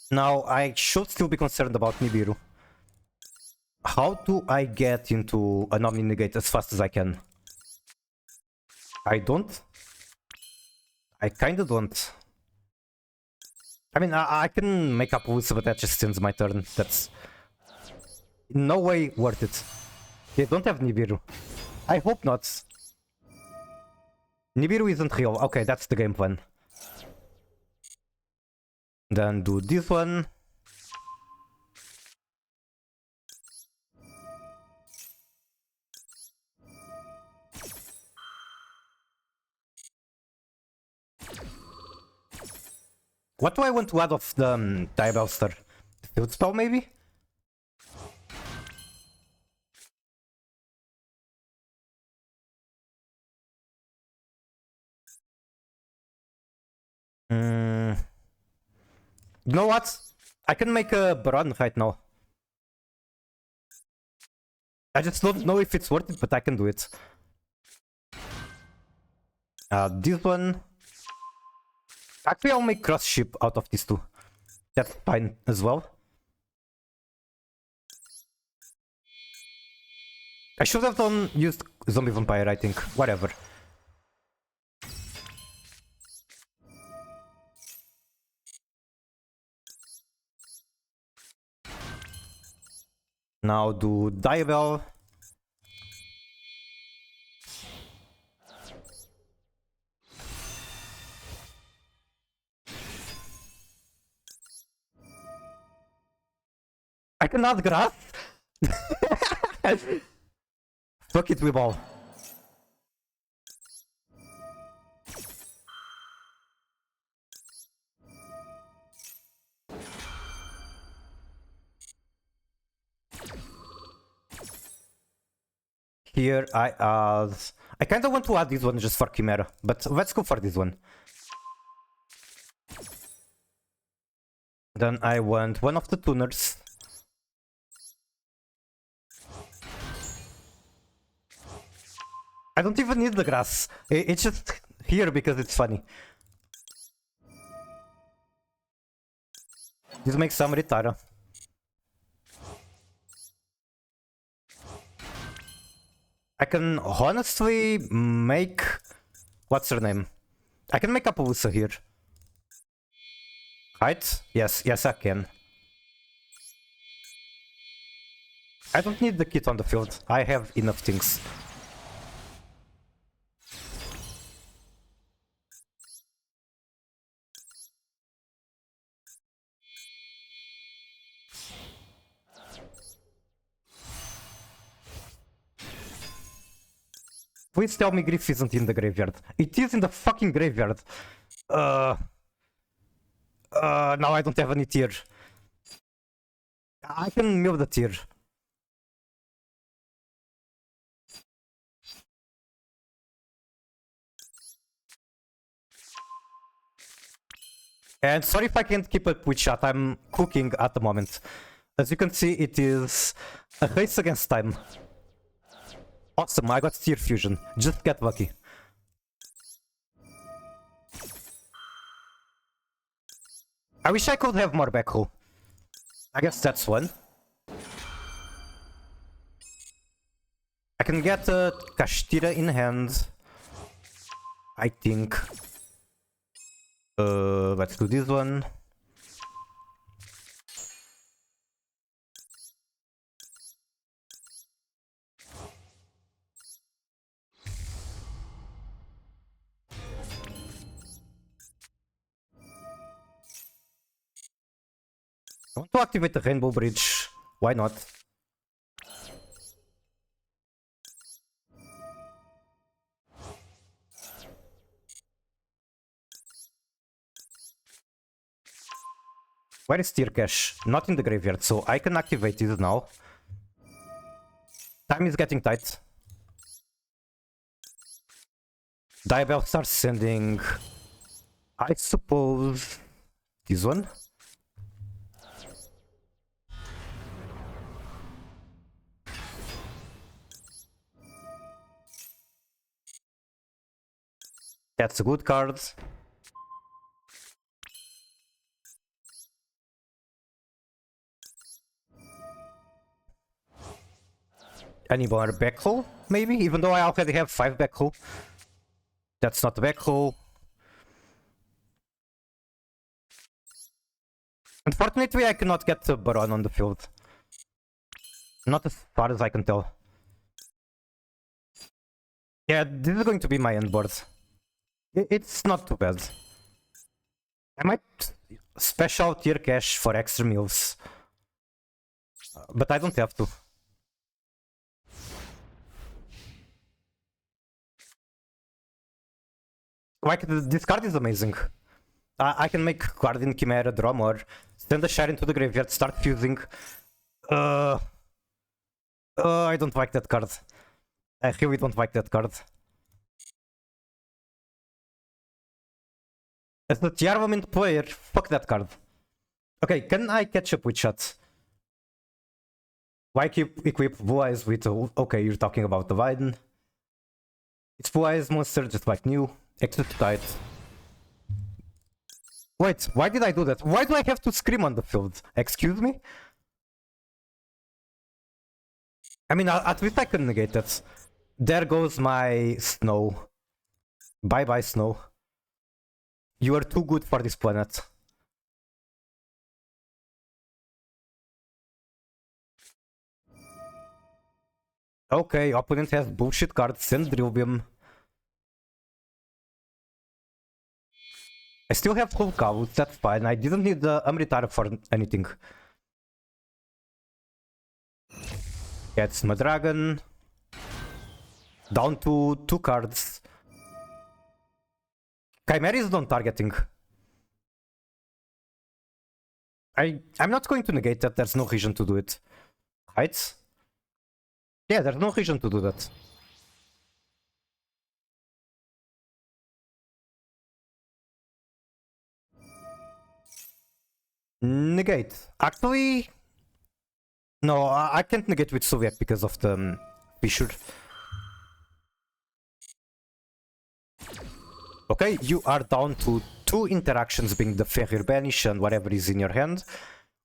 Speaker 1: Now, I should still be concerned about Nibiru. How do I get into an Omni Negate as fast as I can? I don't. I kinda don't. I mean, I can make up with but that just ends my turn. That's in no way worth it. They don't have Nibiru. I hope not. Nibiru isn't real. Okay, that's the game plan. Then do this one. What do I want to add of the Diabellster? Field spell, maybe? You know what? I can make a Baron right now. I just don't know if it's worth it, but I can do it. This one... Actually, I'll make cross ship out of these two. That's fine as well. I should have used Zombie Vampire, I think. Whatever. Now do Diabell. I cannot grass. Fuck it, we ball. Here I add... I kinda want to add this one just for Chimera, but let's go for this one. Then I want one of the tuners. I don't even need the grass. It's just here because it's funny. This makes some Ritara. I can honestly make... What's her name? I can make Appaloosa here. Right? Yes, I can. I don't need the kit on the field. I have enough things. Please tell me Griff isn't in the graveyard. It is in the fucking graveyard. Now I don't have any tier. I can mill the tier. And sorry if I can't keep up with chat, I'm cooking at the moment. As you can see, it is a race against time. Awesome, I got tier fusion. Just get lucky. I wish I could have more backrow. I guess that's one. I can get a Kashtira in hand. I think. Let's do this one. I want to activate the Rainbow Bridge. Why not? Where is Tier Cache? Not in the graveyard, so I can activate it now. Time is getting tight. Diabell starts sending... I suppose... this one? That's a good card. Any more backrow, maybe? Even though I already have 5 backrow. That's not backrow. Unfortunately, I cannot get the Baron on the field. Not as far as I can tell. Yeah, this is going to be my end board. It's not too bad. I might special tier cache for extra meals. But I don't have to. Like, this card is amazing. I can make Guardian Chimera, draw more, send a Shire into the graveyard, start fusing. I don't like that card. I really don't like that card. As the Tiarvament player, fuck that card. Okay, can I catch up with chat? Why equip Blue Eyes with... Okay, you're talking about the Viden. It's Blue Eyes monster, just like new. Exit tight. Wait, why did I do that? Why do I have to scream on the field? Excuse me? I mean, at least I can negate that. There goes my snow. Bye bye, snow. You are too good for this planet. Okay, opponent has bullshit cards, send Drilvium. I still have full cows, that's fine. I didn't need the Amritara for anything. Gets Madragon. Down to 2 cards. Chimera is non-targeting. I'm not going to negate that, there's no reason to do it. Heights? Yeah, there's no reason to do that. Negate. Actually... No, I can't negate with Soviet because of the fissure. Okay, you are down to 2 interactions being the Fenrir Banish and whatever is in your hand.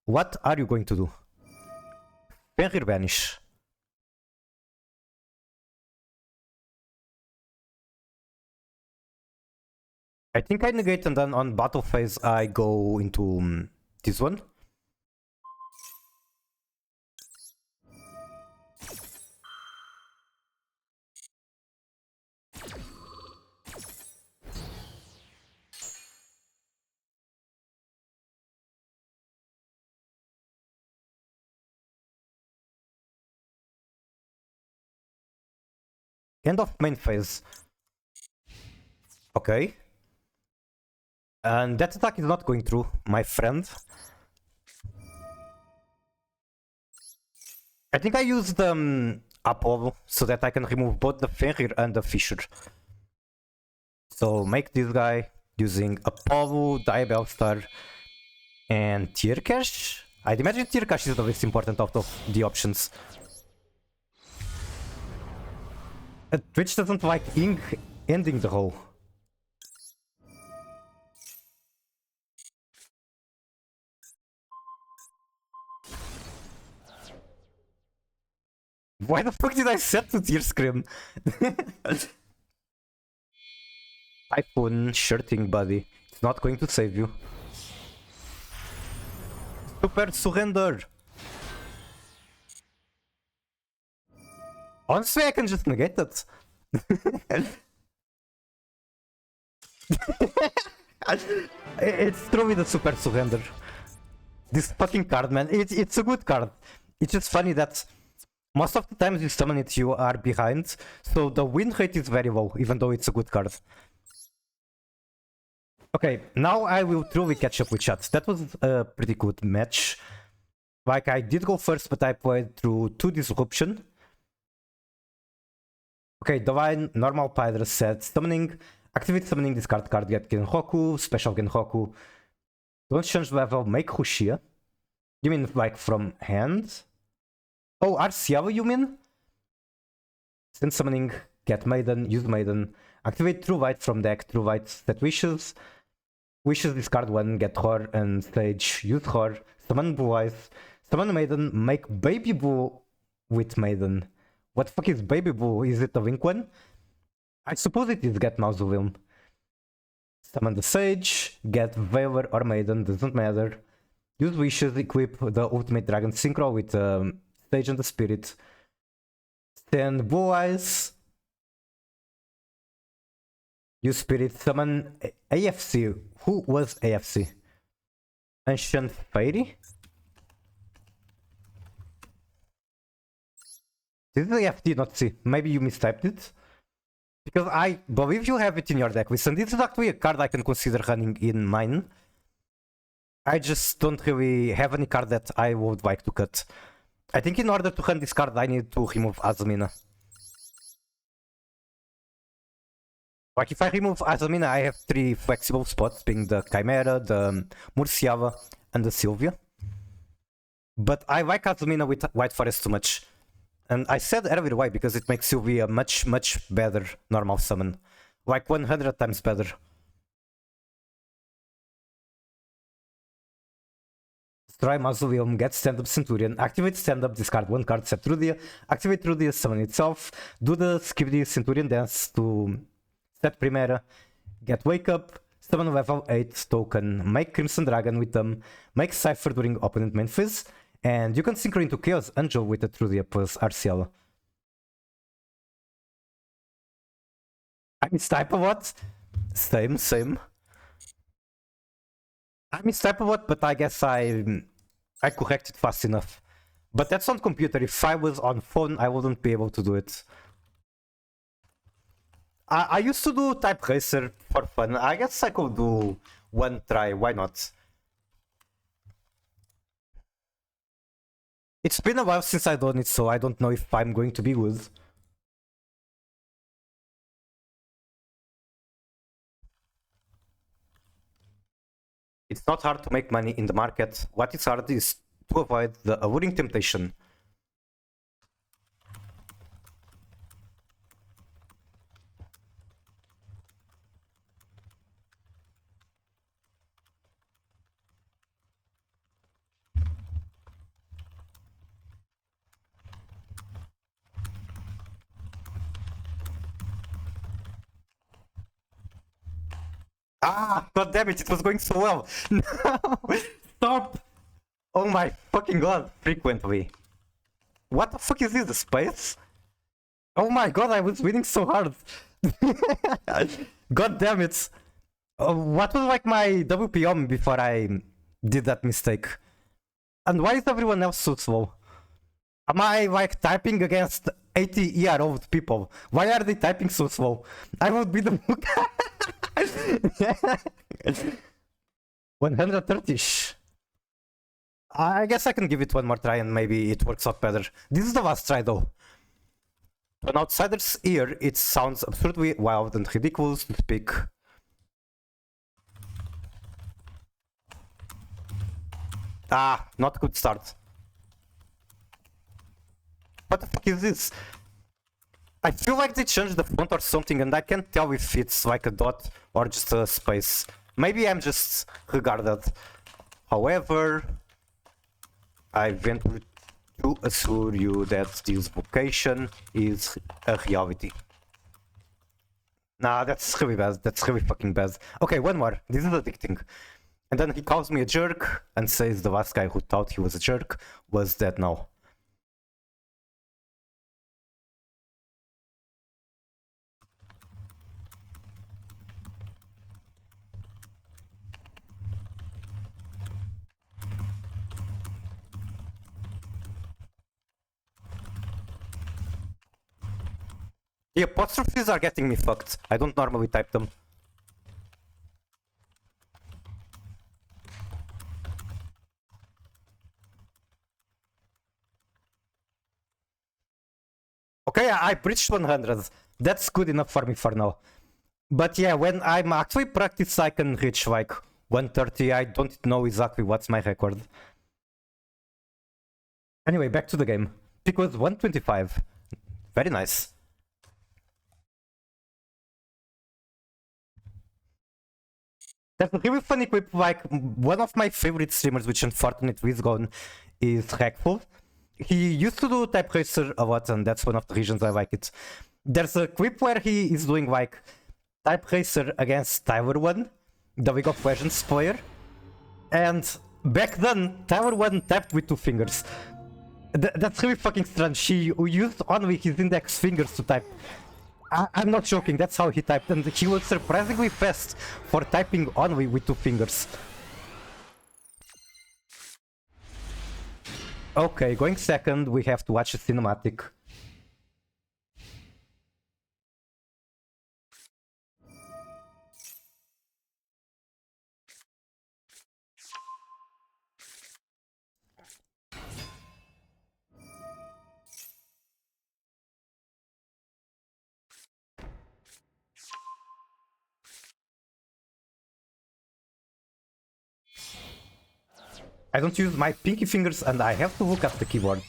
Speaker 1: What are you going to do? Fenrir Banish. I think I negate and then on battle phase I go into this one. End of main phase. Okay. And that attack is not going through, my friend. I think I used Apollo so that I can remove both the Fenrir and the Fissure. So make this guy using Apollo, Diabellstar, and Tiercash. I'd imagine Tiercash is the least important out of the options. Twitch doesn't like ink ending the roll. Why the fuck did I set to Tear Scream? Typhoon, shirting buddy. It's not going to save you. Super surrender. Honestly, I can just negate that. It's true with the super surrender. This fucking card, man. It's a good card. It's just funny that most of the times you summon it, you are behind. So the win rate is very low, even though it's a good card. Okay, now I will truly catch up with chat. That was a pretty good match. Like, I did go first, but I played through 2 Disruption. Okay, Divine, normal Pydra set, summoning, activate summoning, discard card, get Genroku, special Genroku. Don't change level, make Hushia. You mean like from hand? Oh, Arciavo you mean? Send summoning, get Maiden, use Maiden. Activate True White from deck, True White, set Wishes. Wishes discard 1, get Horror and stage, use Horror. Summon Blue Eyes, summon Maiden, make Baby Blue with Maiden. What the fuck is Baby Blue? Is it a Link one? I suppose it is get Mausoleum. Summon the Sage, get Veiler or Maiden, doesn't matter. Use Wishes, equip the Ultimate Dragon Synchro with Sage and the Spirit. Send Blue Eyes. Use Spirit, summon AFC. Who was AFC? Ancient Fairy? This is AFT, not C. Maybe you mistyped it. Because I believe you have it in your deck, listen, this is actually a card I can consider running in mine. I just don't really have any card that I would like to cut. I think in order to run this card, I need to remove Azamina. Like, if I remove Azamina, I have 3 flexible spots, being the Chimera, the Murciava, and the Sylvia. But I like Azamina with White Forest too much. And I said earlier why, because it makes Sylvia much, much better normal summon. Like 100 times better. Destroy Mausoleum, get stand-up Centurion, activate stand-up, discard 1 card, set Trudia, activate Trudia, summon itself, do the Skibidi Centurion dance to set Primera, get Wake Up, summon level 8 token, make Crimson Dragon with them, make Cypher during opponent main phase, and you can synchro into Chaos Angel with the Trudia plus RCL. I mistype a lot. Same. I mistype a lot, but I guess I corrected fast enough. But that's on computer. If I was on phone, I wouldn't be able to do it. I used to do Type Racer for fun. I guess I could do one try. Why not? It's been a while since I done it, so I don't know if I'm going to be good. It's not hard to make money in the market. What is hard is to avoid the alluring temptation. Ah, god damn it was going so well. No, stop. Oh my fucking god, frequently. What the fuck is this, the space? Oh my god, I was winning so hard. God damn it. What was like my WPM before I did that mistake? And why is everyone else so slow? Am I like typing against 80-year-old people? Why are they typing so slow? I would be the 130-ish. I guess I can give it one more try and maybe it works out better. This is the last try though. To an outsider's ear, it sounds absurdly wild and ridiculous to speak. Ah, not a good start. What the fuck is this? I feel like they changed the font or something and I can't tell if it's like a dot or just a space. Maybe I'm just regarded. However, I venture to assure you that this vocation is a reality. Nah, that's really bad. That's really fucking bad. Okay, one more. This is addicting. And then he calls me a jerk and says the last guy who thought he was a jerk was dead now. The apostrophes are getting me fucked. I don't normally type them. Okay, I breached 100. That's good enough for me for now. But yeah, when I'm actually practice, I can reach like 130. I don't know exactly what's my record. Anyway, back to the game. Pick was 125. Very nice. That's a really funny clip. Like, one of my favorite streamers, which unfortunately is gone, is Hackful. He used to do Type Racer a lot, and that's one of the reasons I like it. There's a clip where he is doing like Type Racer against pt1, the League of Legends player. And back then, pt1 tapped with 2 fingers. That's really fucking strange. He used only his index fingers to type. I'm not joking, that's how he typed, and he was surprisingly fast for typing only with 2 fingers. Okay, going second, we have to watch a cinematic. I don't use my pinky fingers and I have to look at the keyboard.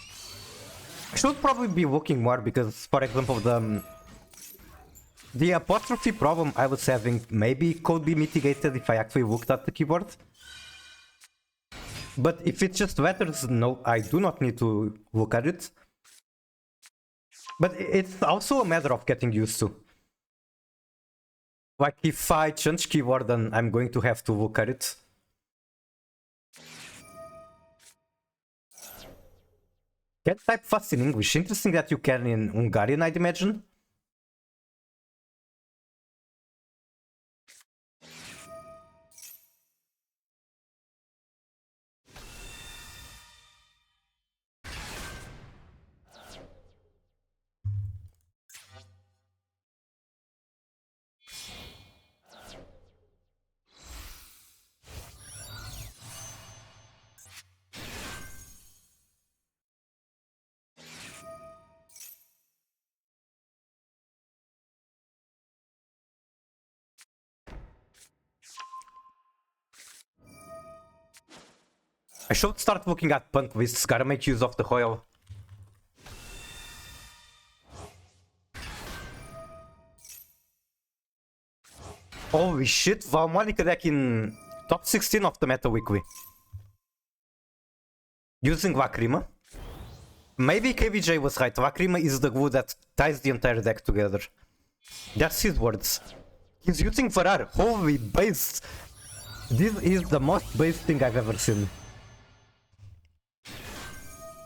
Speaker 1: I should probably be looking more because, for example, the apostrophe problem I was having maybe could be mitigated if I actually looked at the keyboard. But if it's just letters, no, I do not need to look at it. But it's also a matter of getting used to. Like, if I change keyboard, then I'm going to have to look at it. Can type fast in English. Interesting that you can in Hungarian, I'd imagine. I should start looking at punk lists, gotta make use of the oil. Holy shit, Valmonica deck in top 16 of the Meta Weekly. Using Lacrima. Maybe KVJ was right, Lacrima is the glue that ties the entire deck together. That's his words. He's using Farrar, holy base! This is the most base thing I've ever seen.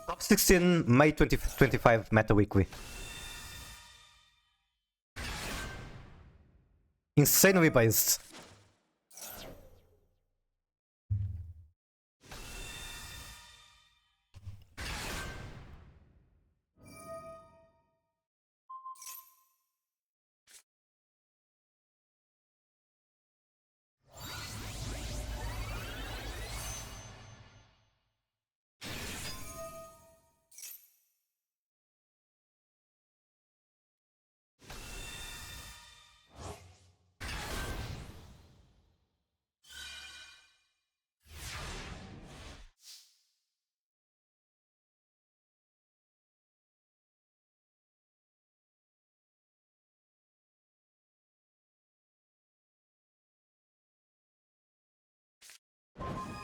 Speaker 1: Top 16, May 2025 Meta Weekly. Insanely based.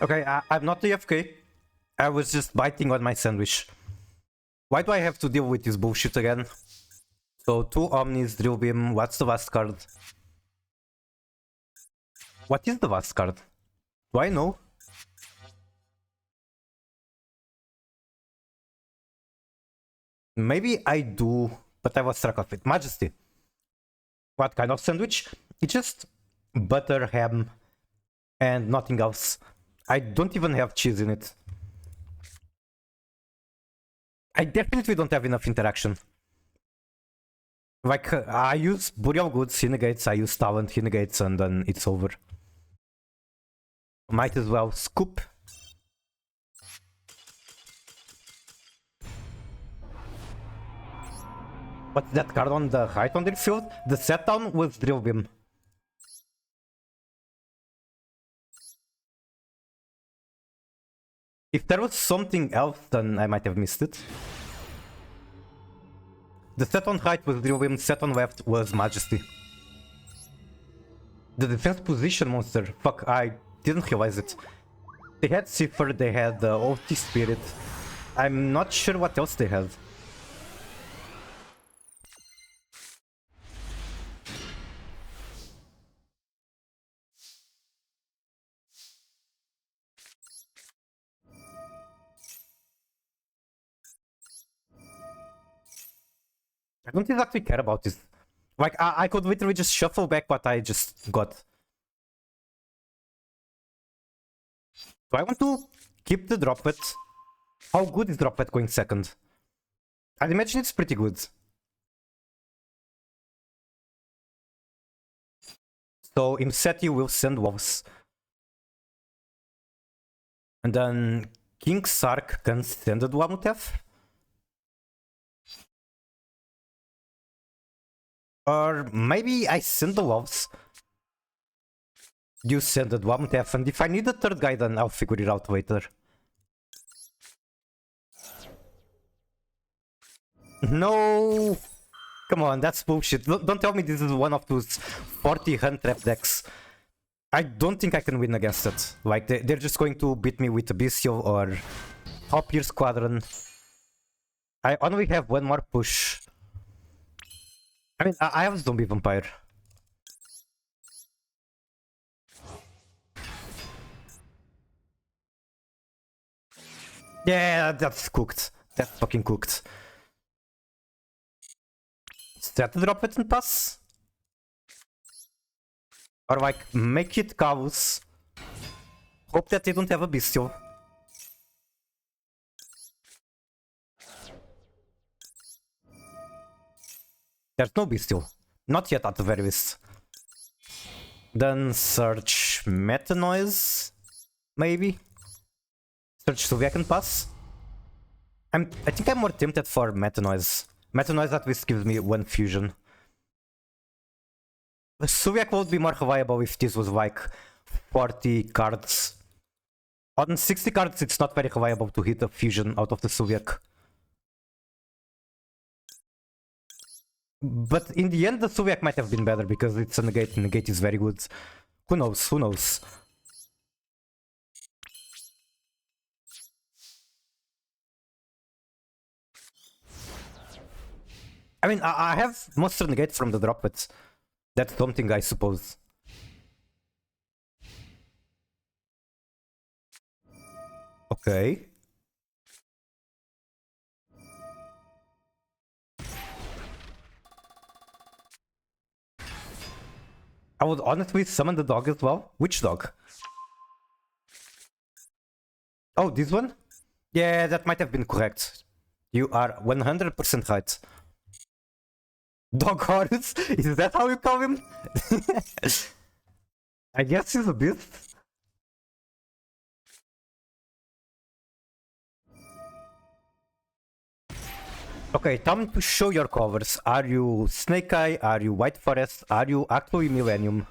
Speaker 1: Okay, I'm not AFK. I was just biting on my sandwich. Why do I have to deal with this bullshit again? So, 2 Omnis, Drill Beam, what's the last card? What is the last card? Do I know? Maybe I do, but I was struck off it. Majesty. What kind of sandwich? It's just butter, ham, and nothing else. I don't even have cheese in it. I definitely don't have enough interaction. Like, I use Burial Goods, he negates, I use Talent, he negates, and then it's over. Might as well scoop. What's that card on the right on the field? The set down with Drill Beam. If there was something else, then I might have missed it. The set on right was Drill Beam, set on left was Majesty. The defense position monster. Fuck, I didn't realize it. They had Cipher, they had the OT Spirit. I'm not sure what else they had. I don't exactly care about this. Like, I could literally just shuffle back what I just got. Do I want to keep the droplet? How good is droplet going second? I'd imagine it's pretty good. So Imseti will send wolves. And then King Sark can send the Duamutef. Or maybe I send the wolves. You send the Duamutef, and if I need a third guy, then I'll figure it out later. No! Come on, that's bullshit. Don't tell me this is one of those 40 hand trap decks. I don't think I can win against it. Like, they're just going to beat me with a Bestial or Hoppier Squadron. I only have one more push. I mean, I have Zombie Vampire. Yeah, that's cooked. That's fucking cooked. Is that the drop it and pass? Or like, make it cows. Hope that they don't have a Bestial. There's no Bestial. Not yet at the very least. Then search Meta Noise, maybe? Search Suviak and pass? I think I'm more tempted for Meta Noise. Meta Noise at least gives me one fusion. Suviak would be more viable if this was like 40 cards. On 60 cards it's not very viable to hit a fusion out of the Suviak. But in the end the Suviak might have been better because it's a negate, and negate is very good. Who knows, who knows. I mean, I have Monster Negate from the drop, but that's something, I suppose. Okay. I would honestly summon the dog as well. Which dog? Oh, this one? Yeah, that might have been correct. You are 100% right. Dog Horus? Is that how you call him? I guess he's a beast. Okay, time to show your covers. Are you Snake Eye? Are you White Forest? Are you actually Millennium?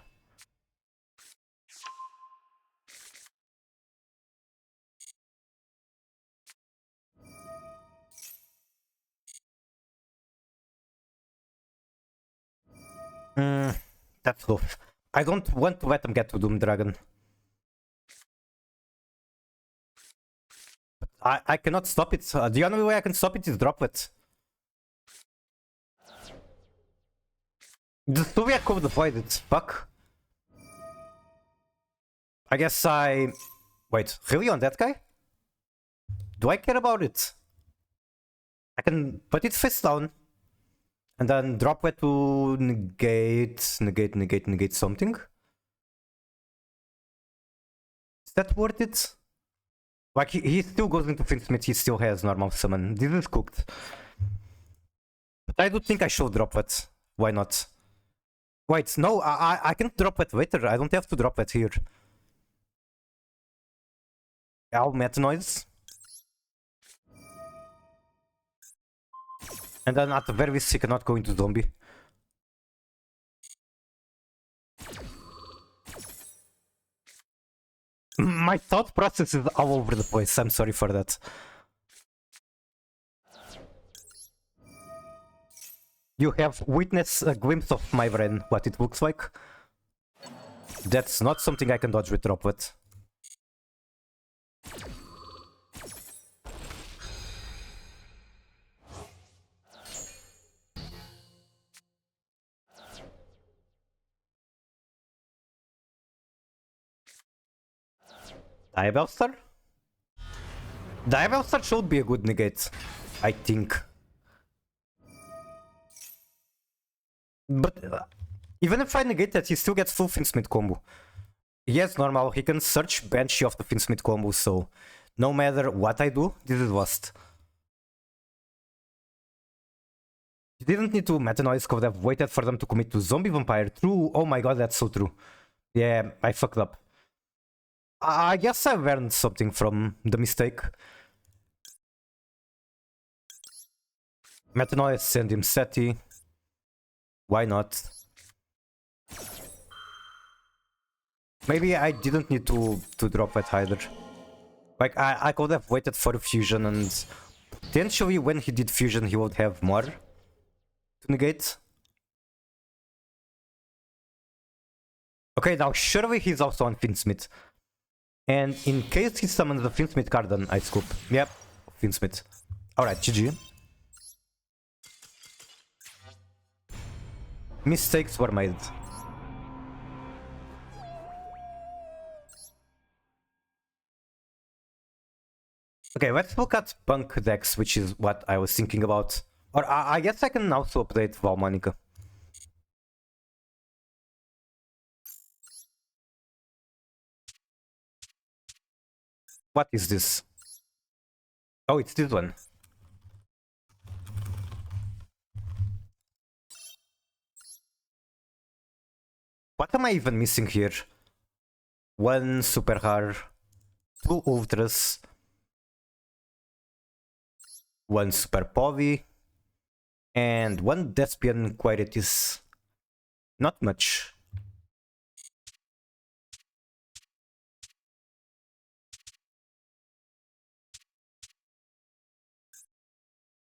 Speaker 1: That's tough. I don't want to let them get to Doom Dragon. I cannot stop it. The only way I can stop it is drop it. The Suviak could avoid it. Fuck. I guess I... Wait, really on that guy? Do I care about it? I can put it face down. And then drop it to negate something. Is that worth it? Like, he still goes into Finsmith, he still has normal summon. This is cooked. But I do think I should drop it. Why not? Wait, no, I can drop it later. I don't have to drop it here. I'll Meta Noise. And then at the very least he cannot go into zombie. My thought process is all over the place, I'm sorry for that. You have witnessed a glimpse of my brain, what it looks like. That's not something I can dodge with Droplet. Diabellstar? Diabellstar should be a good negate, I think. But even if I negate that, he still gets full Finsmith combo. Yes, normal, he can search Banshee of the Finsmith combo, so no matter what I do, this is lost. You didn't need to Meta Noise, could have waited for them to commit to Zombie Vampire. True, oh my god, that's so true. Yeah, I fucked up. I guess I learned something from the mistake. Meta Noise, send him Seti. Why not? Maybe I didn't need to drop it either. Like, I could have waited for a fusion and Potentially when he did fusion he would have more to negate. Okay, now surely he's also on Finsmith. And in case he summons the Finsmith card, then I scoop. Yep, Finsmith. Alright, GG. Mistakes were made. Okay, let's look at Punk decks, which is what I was thinking about. Or I guess I can also update Valmonica. What is this? Oh, it's this one. What am I even missing here? One super rare, two ultras, one super poly, and one Despian Quiritis. Not much.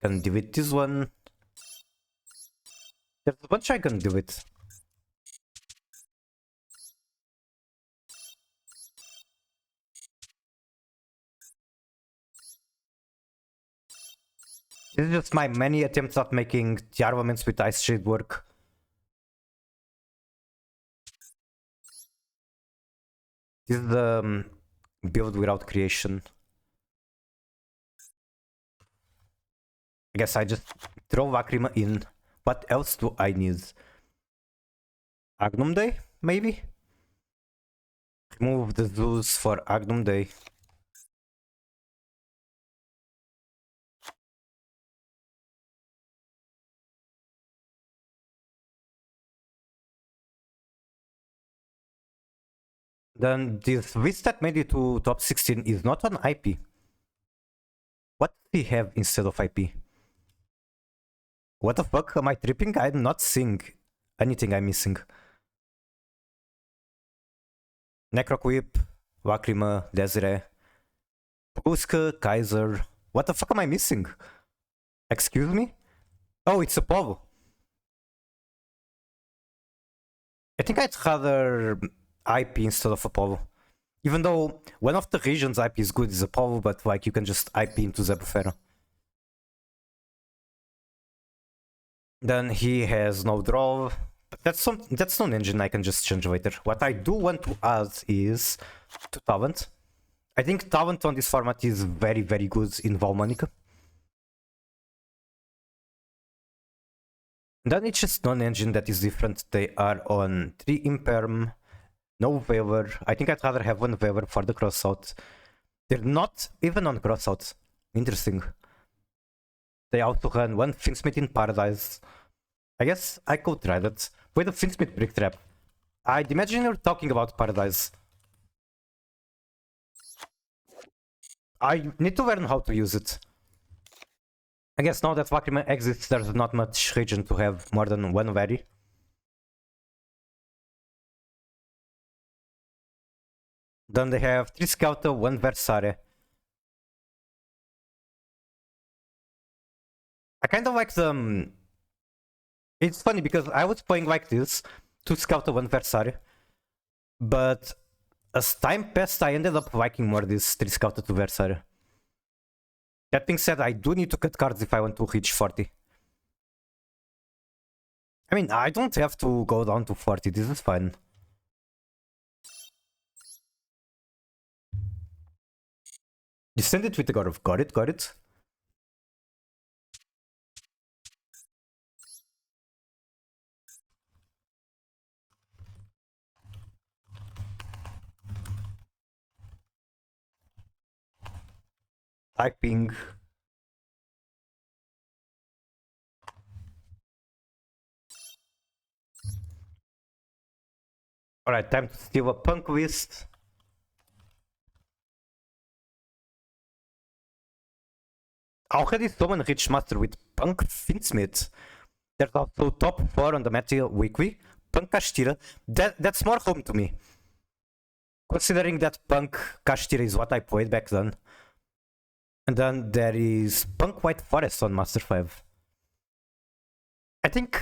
Speaker 1: Can delete this one. There's a bunch I can delete. This is just my many attempts at making the armaments with Ice Shade work. This is the build without creation. I guess I just throw Lacrima in. What else do I need? Agnum Day, maybe? Remove the Zeus for Agnum Day. Then this list that made it to top 16 is not on IP. What do we have instead of IP? What the fuck? Am I tripping? I'm not seeing anything I'm missing. Necroquip, Lacrima, Desiree, Puska, Kaiser. What the fuck am I missing? Excuse me? Oh, it's Apollo. I think I'd rather IP instead of Apollo. Even though one of the regions IP is good is Apollo, but like you can just IP into Zebufera. Then he has no draw. But that's not an engine I can just change later. What I do want to add is to Talent. I think Talent on this format is very, very good in Valmonica. Then it's just non-engine that is different. They are on 3 Imperm, no Veiler. I think I'd rather have one Veiler for the crossout. They're not even on crossout. Interesting. They also run one Finsmith in Paradise. I guess I could try that. Wait, a Finsmith Brick Trap. I'd imagine you're talking about Paradise. I need to learn how to use it. I guess now that Lacrima exists, there's not much region to have more than one Vary. Then they have 3 Scouter, 1 Versare. I kind of like them. It's funny because I was playing like this, 2 Scouter, 1 Versare. But as time passed, I ended up liking more this 3 Scouter, 2 Versare. That being said, I do need to cut cards if I want to reach 40. I mean, I don't have to go down to 40, this is fine. Descended with the God of got it. Typing. Alright, time to steal a Punk list. Already someone reached Master with Punk Finsmith. There's also top 4 on the Metal Weekly. Punk Kashtira. That's more home to me. Considering that Punk Kashtira is what I played back then. And then there is Punk White Forest on Master 5. I think,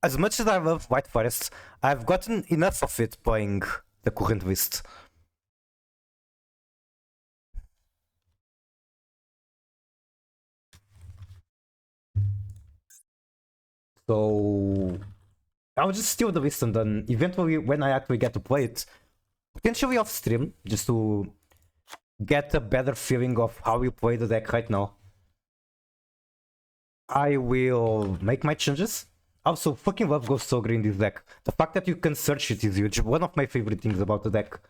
Speaker 1: as much as I love White Forest, I've gotten enough of it playing the current list. So I'll just steal the list, and then eventually, when I actually get to play it, potentially off stream, just to get a better feeling of how you play the deck right now, I will make my changes. Also, fucking love Ghost Ogre in this deck. The fact that you can search it is huge. One of my favorite things about the deck.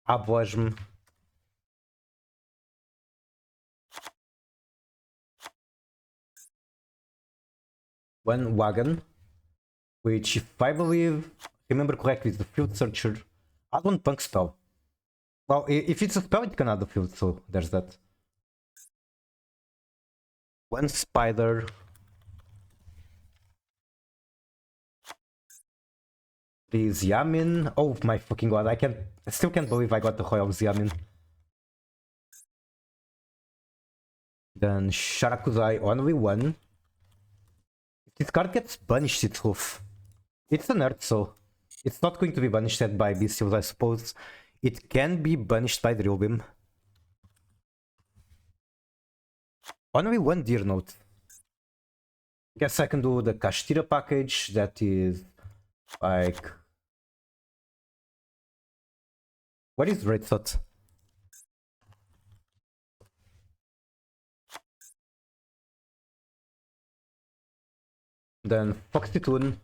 Speaker 1: Ablasm. One Wagon, which, if I remember correctly, is the Field Searcher. I don't Punk spell. Well, if it's a spell, it can add the field, so there's that. One Spider. Please, Yamin. Oh my fucking god, I still can't believe I got the Royal Yamin. Then Sharakuzai, only one. If this card gets banished, it's oof. It's an Earth, so it's not going to be banished by Bestials, I suppose. It can be banished by Drill Beam. Only one Deer Note. Guess I can do the Kashtira package, that is like... What is Red Thought? Then Foxy Toon.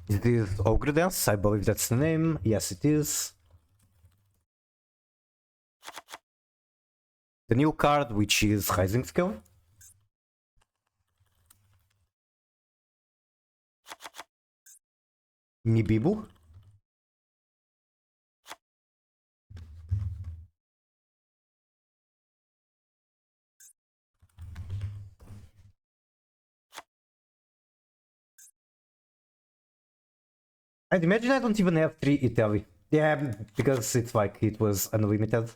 Speaker 1: Is this Ogre Dance? I believe that's the name. Yes, it is. The new card, which is Rising Skill. Nibibu. I'd imagine I don't even have 3 Italy. Yeah, because it's like it was unlimited.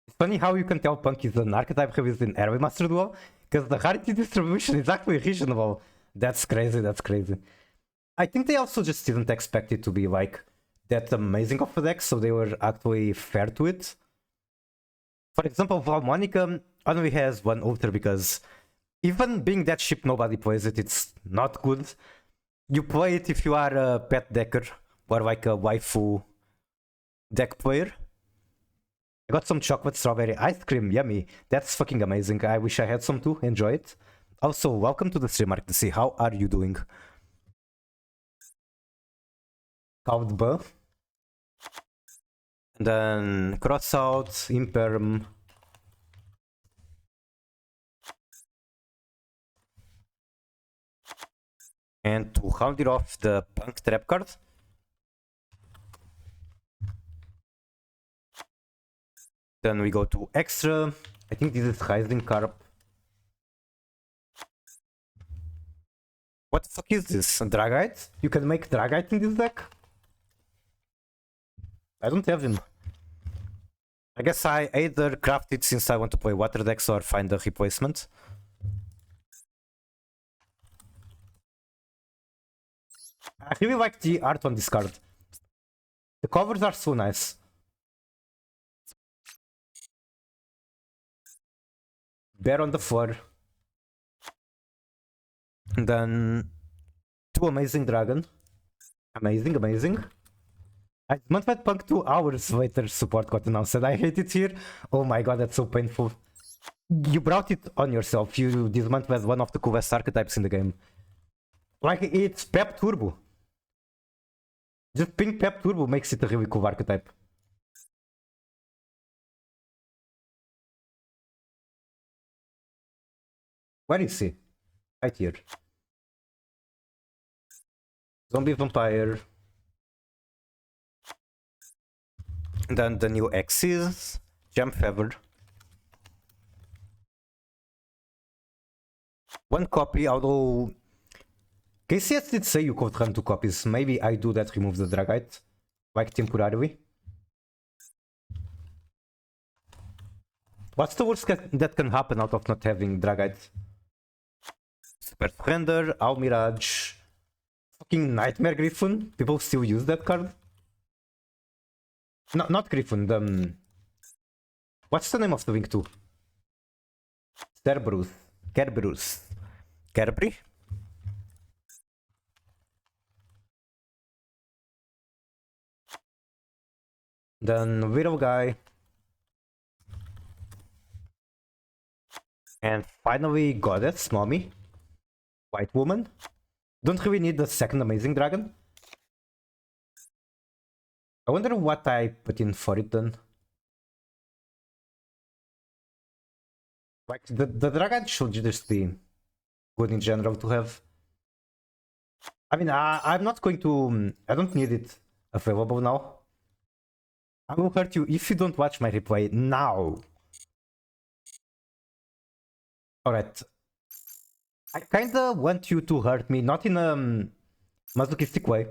Speaker 1: It's funny how you can tell Punk is an archetype released in early Master Duel, because the rarity distribution is actually reasonable. That's crazy, that's crazy. I think they also just didn't expect it to be like that amazing of a deck, so they were actually fair to it. For example, Valmonica only has one Ultra because even being that ship nobody plays it, it's not good. You play it if you are a pet decker or like a waifu deck player. I got some chocolate strawberry ice cream, yummy. That's fucking amazing. I wish I had some too. Enjoy it. Also, welcome to the stream, Mark. To see how are you doing? Cloud buff. And then cross out, imperm. And to round it off, the Punk trap card. Then we go to extra. I think this is Rising Carp. What the fuck is this? Dragite? You can make Dragite in this deck? I don't have him. I guess I either craft it since I want to play water decks or find a replacement. I really like the art on this card. The covers are so nice. Bear on the floor. And then 2 Amazing Dragon. Amazing, amazing. I Mudfight Punk 2 hours later support got announced and I hate it here. Oh my god, that's so painful. You brought it on yourself. You dismantled one of the coolest archetypes in the game. Like, it's Pep Turbo. Just ping Pep Turbo makes it a really cool archetype. Where is he? Right here. Zombie Vampire. And then the new X's. Gem Feather. One copy, although KCS did say you could run 2 copies. Maybe I do that, remove the Dragite. Like temporarily. What's the worst that can happen out of not having Dragite? Super Surrender, Owl Mirage, fucking Nightmare Griffin. People still use that card. No, not Griffin, the... What's the name of the Wing 2? Cerberus. Kerberus. Kerberry? Then Widow Guy. And finally Goddess, Mommy. White Woman. Don't really need the second Amazing Dragon. I wonder what I put in for it then. Like, the Dragon should just be good in general to have. I mean, I'm not going to... I don't need it available now. I will hurt you if you don't watch my replay now. Alright. I kinda want you to hurt me, not in a masochistic way.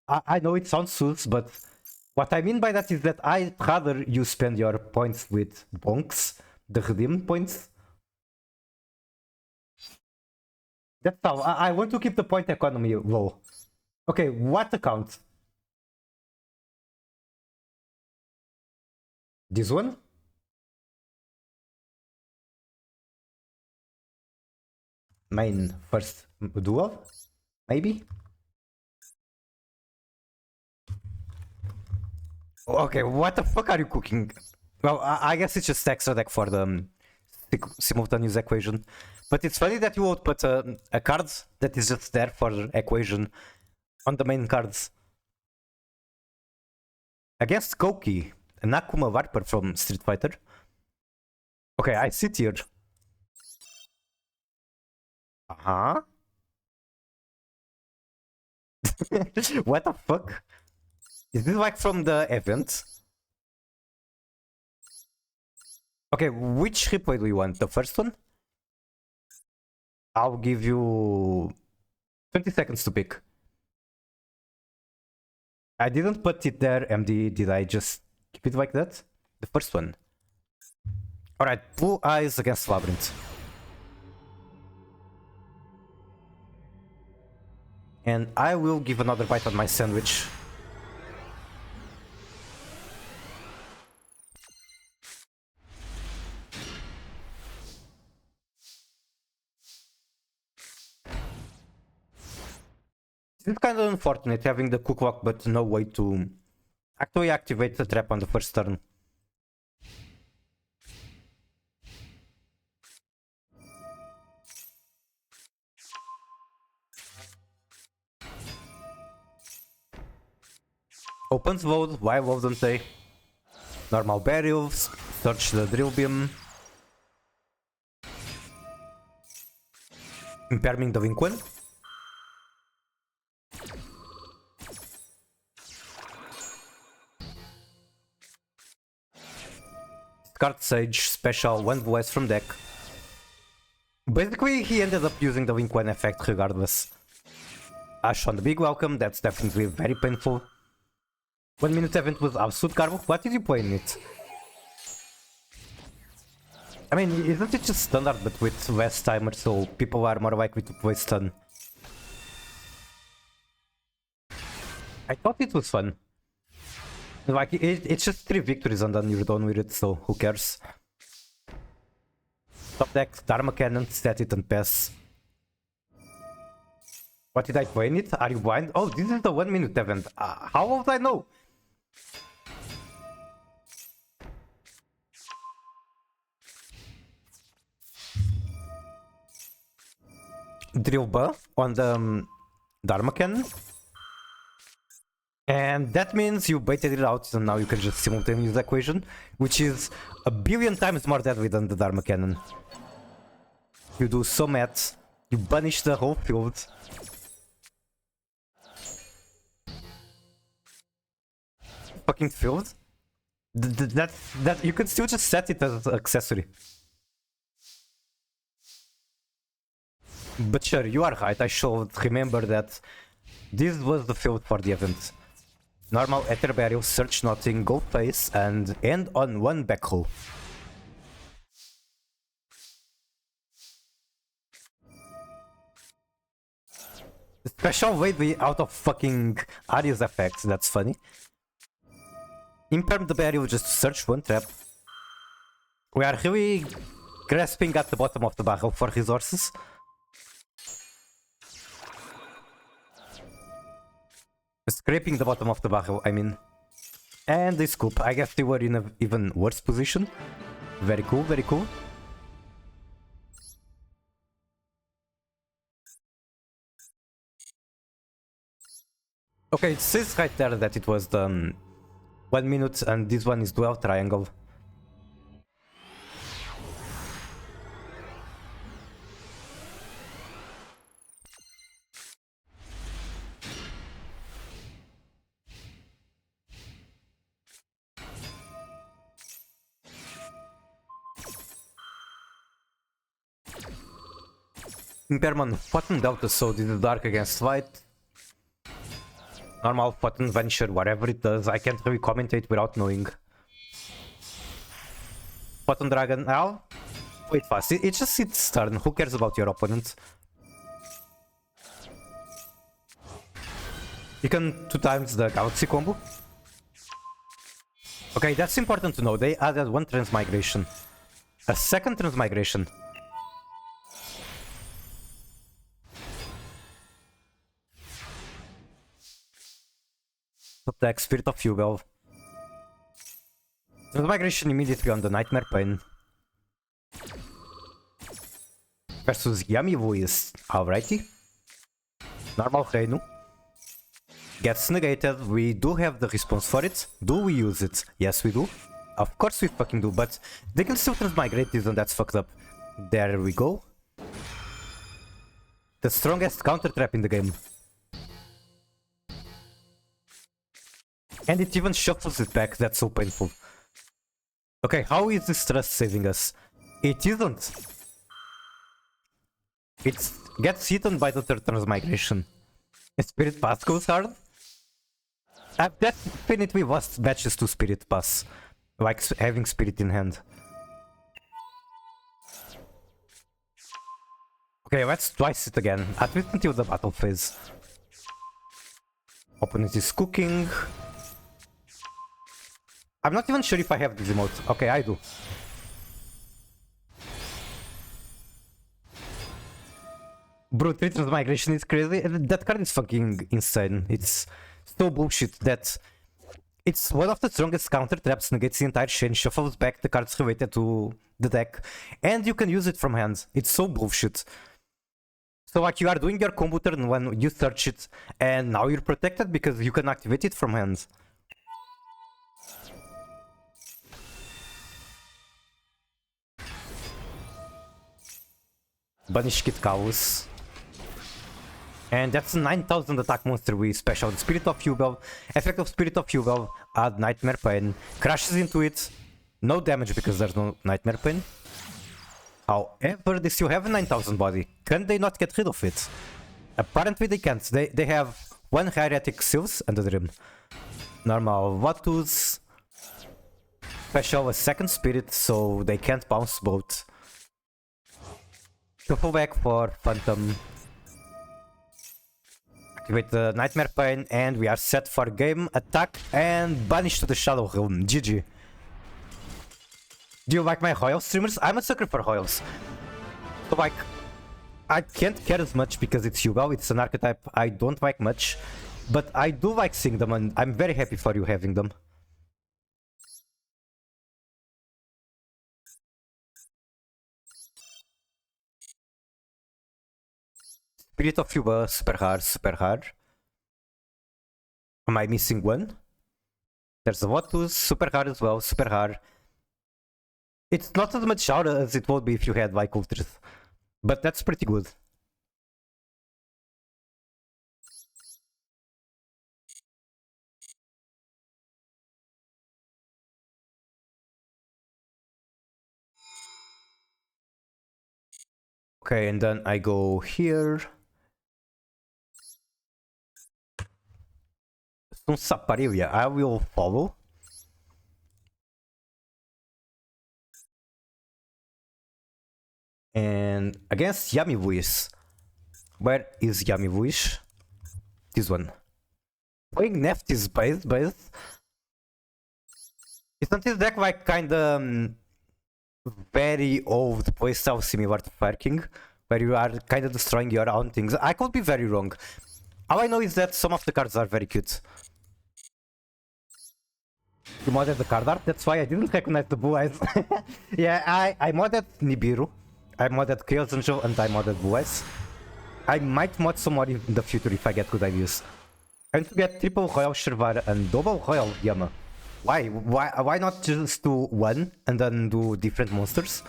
Speaker 1: I know it sounds sus, but what I mean by that is that I'd rather you spend your points with bonks, the redeem points. That's how I want to keep the point economy low. Okay, what account? This one? Main first duel? Maybe? Okay, what the fuck are you cooking? Well, I guess it's just extra deck for the simultaneous equation. But it's funny that you would put a card that is just there for equation on the main cards. Against Koki, an Akuma Viper from Street Fighter. Okay, I sit here. Uh-huh. What the fuck? Is this like from the event? Okay, which replay do you want? The first one? I'll give you 20 seconds to pick. I didn't put it there, MD. Did I just keep it like that? The first one. Alright, Blue Eyes against Labyrinth. And I will give another bite on my sandwich. It's kind of unfortunate having the cook lock but no way to actually activate the trap on the first turn. Opens Void, why wouldn't they? Normal Burials, search the Drill Beam. Impairment the Vinquan. Card Sage, special, one voice from deck. Basically, he ended up using the Vinquan effect regardless. Ash on the big welcome, that's definitely very painful. 1 minute event with absolute garbage. What did you play in it? I mean, isn't it just standard but with less timer, so people are more likely to play stun? I thought it was fun. Like, it's just 3 victories and then you're done with it, so who cares? Top deck, Dharma Cannon, set it and pass. What did I play in it? Are you blind? Oh, this is the 1 minute event. How would I know? Drill buff on the Dharma Cannon. And that means you baited it out and now you can just simultaneously use the equation, which is a billion times more deadly than the Dharma Cannon. You do so math, you banish the whole field. Fucking field? That you can still just set it as an accessory. But sure, you are right. I should remember that this was the field for the event. Normal ether burial, search nothing, go face, and end on one backhoe. Special way be out of fucking Arius effects, that's funny. Imperm the burial, just search one trap. We are really grasping at the bottom of the barrel for resources. Scraping the bottom of the barrel, I mean. And they scoop. I guess they were in an even worse position. Very cool, very cool. Okay, it says right there that it was the 1 minute and this one is dual triangle. Imperman button delta, so did the dark against white. Normal button venture, whatever it does, I can't really commentate without knowing. Button dragon now. Wait fast, it's just its turn, who cares about your opponent? You can 2 times the galaxy combo. Okay, that's important to know, they added 1 transmigration. A second transmigration. Attack, Spirit of Fugal. Transmigration immediately on the Nightmare Pain. Versus Yummy Voice. Alrighty. Normal Reinu. Gets negated. We do have the response for it. Do we use it? Yes, we do. Of course we fucking do, but they can still transmigrate this and that's fucked up. There we go. The strongest counter trap in the game. And it even shuffles it back, that's so painful. Okay, how is this trust saving us? It isn't. It gets eaten by the third transmigration. Spirit Pass goes hard. I've definitely lost matches to Spirit Pass. Like having Spirit in hand. Okay, let's twice it again. At least until the battle phase. Opponent is cooking. I'm not even sure if I have this emote. Okay, I do. Bro, 3 transmigration is crazy. That card is fucking insane. It's so bullshit that it's one of the strongest counter traps, negates the entire chain, shuffles back the cards related to the deck, and you can use it from hand. It's so bullshit. So like you are doing your combo turn when you search it, and now you're protected because you can activate it from hand. Banish Kit Chaos. And that's a 9000 attack monster with special Spirit of Fugal. Effect of Spirit of Fugal, add Nightmare Pain. Crashes into it. No damage because there's no Nightmare Pain. However, they still have a 9000 body. Can they not get rid of it? Apparently they can't. They have 1 Hieratic Sylphs and a Dream. Normal Vatus. Special a second Spirit, so they can't bounce both. Shuffle back for Phantom. Activate the Nightmare Pain and we are set for game, attack and banish to the Shadow Realm. GG. Do you like my Hoyle streamers? I'm a sucker for Hoyles. So like, I can't care as much because it's Yugal, it's an archetype I don't like much. But I do like seeing them and I'm very happy for you having them. Spirit of Yuba, super hard, super hard. Am I missing one? There's a Vatus, super hard as well, super hard. It's not as much hard as it would be if you had like Ultras. But that's pretty good. Okay, and then I go here. Some Saparilia, I will follow. And against Yummy Voice. Where is Yummy Voice? This one. Playing Nefty's base. Isn't this deck like kinda very old playstyle similar to Fire King? Where you are kinda destroying your own things? I could be very wrong. All I know is that some of the cards are very cute. You modded the card art? That's why I didn't recognize the blue eyes. Yeah, I modded Nibiru. I modded Chaos Angel and I modded blue eyes. I might mod some more in the future if I get good ideas. I want to get triple Royal Shervar and double Royal Yama. Why not just do one and then do different monsters?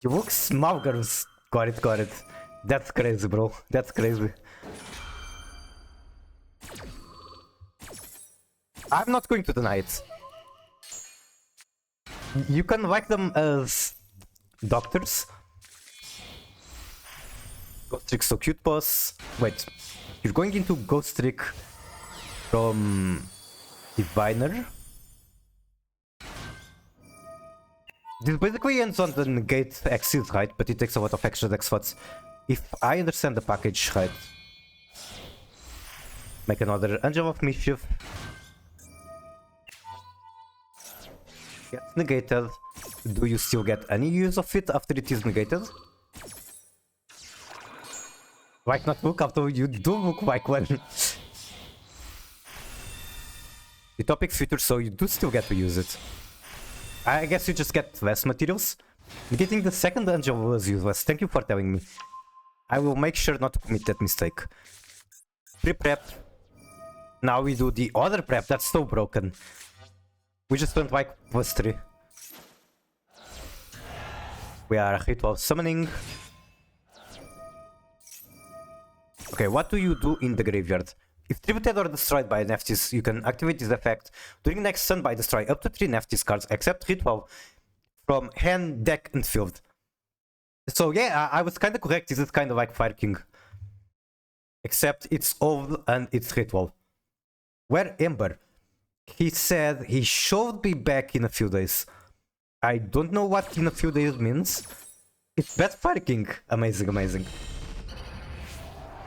Speaker 1: You look small, girls. Got it. That's crazy, bro. That's crazy. I'm not going to deny it. You can like them as doctors. Ghost Trick so cute, boss. Wait, you're going into Ghost Trick from Diviner? This basically ends on the negate exit, right? But it takes a lot of extra deck spots. If I understand the package right. Make another Angel of Mischief. Gets negated. Do you still get any use of it after it is negated? Like not look after you do look like one. The topic future, so you do still get to use it. I guess you just get less materials. Getting the second angel was useless. Thank you for telling me. I will make sure not to commit that mistake. Pre-prep. Now we do the other prep. That's so broken. We just don't like +3. We are ritual summoning. Okay, what do you do in the graveyard? If tributed or destroyed by Neftis, you can activate this effect during next turn by destroy up to 3 Neftis cards except ritual from hand, deck, and field. So yeah, I was kinda correct. This is kinda like Fire King. Except it's old and it's ritual. Where Ember? He said he should be back in a few days. I don't know what in a few days means. It's bad Fire King. Amazing.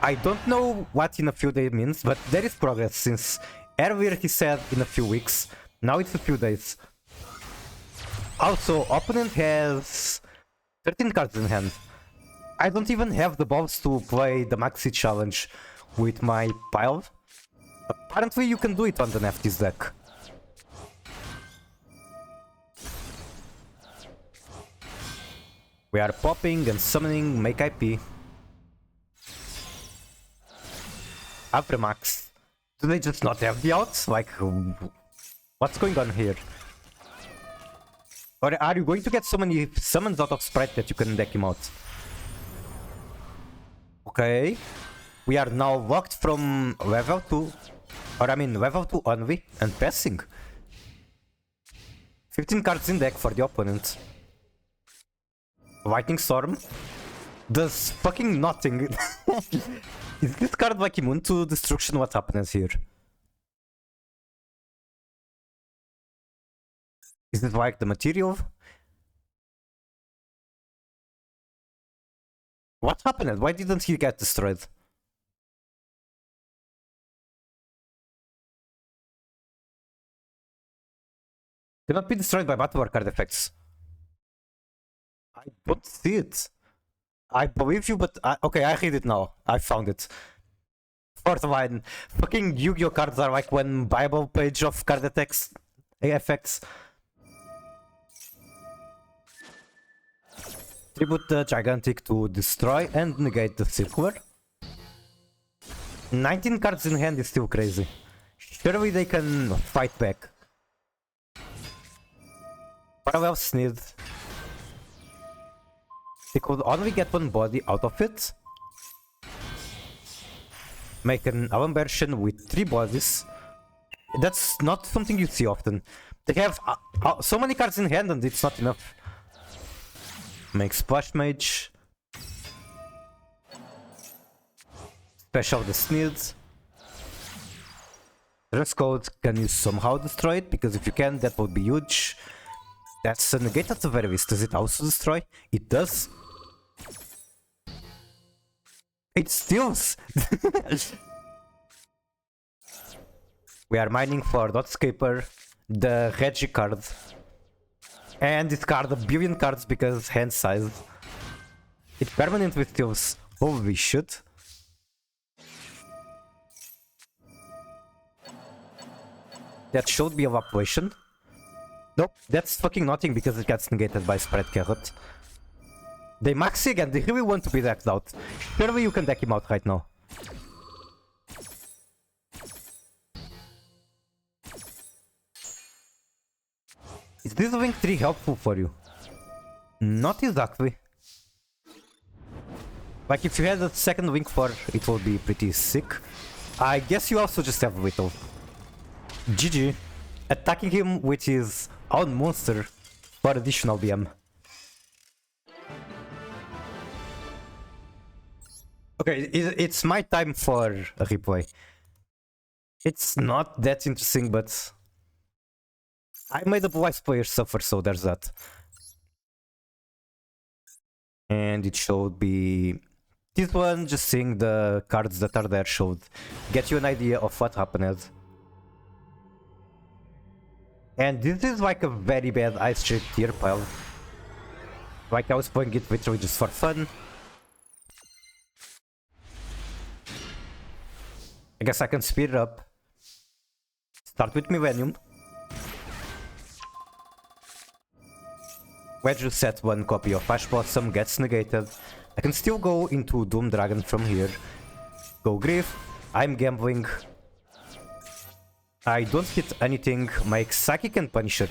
Speaker 1: I don't know what in a few days means, but there is progress since earlier he said in a few weeks. Now it's a few days. Also, opponent has 13 cards in hand. I don't even have the balls to play the Maxi Challenge with my pile. Apparently you can do it on the Neftis deck. We are popping and summoning, make IP. Avramax. Do they just not have the outs? Like, what's going on here? Or are you going to get so many summons out of Sprite that you can deck him out? Okay. We are now locked from level 2. Or I mean level 2 Envy and passing. 15 cards in deck for the opponent. Lightning Storm. Does fucking nothing. Is this card like immune to destruction? What happens here? Is it like the material? What happened? Why didn't he get destroyed? Cannot be destroyed by battle or card effects. I don't see it. I believe you, but okay, I read it now. I found it. Fourth line. Fucking Yu-Gi-Oh cards are like one Bible page of card attacks effects. Tribute the Gigantic to destroy and negate the circular. 19 cards in hand is still crazy. Surely they can fight back. Parallel Snid. They could only get one body out of it. Make an Alan version with 3 bodies. That's not something you see often. They have so many cards in hand and it's not enough. Make Splash Mage. Special the Sneeds. Dress Code, can you somehow destroy it? Because if you can, that would be huge. That's a negate at the very least. Does it also destroy? It does. It steals! We are mining for Dotscaper, the Reggie card. And discard a billion cards because hand size. It permanently steals. Holy shit. That should be evaporation. Nope, that's fucking nothing because it gets negated by Spread Carrot. They maxi again, they really want to be decked out. Surely you can deck him out right now. Is this wing 3 helpful for you? Not exactly. Like if you had a second wing 4, it would be pretty sick. I guess you also just have Whittle. GG. Attacking him with his own monster for additional BM. Okay, it's my time for a replay. It's not that interesting, but I made a wise player suffer, so there's that. And it should be this one, just seeing the cards that are there should get you an idea of what happened. And this is like a very bad Ice Trick tier pile. Like I was playing it literally just for fun. I guess I can speed it up. Start with Millennium. Wedge set one copy of Ash Blossom, gets negated. I can still go into Doom Dragon from here. Go Grief. I'm gambling. I don't hit anything. Make Psychic and Punisher.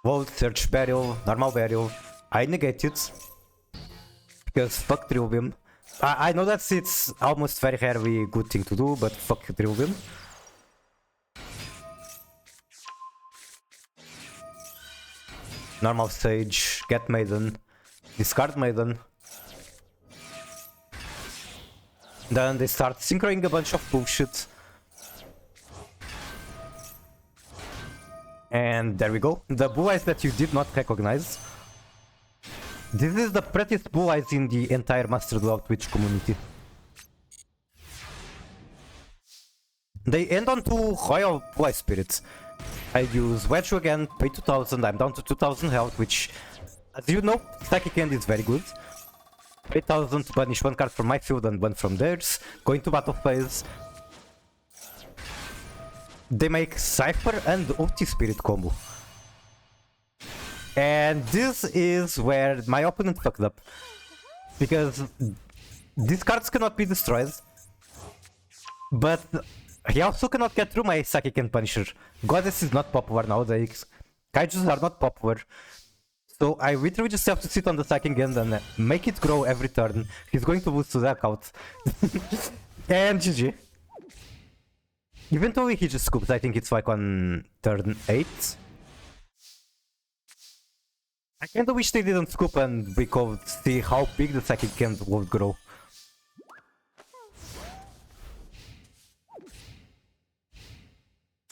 Speaker 1: Volt, Search Burial, Normal Burial. I negate it. Because fuck Trillium. I know that it's almost very rarely good thing to do, but fuck Trillium. Normal Sage, get Maiden, discard Maiden. Then they start synchroing a bunch of bullshit. And there we go, the Blue Eyes that you did not recognize. This is the prettiest Blue Eyes in the entire Master Duel Twitch community. They end on 2 Royal Blue Eye Spirits. I use Wedge again, pay 2000, I'm down to 2000 health, which, as you know, Psychic End is very good. 8000 to banish one card from my field and one from theirs. Going to battle phase. They make Cypher and Ulti Spirit combo. And this is where my opponent fucked up. Because these cards cannot be destroyed. But he also cannot get through my Psychic and Punisher. Goddess is not popular nowadays. Kaijus are not popular. So I literally just have to sit on the Psychic End and make it grow every turn. He's going to lose to deck out. And GG. Eventually he just scoops, I think it's like on turn 8. I kinda wish they didn't scoop and we could see how big the Psychic End would grow.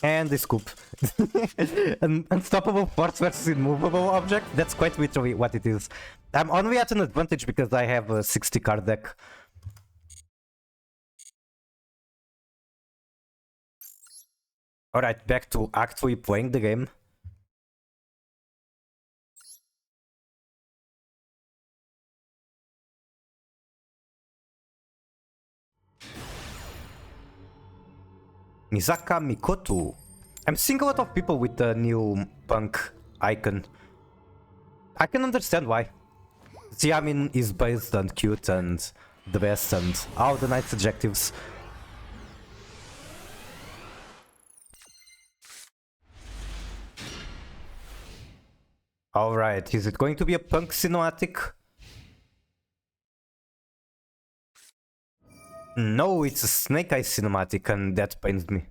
Speaker 1: And they scoop. An unstoppable force versus immovable object? That's quite literally what it is. I'm only at an advantage because I have a 60 card deck. Alright, back to actually playing the game. Misaka Mikoto. I'm seeing a lot of people with the new punk icon. I can understand why. Xiamin is based and cute and the best and all the nice adjectives. Alright, is it going to be a punk cinematic? No, it's a Snake Eyes cinematic and that pains me.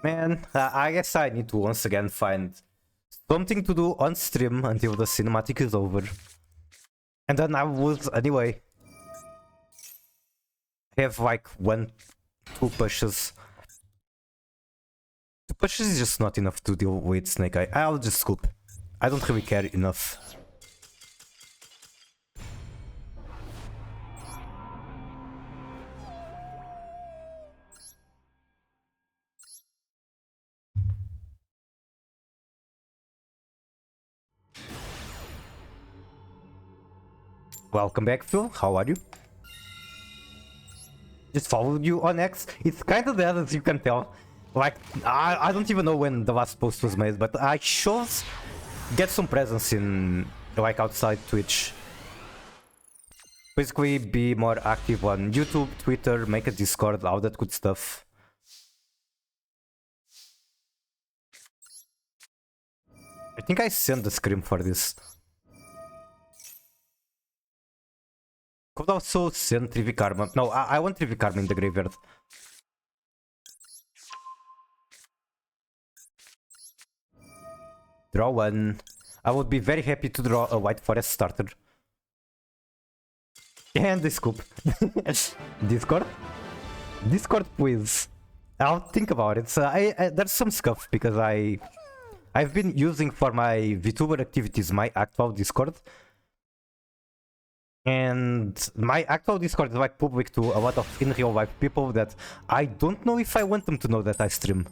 Speaker 1: Man, I guess I need to once again find something to do on stream until the cinematic is over. And then I would, anyway, have like 2 pushes. 2 pushes is just not enough to deal with Snake Eye. I'll just scoop. I don't really care enough. Welcome back, Phil. How are you? Just followed you on X. It's kind of dead, as you can tell. Like, I don't even know when the last post was made, but I should get some presence in, like, outside Twitch. Basically, be more active on YouTube, Twitter, make a Discord, all that good stuff. I think I sent the scream for this. Could also send Trivi Karma. No, I want Trivi Karma in the graveyard. Draw 1. I would be very happy to draw a White Forest starter. And the scoop. Discord? Discord, please. I'll think about it. So there's some scuff because I've been using for my VTuber activities my actual Discord. And my actual Discord is like public to a lot of in real life people that I don't know if I want them to know that I stream.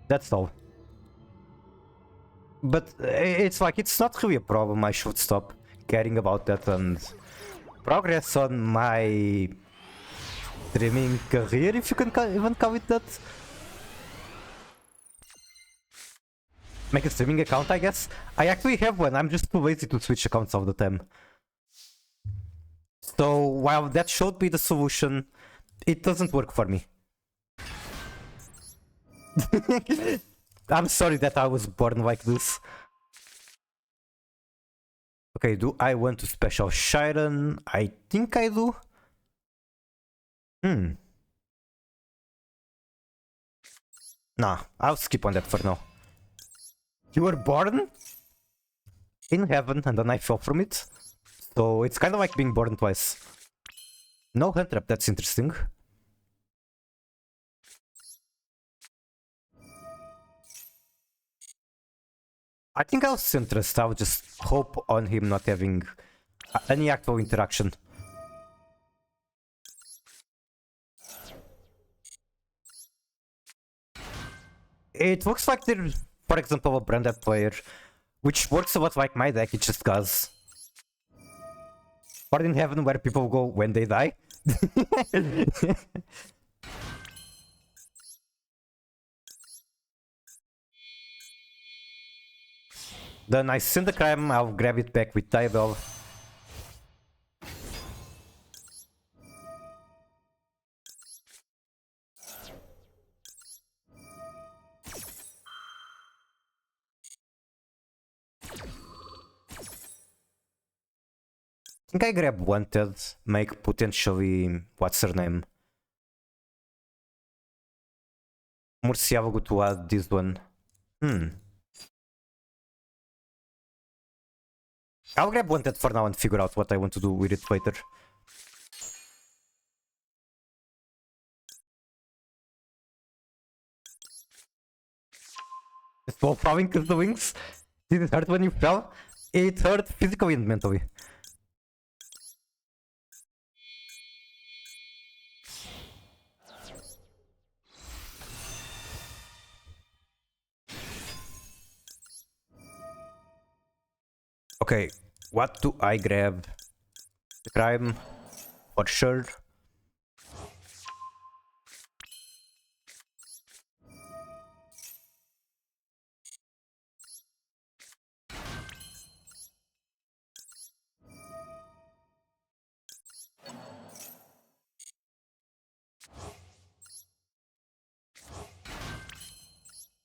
Speaker 1: That's all. But it's like, it's not really a problem. I should stop caring about that and progress on my streaming career, if you can even call it that. Make a streaming account, I guess. I actually have one. I'm just too lazy to switch accounts all the time. So while that should be the solution, it doesn't work for me. I'm sorry that I was born like this. Okay, do I want to special Shiren? I think I do. Nah, I'll skip on that for now. You were born in heaven and then I fell from it. So it's kind of like being born twice. No hand trap, that's interesting. I think I'll Centrist. I'll just hope on him not having any actual interaction. It looks like they're, for example, a branded player, which works a lot like my deck, it just does. Born in heaven, where people go when they die. Then I send the crime, I'll grab it back with Tybell. I think I grab Wanted, make potentially, what's her name? Murciélago to add this one. I'll grab Wanted for now and figure out what I want to do with it later. It's ball falling because the wings. Did it hurt when you fell? It hurt physically and mentally. Okay, what do I grab? The crime, for sure.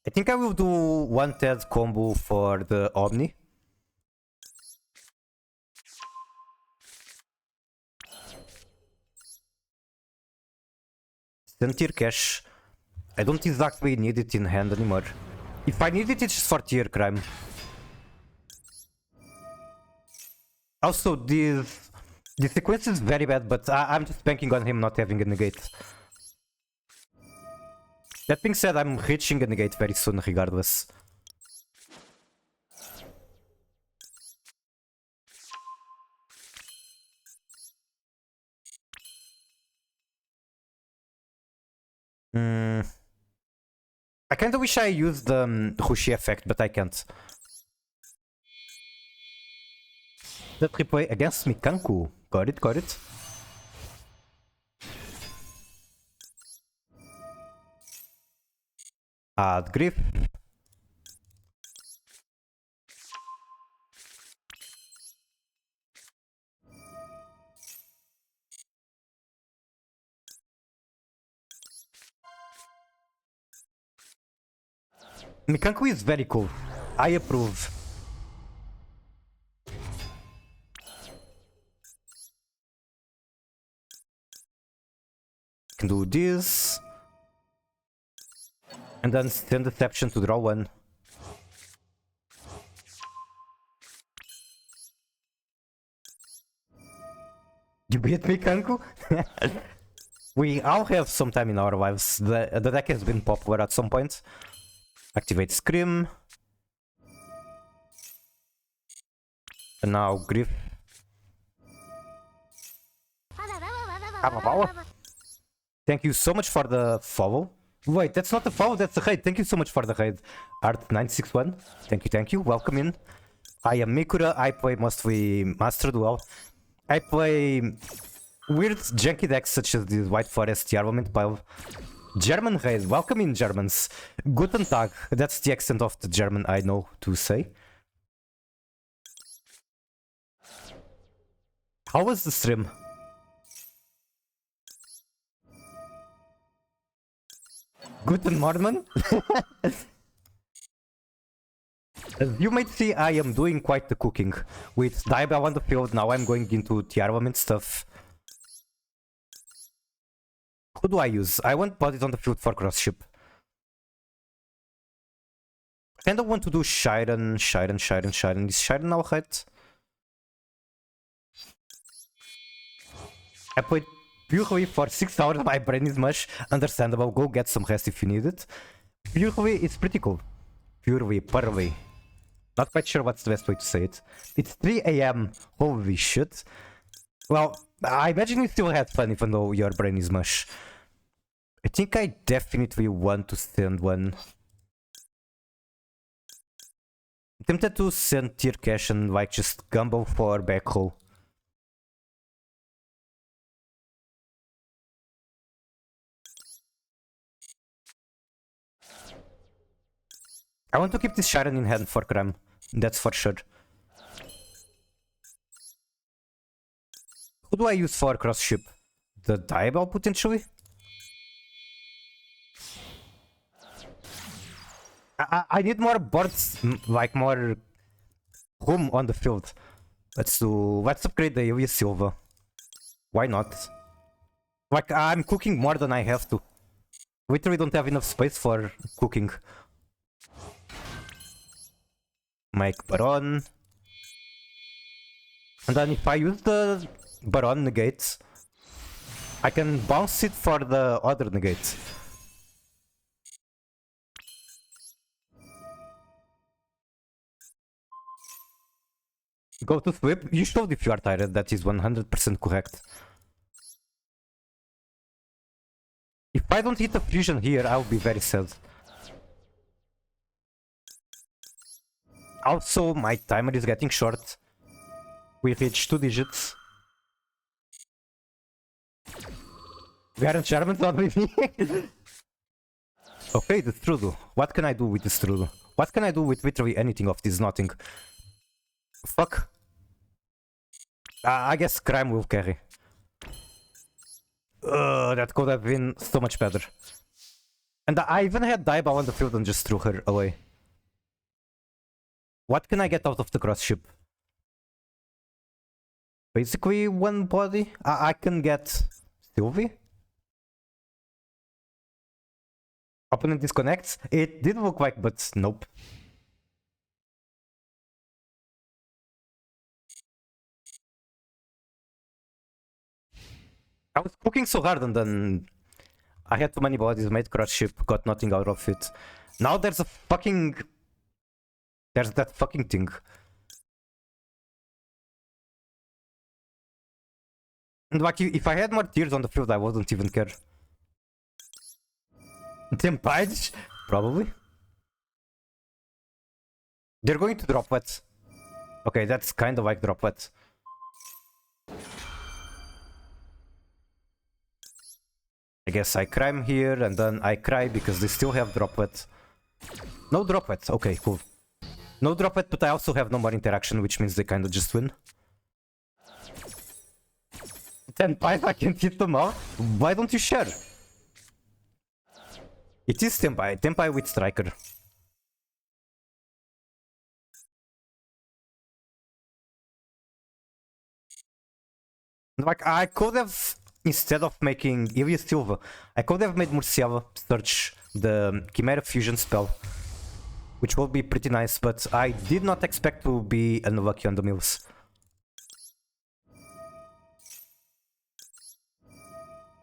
Speaker 1: I think I will do one TED combo for the Omni. Sentir Cash. I don't exactly need it in hand anymore. If I need it, it's just for tier crime. Also, this sequence is very bad, but I'm just banking on him not having a negate. That being said, I'm reaching a negate very soon regardless. I kinda wish I used the Hushi effect, but I can't. The replay against Mikanku. Got it, got it. Add grip. Mikanku is very cool. I approve. Can do this. And then send Deception to draw one. You beat Mikanku? We all have some time in our lives. The deck has been popular at some point. Activate Scream. And now Griff. Thank you so much for the follow. Wait, that's not the follow, that's the raid. Thank you so much for the raid. Art961. Thank you. Welcome in. I am Mikura. I play mostly Master Duel. I play weird janky decks such as the White Forest, the Armament Pile. German raid. Welcome in, Germans. Guten Tag. That's the accent of the German I know to say. How was the stream? Guten Morgen. As you might see, I am doing quite the cooking. With Diabell on the field, now I'm going into the armament stuff. Who do I use? I want bodies on the field for cross ship. I kinda want to do Shiren. Is Shiren alright? I played purely for 6 hours, my brain is mush. Understandable, go get some rest if you need it. Purely, it's pretty cool. Purely. Not quite sure what's the best way to say it. It's 3 AM, holy shit. Well, I imagine you still had fun even though your brain is mush. I think I definitely want to send one. I'm tempted to send tier cash and like just gamble for backroll. I want to keep this Sharon in hand for Cram, that's for sure. Who do I use for cross ship? The Diabell potentially? I need more boards, like more room on the field. Let's upgrade the Ilya Silva. Why not? Like, I'm cooking more than I have to. Literally don't have enough space for cooking. Make Baron. And then if I use the Baron negates, I can bounce it for the other negates. Go to sweep. You showed if you are tired, that is 100% correct. If I don't hit a fusion here, I'll be very sad. Also, my timer is getting short. We reached 2 digits. We aren't Germans, not with me. Okay, the Strudel. What can I do with the Strudel? What can I do with literally anything of this nothing? Fuck. I guess Crime will carry. That could have been so much better. And I even had Diabell on the field and just threw her away. What can I get out of the cross ship? Basically one body. I can get Sylvie. Opponent disconnects. It did look like, but nope. I was cooking so hard and then I had too many bodies, made cross ship, got nothing out of it. Now there's a fucking... There's that fucking thing. And like, if I had more tears on the field, I wouldn't even care. Tempage? Probably. They're going to drop wet. Okay, that's kind of like drop wet. I guess I crime here, and then I cry because they still have drop wet. No drop wet. Okay, cool. No drop wet, but I also have no more interaction, which means they kind of just win. 10 pies, I can hit them all. Why don't you share? It is Tempai. Tempai with Striker. Like, I could have, instead of making Ilya Silva, I could have made Murciava search the Chimera Fusion spell, which will be pretty nice, but I did not expect to be unlucky on the mills.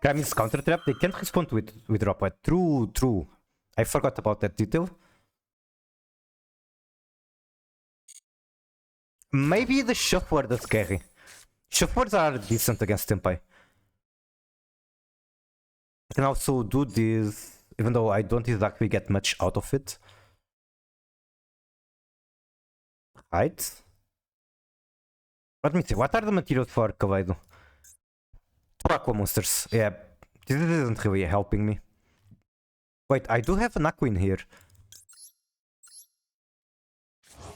Speaker 1: Crime is counter trap, they can't respond with drop white. True, true. I forgot about that detail. Maybe the shuffler does carry. Shufflers are decent against Tempai. I can also do this, even though I don't exactly get much out of it. Right? Let me see, what are the materials for Kaleido? Two Aqua Monsters. Yeah, this isn't really helping me. Wait, I do have an Aqua in here.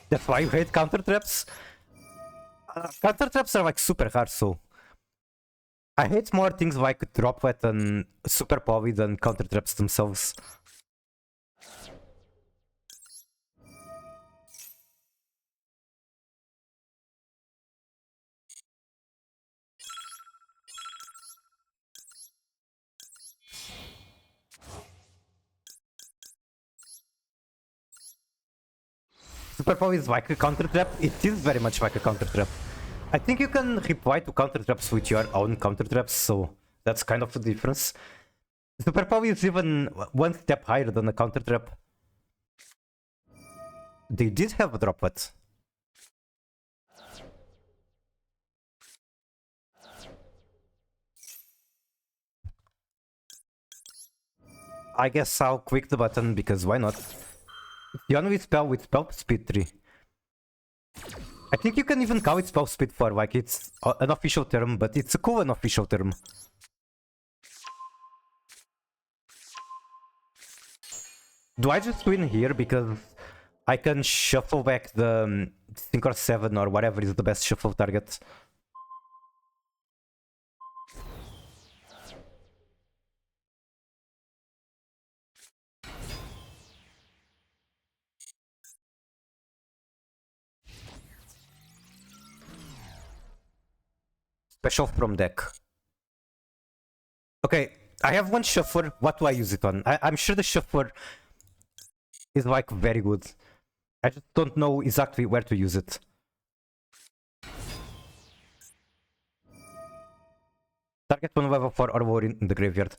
Speaker 1: That's why you hate counter traps? Counter traps are like super hard, so... I hate more things like drop wet and super poly than counter traps themselves. Super poly is like a counter trap. It is very much like a counter trap. I think you can reply to counter traps with your own counter traps, so that's kind of the difference. Super poly is even one step higher than a counter trap. They did have a droplet. I guess I'll click the button because why not? The only spell with spell speed 3. I think you can even call it spell speed 4, like it's an official term, but it's a cool unofficial term. Do I just win here because I can shuffle back the Synchro 7 or whatever is the best shuffle target? Special from deck. Okay, I have one shuffler. What do I use it on? I'm sure the shuffler is like very good. I just don't know exactly where to use it. Target one level 4 or more in the graveyard.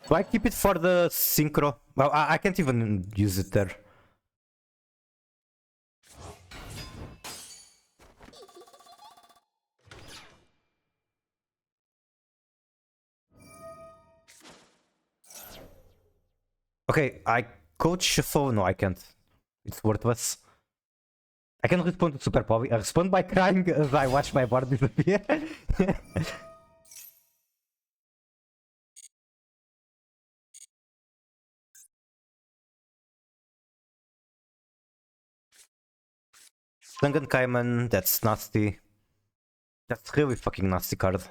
Speaker 1: Do I keep it for the synchro? Well, I can't even use it there. Okay, I could shuffle. No, I can't. It's worthless. I can respond to Super Poppy. I respond by crying as I watch my board disappear. Dungan Kaiman, that's nasty. That's really fucking nasty card.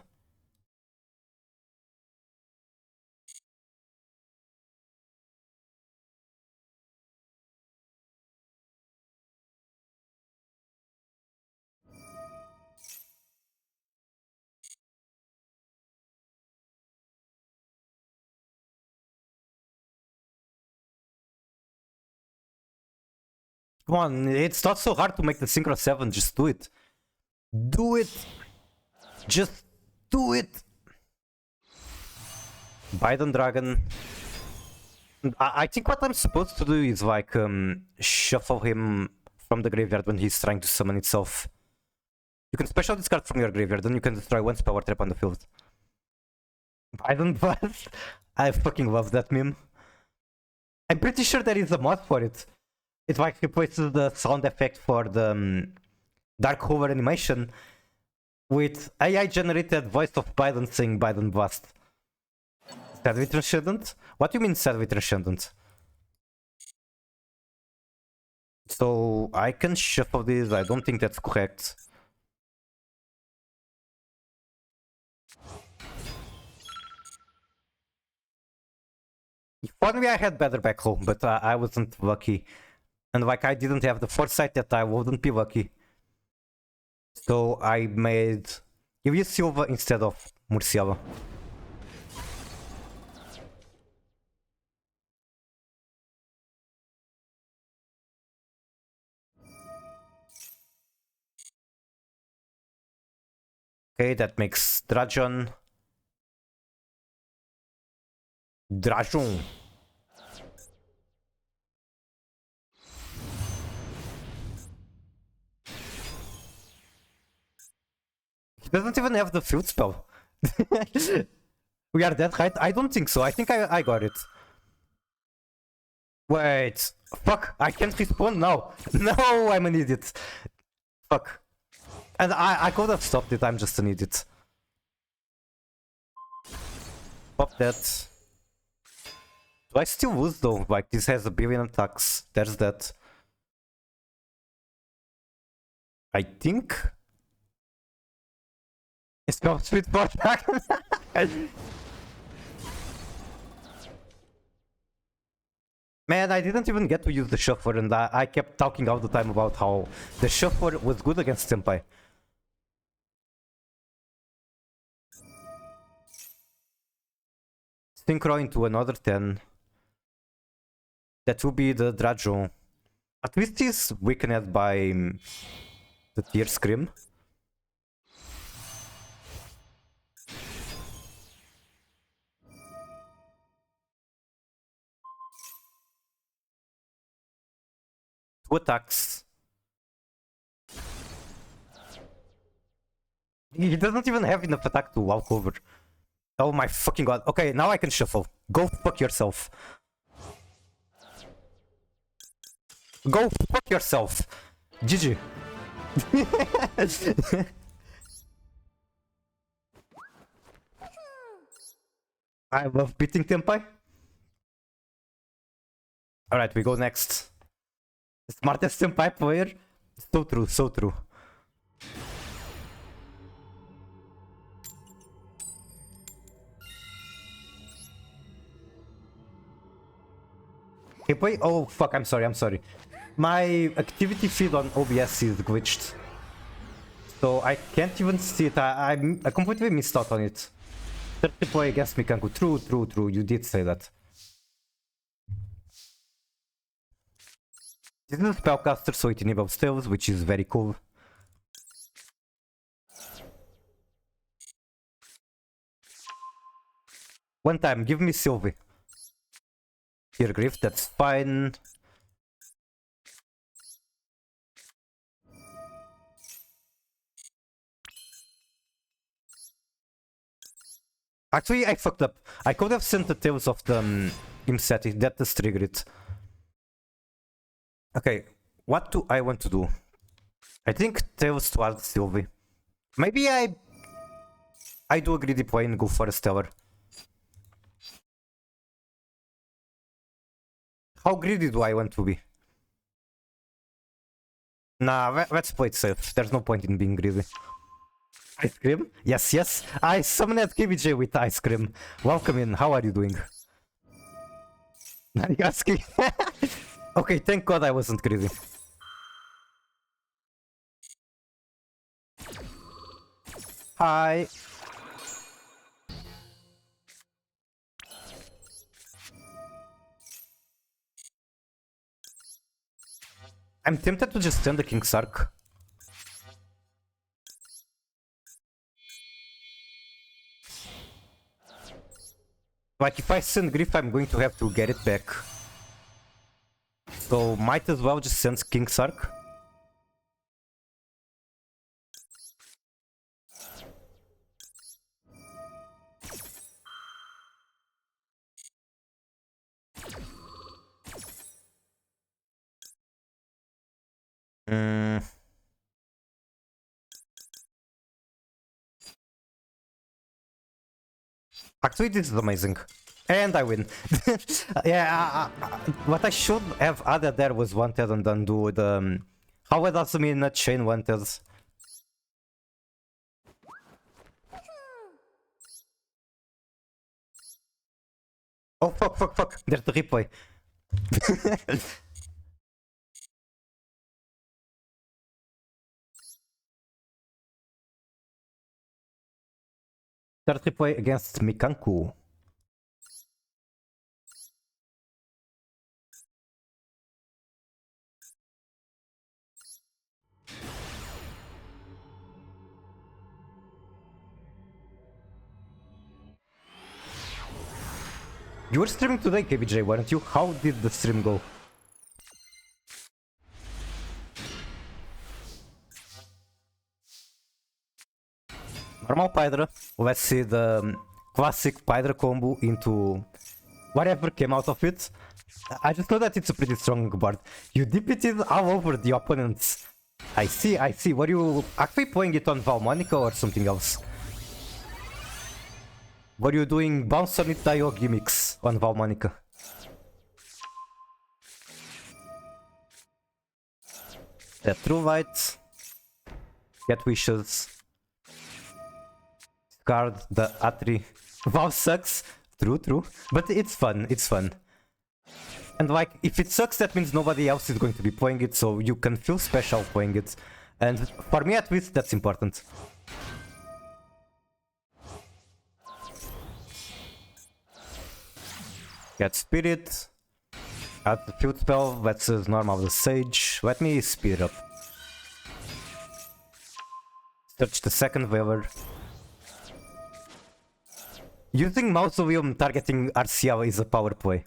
Speaker 1: Come on, it's not so hard to make the Synchro 7, just do it. Do it! Just do it! Biden Dragon. I think what I'm supposed to do is like shuffle him from the graveyard when he's trying to summon itself. You can special discard from your graveyard, then you can destroy one power trap on the field. Biden Blast? I fucking love that meme. I'm pretty sure there is a mod for it. It like replaces the sound effect for the Dark Hover animation with AI generated voice of Biden saying Biden Blast. Sadly Transcendent? What do you mean sadly Transcendent? So I can shuffle this, I don't think that's correct. If only I had better backrow, but I wasn't lucky. And like I didn't have the foresight that I wouldn't be lucky. So I made Ilya Silva instead of Murciela. Okay, that makes Drajon. Drajon. He doesn't even have the field spell. We are dead, right? I don't think so. I think I got it. Wait. Fuck, I can't respawn now. No, I'm an idiot. Fuck. And I could have stopped it, I'm just an idiot. Pop that. Do I still lose though? Like, this has a billion attacks. There's that. I think... It's not sweet for dragon. Man, I didn't even get to use the shuffler and I kept talking all the time about how the shuffler was good against Senpai. Synchro into another 10. That will be the Drajon. At least he's weakened by the Tear Scream. Two attacks. He doesn't even have enough attack to walk over. Oh my fucking god. Okay, now I can shuffle. Go fuck yourself. Go fuck yourself. GG. I love beating Tempai. Alright, we go next. Smartest Senpai player? So true, so true. Hey, wait. Oh, fuck, I'm sorry. My activity feed on OBS is glitched. So I can't even see it. I completely missed out on it. 30 play against Mikanku. True. You did say that. This is a spellcaster, so it enables stealth, which is very cool. One time, give me Sylvie. Here, Griff, that's fine. Actually, I fucked up. I could have sent the Tales of the Imseti. That just triggered it. Okay, what do I want to do? I think Tales towards Sylvie. Maybe I do a greedy play and go for a Stellar. How greedy do I want to be? Nah, let's play it safe. There's no point in being greedy. Ice cream? Yes. I summoned KBJ with ice cream. Welcome in. How are you doing? Narigaski. Okay, thank god I wasn't greedy. Hi. I'm tempted to just send the King's Arc. Like, if I send Griff, I'm going to have to get it back. So, might as well just send King's Arc. Actually, this is amazing. And I win. Yeah, what I should have added there was wanted and undo the... how it does mean a chain wanted. Oh, fuck. There's the replay. Third replay against Mikanku. You were streaming today, KBJ, weren't you? How did the stream go? Normal Pydra. Let's see the classic Pydra combo into whatever came out of it. I just know that it's a pretty strong board. You DPT'd all over the opponents. I see. Were you actually playing it on Valmonica or something else? Were you doing bounce on it Dio gimmicks on Valmonica? The True Light. Get Wishes. Discard the Atri. Val sucks. True. But it's fun. And like, if it sucks, that means nobody else is going to be playing it, so you can feel special playing it. And for me at least, that's important. Get Spirit. Add the field spell, that's normal the Sage. Let me speed it up. Search the second Veiler. Using Mausoleum targeting RCL is a power play.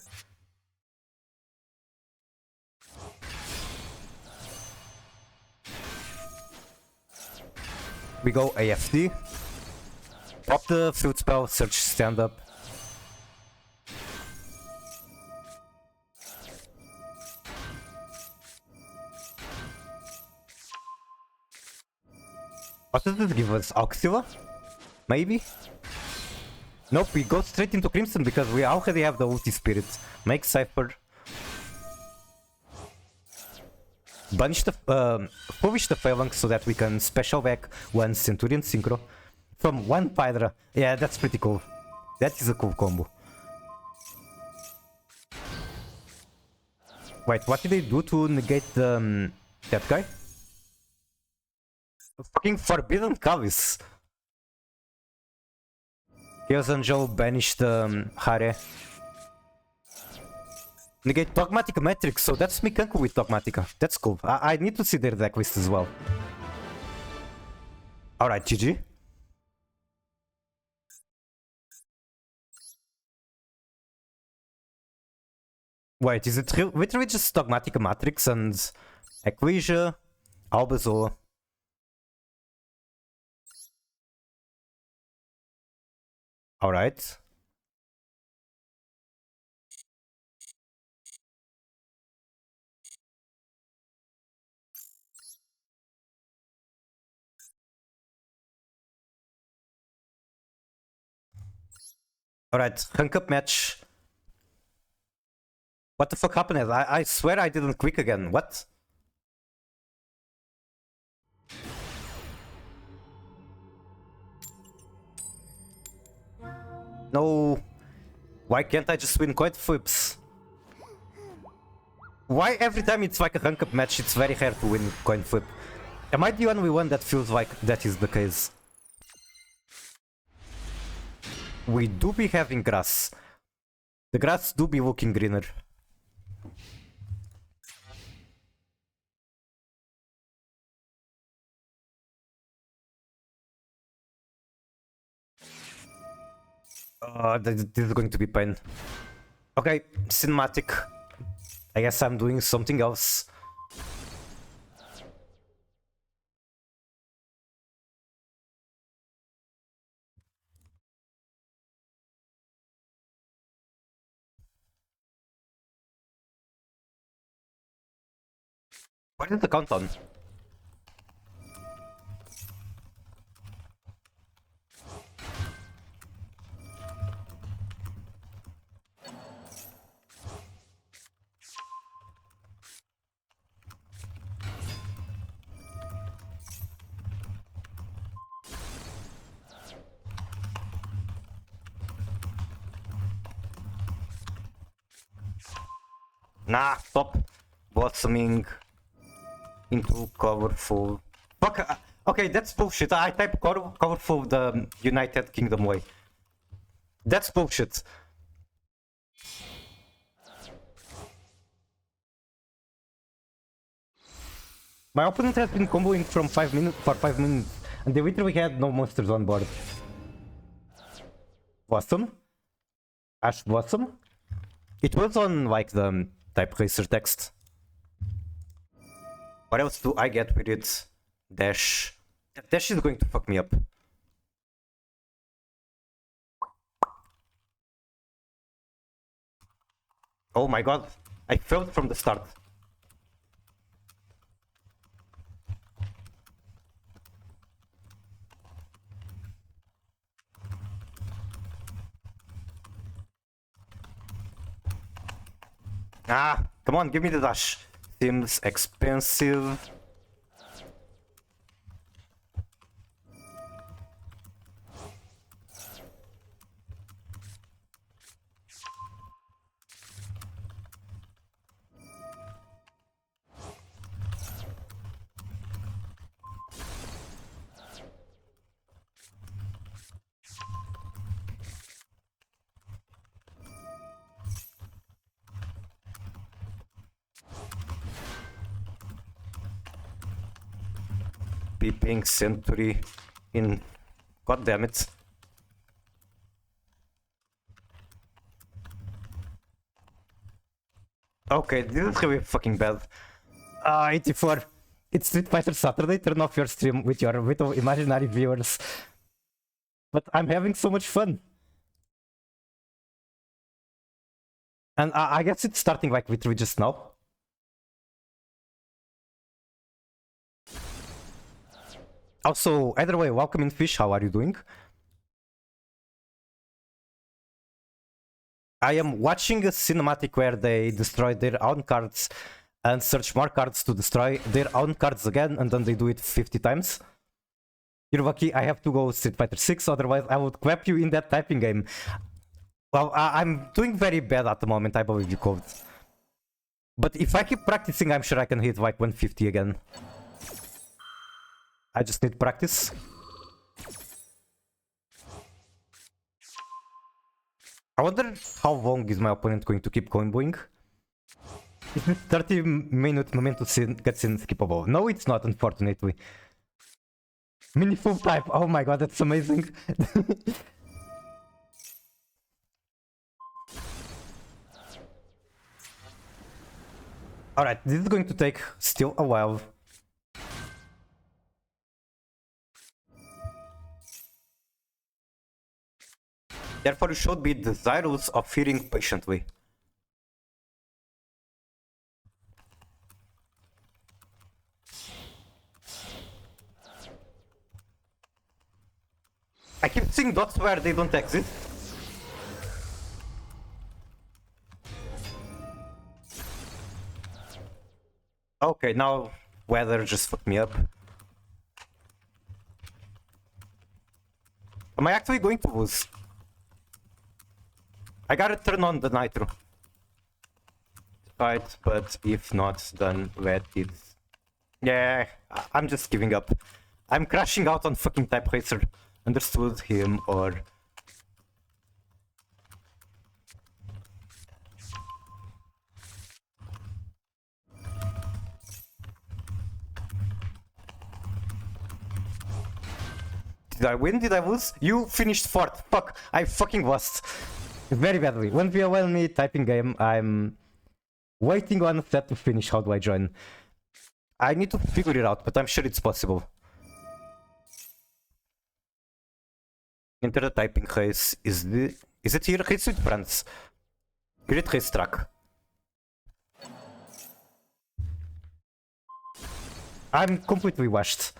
Speaker 1: We go AFD. Pop the field spell, search stand up. What does this give us? Auxilla? Maybe? Nope, we go straight into Crimson because we already have the ulti spirit. Make Cypher. Banish the... Publish the Phalanx so that we can special back one Centurion Synchro. From one Pydra. Yeah, that's pretty cool. That is a cool combo. Wait, what did they do to negate that guy? Fucking Forbidden Calice. Chaos Angel banished Hare. Negate Dogmatic Matrix, so that's Mikanku with Dogmatica. That's cool. I need to see their deck list as well. Alright, GG. Wait, is it literally just Dogmatic Matrix and Equasia, Albezola? Alright. Alright, rank up match. What the fuck happened? I swear I didn't click again. What? No. Why can't I just win coin flips? Why every time it's like a rank up match, it's very hard to win coin flip? Am I the only one that feels like that is the case? We do be having grass. The grass do be looking greener. This is going to be pain. Okay, cinematic. I guess I'm doing something else. What is the countdown? Nah, stop blossoming into colorful. Fuck. Okay, that's bullshit. I type colorful the United Kingdom way. That's bullshit. My opponent has been comboing from 5 minutes for 5 minutes, and they literally had no monsters on board. Blossom? Ash Blossom? It was on like the type racer text. What else do I get with it? Dash. Dash is going to fuck me up. Oh my god, I failed from the start. Ah, come on, give me the dash. Seems expensive. Peeping Century in. God damn it. Okay, this is really fucking bad. 84. It's Street Fighter Saturday. Turn off your stream with your little imaginary viewers. But I'm having so much fun. And I guess it's starting like literally just now. Also, either way, welcome in Fish, how are you doing? I am watching a cinematic where they destroy their own cards and search more cards to destroy their own cards again, and then they do it 50 times. You're lucky I have to go Street Fighter 6, otherwise I would clap you in that typing game. Well, I'm doing very bad at the moment, I believe you code. But if I keep practicing, I'm sure I can hit like 150 again. I just need practice. I wonder how long is my opponent going to keep comboing? Is this 30-minute momentum cutscene skippable? No, it's not, unfortunately. Mini full type, oh my god, that's amazing. Alright, this is going to take still a while. Therefore, you should be desirous of hearing patiently. I keep seeing dots where they don't exist. Okay, now weather just fucked me up. Am I actually going to lose? I gotta turn on the nitro. Right, but if not, then let it. Yeah, I'm just giving up. I'm crashing out on fucking Type Racer. Understood him or. This Did I win? Did I lose? You finished fourth. Fuck. I fucking lost. Very badly. 1v1 me typing game. I'm waiting on that to finish. How do I join? I need to figure it out, but I'm sure it's possible. Enter the typing race. Is it here? Race with friends. Great race track. I'm completely washed.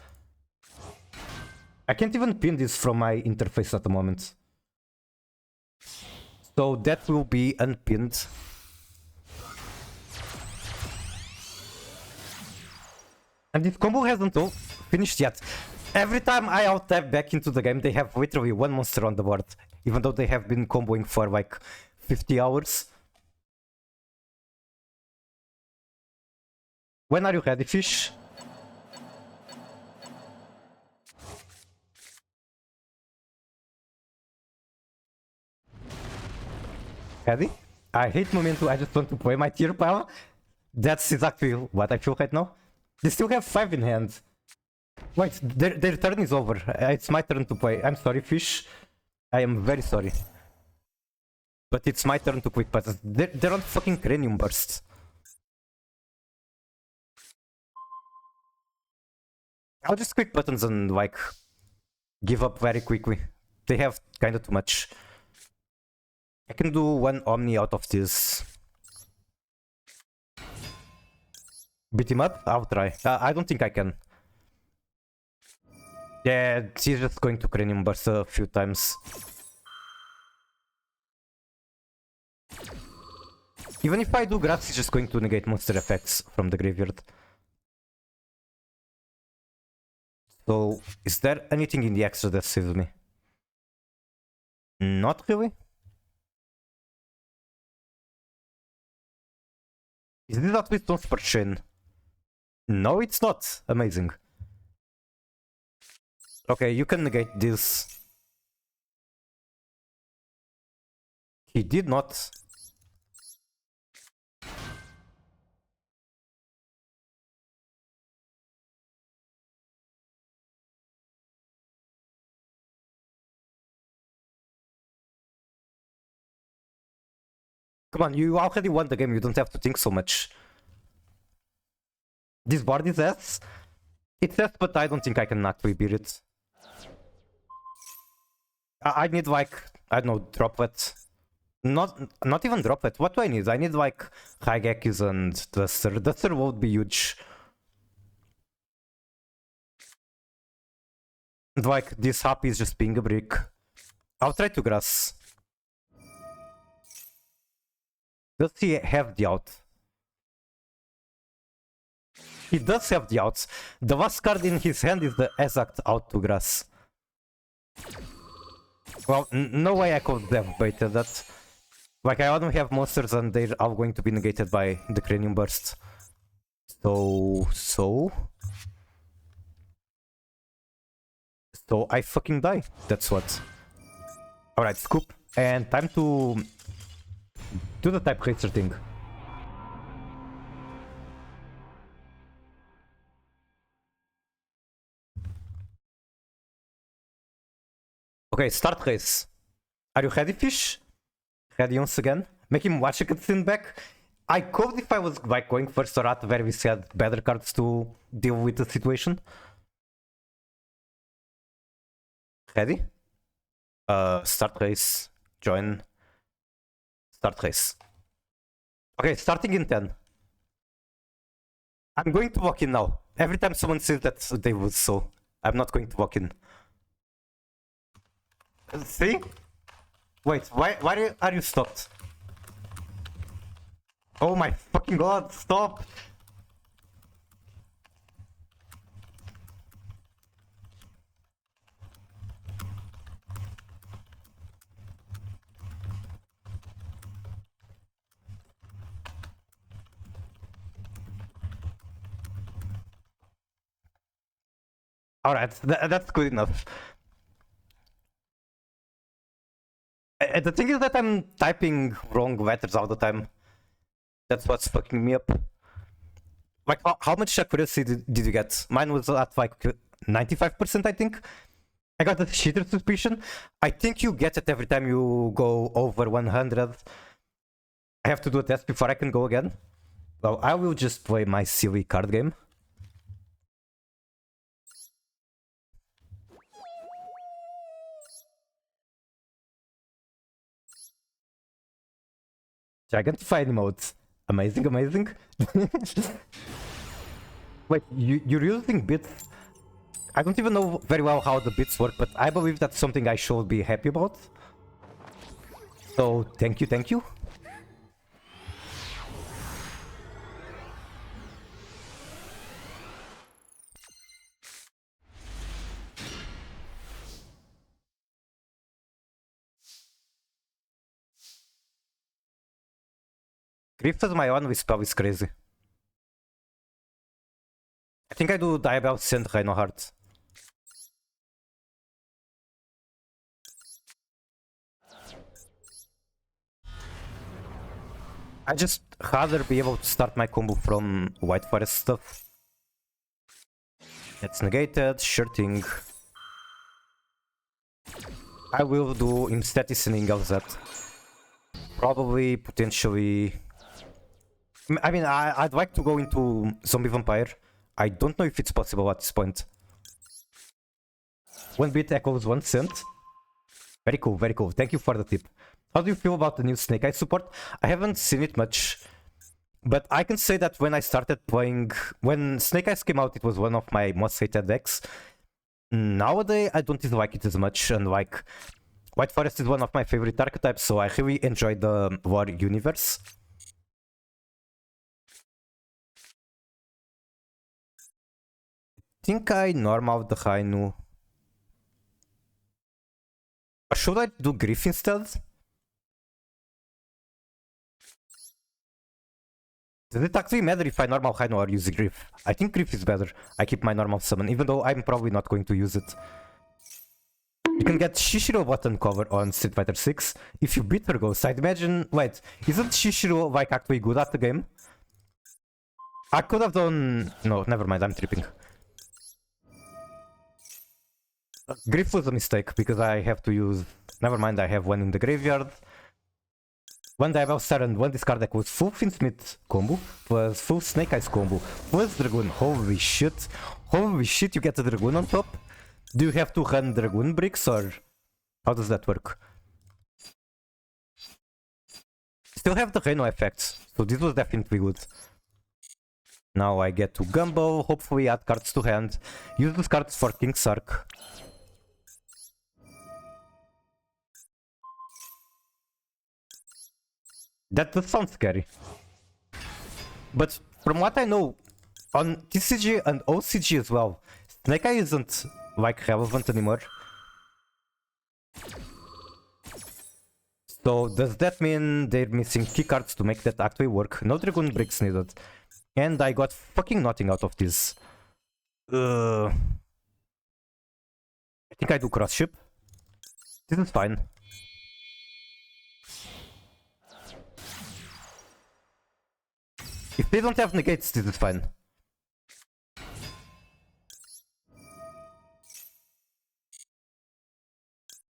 Speaker 1: I can't even pin this from my interface at the moment. So that will be unpinned. And this combo hasn't finished yet. Every time I out-tab back into the game, they have literally one monster on the board. Even though they have been comboing for like 50 hours. When are you ready, fish? Ready? I hate Momento, I just want to play my tier pile. That's exactly what I feel right now. They still have 5 in hand. Wait, their turn is over. It's my turn to play. I'm sorry, fish. I am very sorry. But it's my turn to quick pass. They're on fucking cranium bursts. I'll just quick buttons and like give up very quickly. They have kinda too much. I can do one Omni out of this. Beat him up? I'll try. I don't think I can. Yeah, she's just going to cranium burst a few times. Even if I do grass, he's just going to negate monster effects from the graveyard. So, is there anything in the extra that saves me? Not really. Is this not with Stones per chain? No, it's not. Amazing. Okay, you can negate this. He did not. Come on, you already won the game, you don't have to think so much. This board is S. It's S, but I don't think I can actually beat it. I need like, I don't know, droplet. Not even droplet. What do I need? I need like high Gekis and Duster. Duster would be huge. And like this happy is just being a brick. I'll try to grass. Does he have the out? He does have the outs. The last card in his hand is the exact out to grass. Well, no way I could have baited that. Like, I don't have monsters and they're all going to be negated by the Cranium Burst. So I fucking die. That's what. Alright, scoop. And time to do the type racer thing. Okay, start race. Are you ready, fish? Ready once again? Make him watch a cutscene back. I could if I was like going first or at where we had better cards to deal with the situation. Ready? Start race. Join. Start race. Okay, starting in 10. I'm going to walk in now. Every time someone says that they would, so I'm not going to walk in. See? Wait, why are you stopped? Oh my fucking god, stop! Alright, that's good enough. The thing is that I'm typing wrong letters all the time. That's what's fucking me up. Like, how much accuracy did you get? Mine was at like 95%, I think. I got a cheater suspicion. I think you get it every time you go over 100. I have to do a test before I can go again. Well, I will just play my silly card game. Gigantify emotes. Amazing, amazing. Wait, you're using bits? I don't even know very well how the bits work, but I believe that's something I should be happy about. So, thank you, thank you. Grift as my one with spell is crazy. I think I do Diabell Send Rhino Heart. I just rather be able to start my combo from White Forest stuff. That's negated, sure thing. I will do Imstatis and Ingalzat. Probably, potentially... I mean, I'd like to go into Zombie Vampire. I don't know if it's possible at this point. 1 bit echoes 1 cent. Very cool, very cool. Thank you for the tip. How do you feel about the new Snake Eyes support? I haven't seen it much. But I can say that when I started playing... When Snake Eyes came out, it was one of my most hated decks. Nowadays, I don't like it as much. And like, White Forest is one of my favorite archetypes, so I really enjoy the War universe. I think I normal the Rhino. Or should I do Griff instead? Does it actually matter if I normal Rhino or use Griff? I think Griff is better. I keep my normal summon, even though I'm probably not going to use it. You can get Shishiro button cover on Street Fighter 6 if you beat her ghost. I'd imagine... Wait, isn't Shishiro like actually good at the game? I could have done... No, never mind, I'm tripping. Griff was a mistake because I have to use... Never mind, I have one in the graveyard. One Diabell Star and one discard deck was full Finsmith combo, plus full Snake Eyes combo, plus Dragoon. Holy shit. Holy shit, you get the Dragoon on top? Do you have to run Dragoon bricks or... How does that work? Still have the Reno effects, so this was definitely good. Now I get to Gumbo, hopefully add cards to hand. Use those cards for King's Arc. That does sound scary. But from what I know, on TCG and OCG as well, Snake Eye isn't like relevant anymore. So does that mean they're missing key cards to make that actually work? No Dragoon bricks needed. And I got fucking nothing out of this. I think I do cross ship. This is fine. If they don't have negates, this is fine.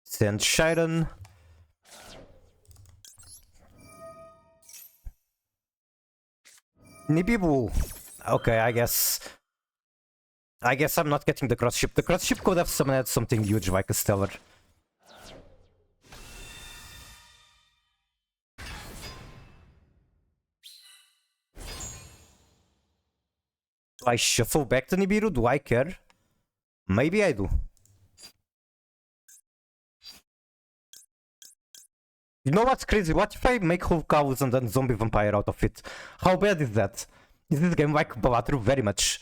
Speaker 1: Send Shiren. Nibibu. Okay, I guess I'm not getting the cross ship. The cross ship could have summoned something huge like a Stellar. Do I shuffle back to Nibiru? Do I care? Maybe I do. You know what's crazy? What if I make Whole Cows and then Zombie Vampire out of it? How bad is that? Is this game like Balatru? Very much.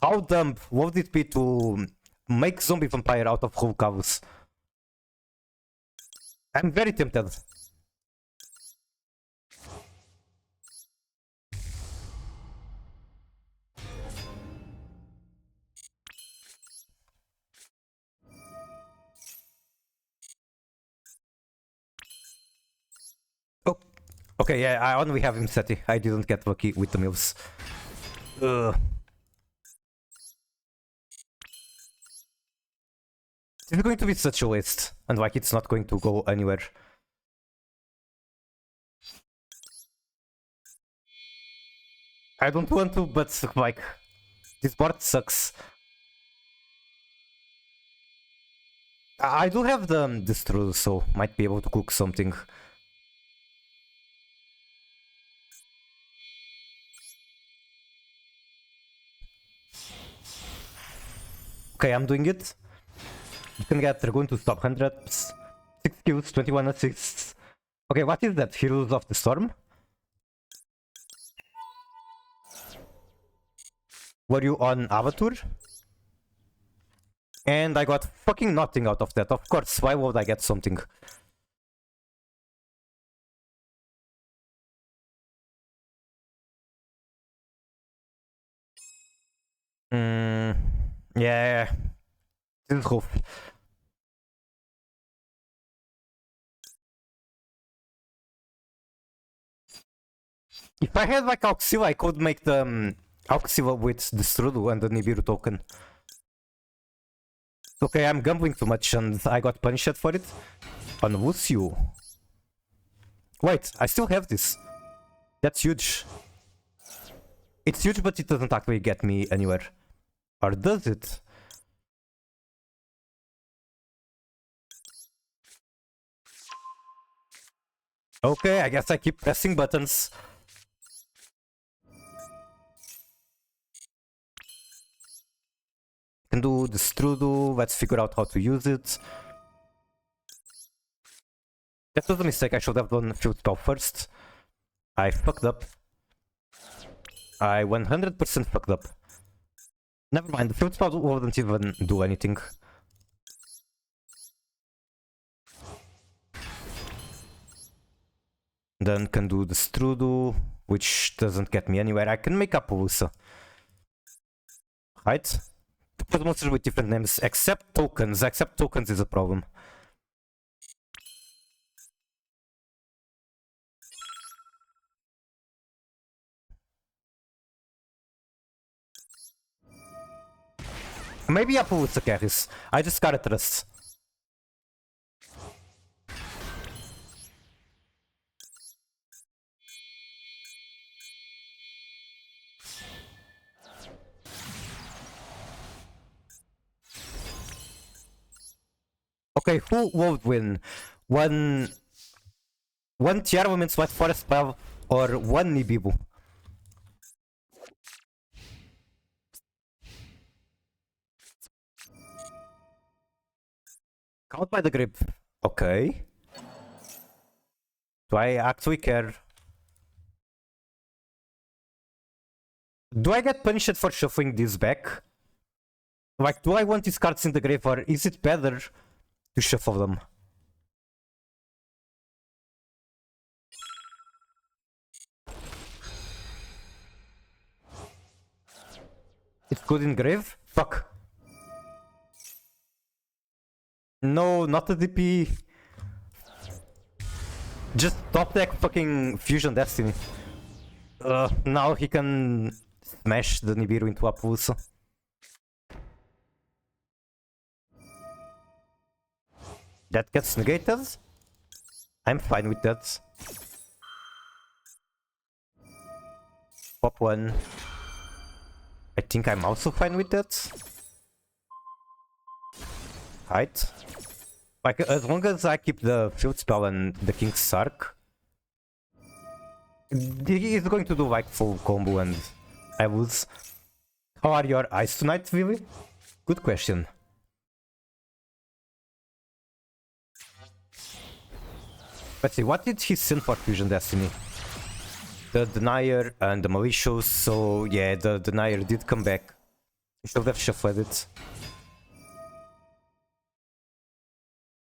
Speaker 1: How dumb would it be to make Zombie Vampire out of Whole Cows? I'm very tempted. Okay, yeah, I only have him Seti. I didn't get lucky with the mills. It's going to be such a waste, and like it's not going to go anywhere. I don't want to, but like this board sucks. I do have the strudel, so might be able to cook something. Okay, I'm doing it. You can get Dragoon to stop 100, 6 kills, 21 assists. Okay, what is that? Heroes of the Storm? Were you on Avatar? And I got fucking nothing out of that. Of course, why would I get something? Yeah. This is rough. If I had like Auxil, I could make the Auxil with the Strudel and the Nibiru token. Okay, I'm gambling too much and I got punished for it. On Wusu. Wait, I still have this. That's huge. It's huge, but it doesn't actually get me anywhere. Or does it? Okay, I guess I keep pressing buttons. Can do the strudel. Let's figure out how to use it. That was a mistake. I should have done field spell first. I fucked up. I 100% fucked up. Never mind, the field spell wouldn't even do anything. Then can do the strudel, which doesn't get me anywhere. I can make up Pulusa. Right? Put monsters with different names, except tokens. Except tokens is a problem. Maybe Appaloosa carries. I just gotta trust. Okay, who would win? One Tiara Women's White Forest spell or one Nibibu? Count by the grip. Okay. Do I actually care? Do I get punished for shuffling this back? Like, do I want these cards in the grave or is it better to shuffle them? It's good in grave? Fuck. No, not the DP. Just top deck fucking Fusion Destiny. Now he can smash the Nibiru into a Appaloosa. That gets negated? I'm fine with that. Pop one. I think I'm also fine with that. Right. Like, as long as I keep the field spell and the King's Sark, he is going to do like full combo and I lose. How are your eyes tonight, Vivi? Good question. Let's see, what did he send for Fusion Destiny? The Denier and the Malicious, so yeah, the Denier did come back. He should have shuffled it.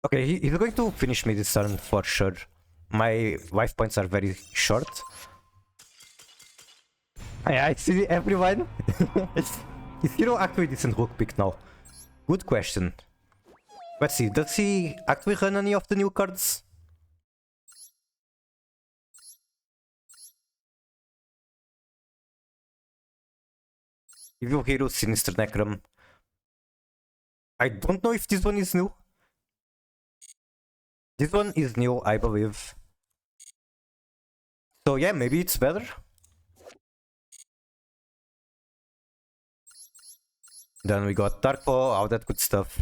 Speaker 1: Okay, he's going to finish me this turn for sure. My life points are very short. I see everyone. Is Hero actually decent hook pick now? Good question. Let's see, does he actually run any of the new cards? Evil Hero, Sinister Necrom. I don't know if this one is new. This one is new, I believe. So yeah, maybe it's better. Then we got Tarko, all that good stuff.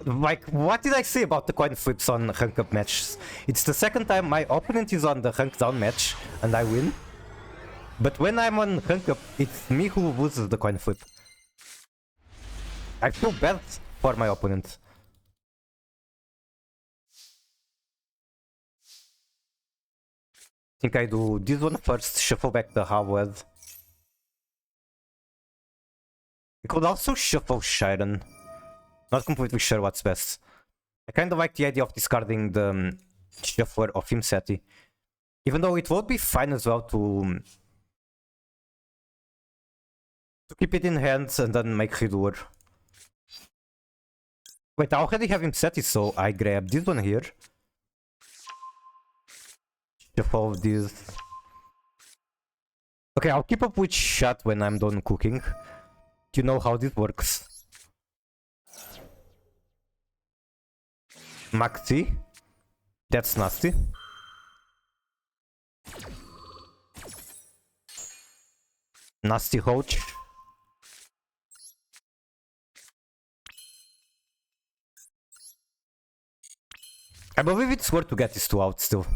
Speaker 1: Like, what did I say about the coin flips on rank up matches? It's the second time my opponent is on the rank down match and I win. But when I'm on rank up, it's me who loses the coin flip. I feel bad for my opponent. I think I do this one first, shuffle back the Howard. I could also shuffle Shiren. Not completely sure what's best. I kind of like the idea of discarding the shuffler of Imseti. Even though it would be fine as well to keep it in hand and then make Hidur. Wait, I already have Imseti, so I grab this one here. Shuffle this. Okay, I'll keep up with shot when I'm done cooking. You know how this works. Maxi. That's nasty. Nasty Hoach. I believe it's worth to get these two out still.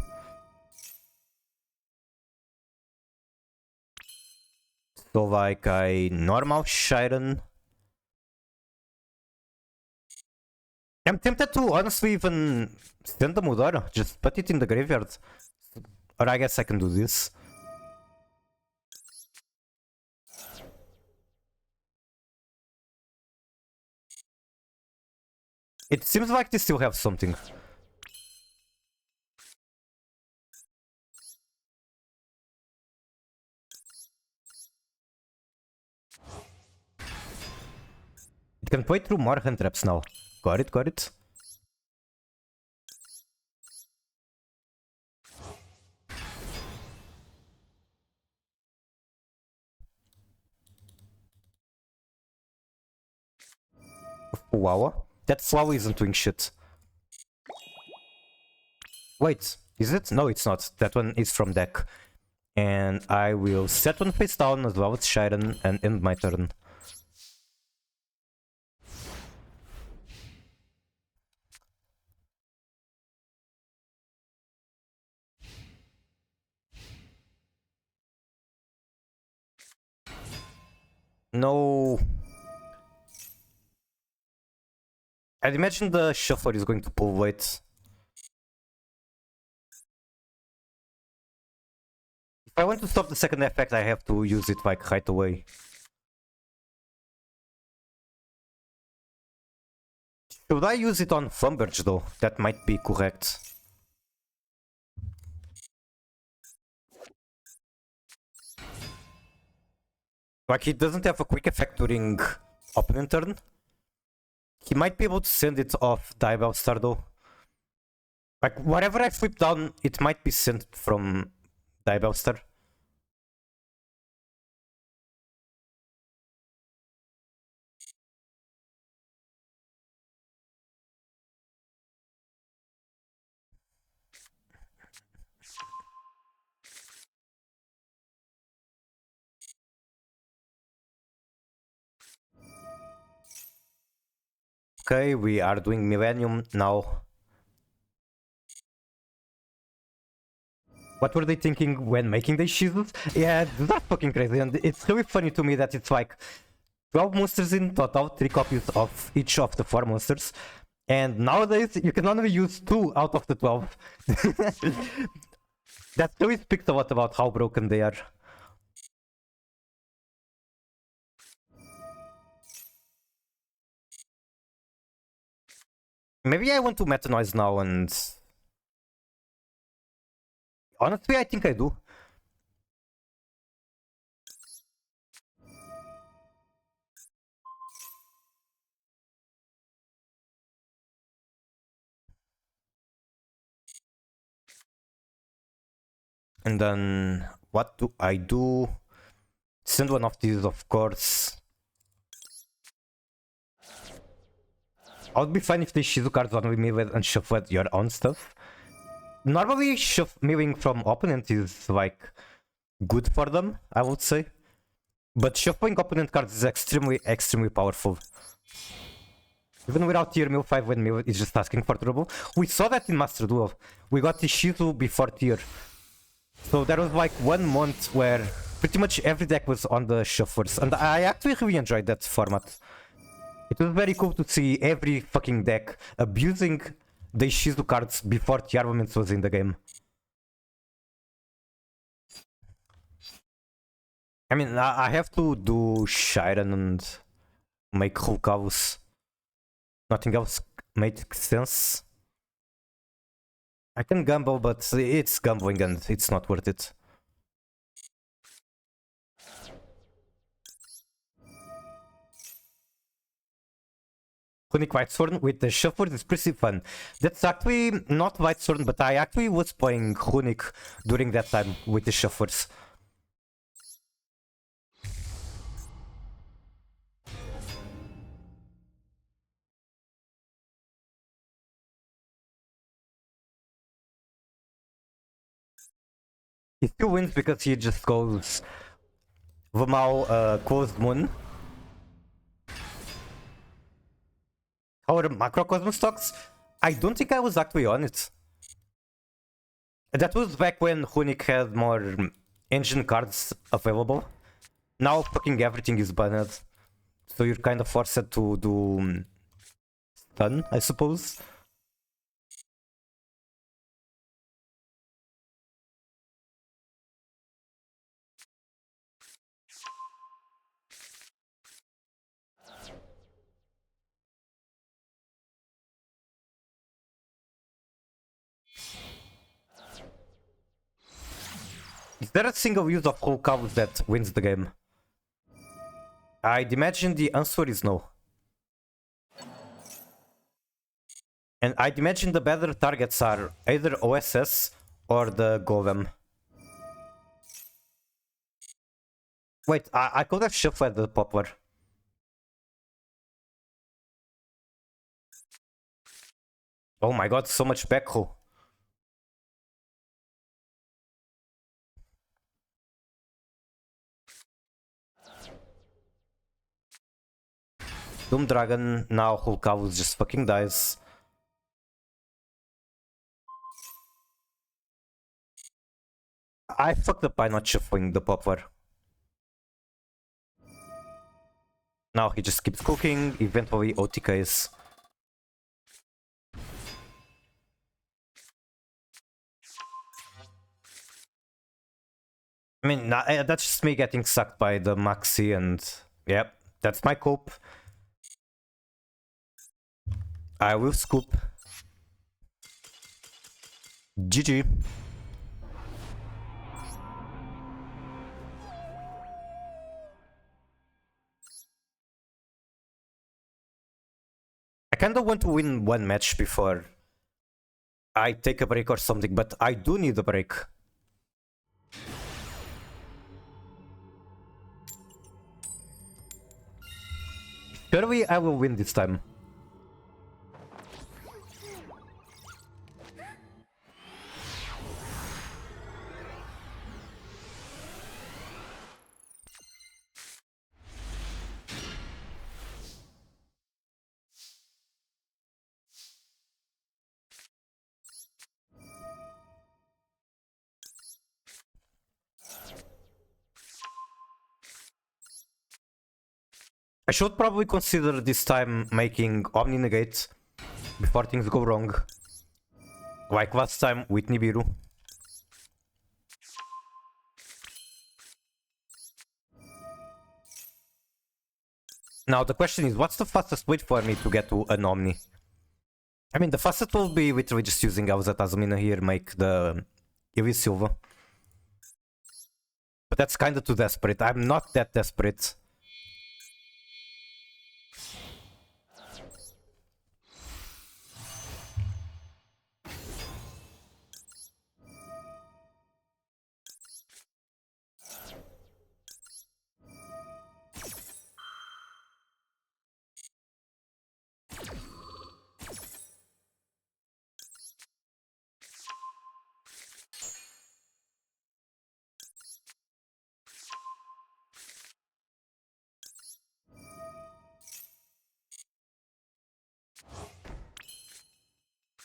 Speaker 1: So like I normal Shiren. I'm tempted to honestly even send the Mudar, just put it in the graveyard. Or I guess I can do this. It seems like they still have something. It can play through more hand traps now. Got it, got it. Wow. That flower isn't doing shit. Wait, is it? No, it's not. That one is from deck. And I will set one face down as well as Shiren and end my turn. No. I'd imagine the shuffler is going to pull weight. If I want to stop the second effect, I have to use it like right away. Should I use it on Flumberge though? That might be correct. Like, he doesn't have a quick effect during opponent turn. He might be able to send it off Dive Star though. Like, whatever I flip down, it might be sent from Dive Star. Okay, we are doing Millennium now. What were they thinking when making these shields? Yeah, that's fucking crazy, and it's really funny to me that it's like 12 monsters in total, 3 copies of each of the 4 monsters, and nowadays you can only use 2 out of the 12. That really speaks a lot about how broken they are. Maybe I want to Meta Noise now and... Honestly, I think I do. And then what do I do? Send one of these, of course. I would be fine if they Shizu cards on me with and shuffle your own stuff. Normally, milling from opponent is like good for them, I would say. But shuffling opponent cards is extremely powerful. Even without tier mill 5 when mill is just asking for trouble. We saw that in Master Duel. We got the Shizu before tier. So there was like 1 month where pretty much every deck was on the shufflers. And I actually really enjoyed that format. It was very cool to see every fucking deck abusing the Shizu cards before the armaments was in the game. I mean, I have to do Shiren and make Hulkavus. Nothing else makes sense. I can gamble, but it's gambling and it's not worth it. Runic Whitesworn with the shufflers is pretty fun. That's actually not Whitesworn, but I actually was playing Runic during that time with the shufflers. He still wins because he just goes Vamao Closed Moon. Or Macrocosmos stocks? I don't think I was actually on it. That was back when Runic had more engine cards available. Now fucking everything is banned. So you're kind of forced to do stun, I suppose. Is there a single use of whole cows that wins the game? I'd imagine the answer is no. And I'd imagine the better targets are either OSS or the Golem. Wait, I could have shuffled the Poplar. Oh my god, so much backhoe. Doom Dragon, now Hulkavus just fucking dies. I fucked up by not shuffling the Poplar. Now he just keeps cooking, eventually OTKs. I mean, that's just me getting sucked by the Maxi and... Yep, that's my cope. I will scoop. GG. I kinda want to win one match before I take a break or something, but I do need a break. Surely I will win this time. I should probably consider this time making Omni Negate before things go wrong. Like last time with Nibiru. Now the question is, what's the fastest way for me to get to an Omni? I mean, the fastest will be literally just using Elza Tazumina here, make the Ili Silva. But that's kinda too desperate. I'm not that desperate.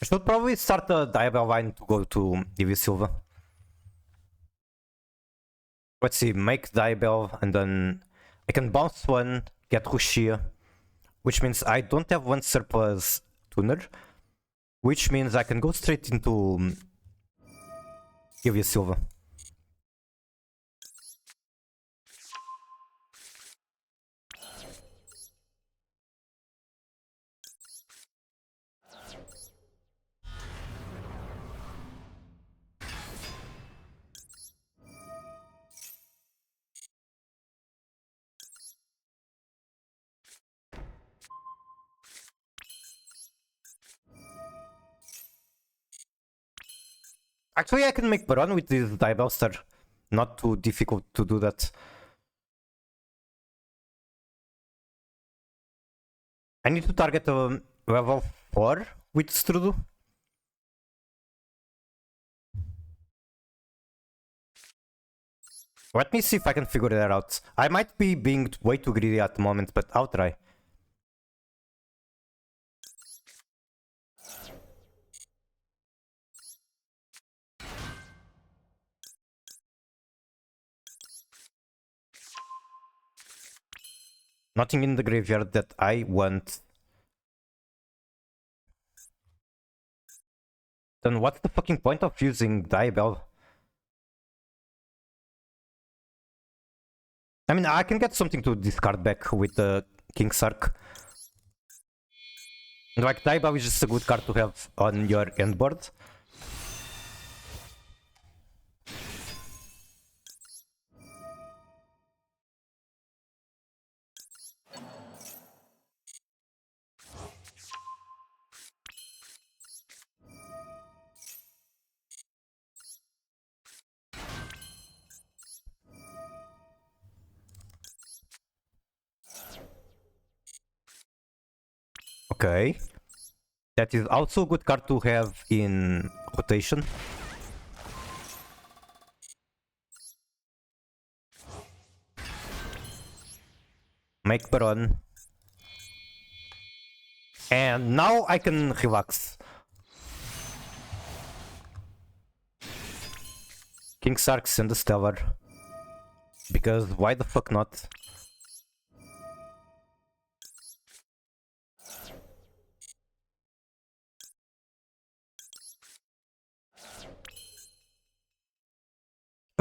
Speaker 1: Should probably start the Diabell line to go to EV Silva. Let's see, make Diabell and then I can bounce one, get Rushia, which means I don't have one surplus tuner, which means I can go straight into EV Silva. Actually, I can make Baron with this Diabellster. Not too difficult to do that. I need to target a level 4 with Strudu. Let me see if I can figure that out. I might be being way too greedy at the moment, but I'll try. Nothing in the graveyard that I want. Then what's the fucking point of using Diabell? I mean, I can get something to discard back with the King's Arc. Like, Diabell is just a good card to have on your end board. Okay. That is also a good card to have in rotation. Make Baron. And now I can relax. King's Arc and the Stellar. Because why the fuck not?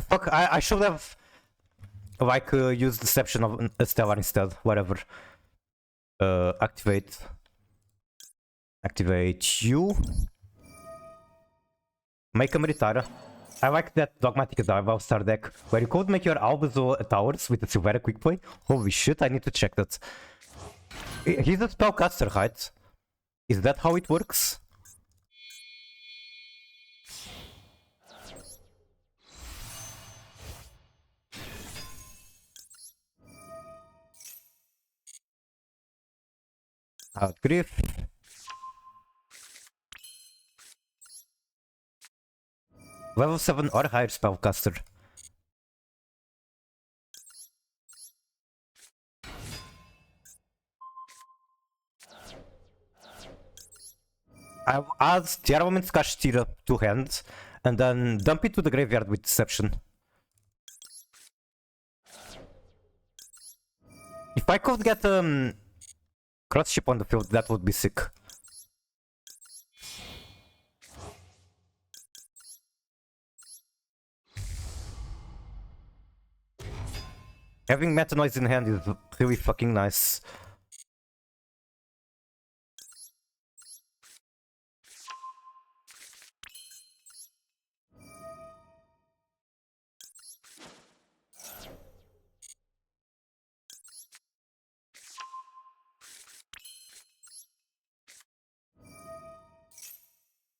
Speaker 1: Fuck, I should have like used Deception of a Stellar instead, whatever. Activate you. Make a Meritara. I like that Dogmatic Diabell star deck, where you could make your Albezo towers with a Silvera quick play. Holy shit, I need to check that. He's a spellcaster, right? Is that how it works? Griff. Level 7 or higher spellcaster. I'll add the Armament Cash Tira to hand, and then dump it to the graveyard with Deception. If I could get cross ship on the field, that would be sick. Having Meta Noise in hand is really fucking nice.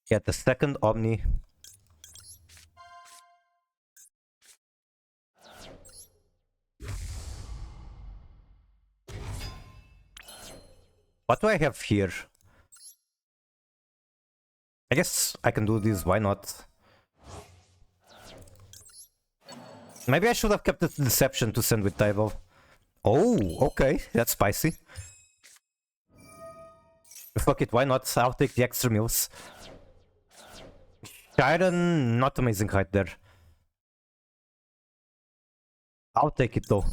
Speaker 1: Get the second Omni. What do I have here? I guess I can do this, why not? Maybe I should have kept the Deception to send with Diabell. Oh, okay, that's spicy. Fuck it, why not? I'll take the extra meals. Iron, not amazing height there. I'll take it though.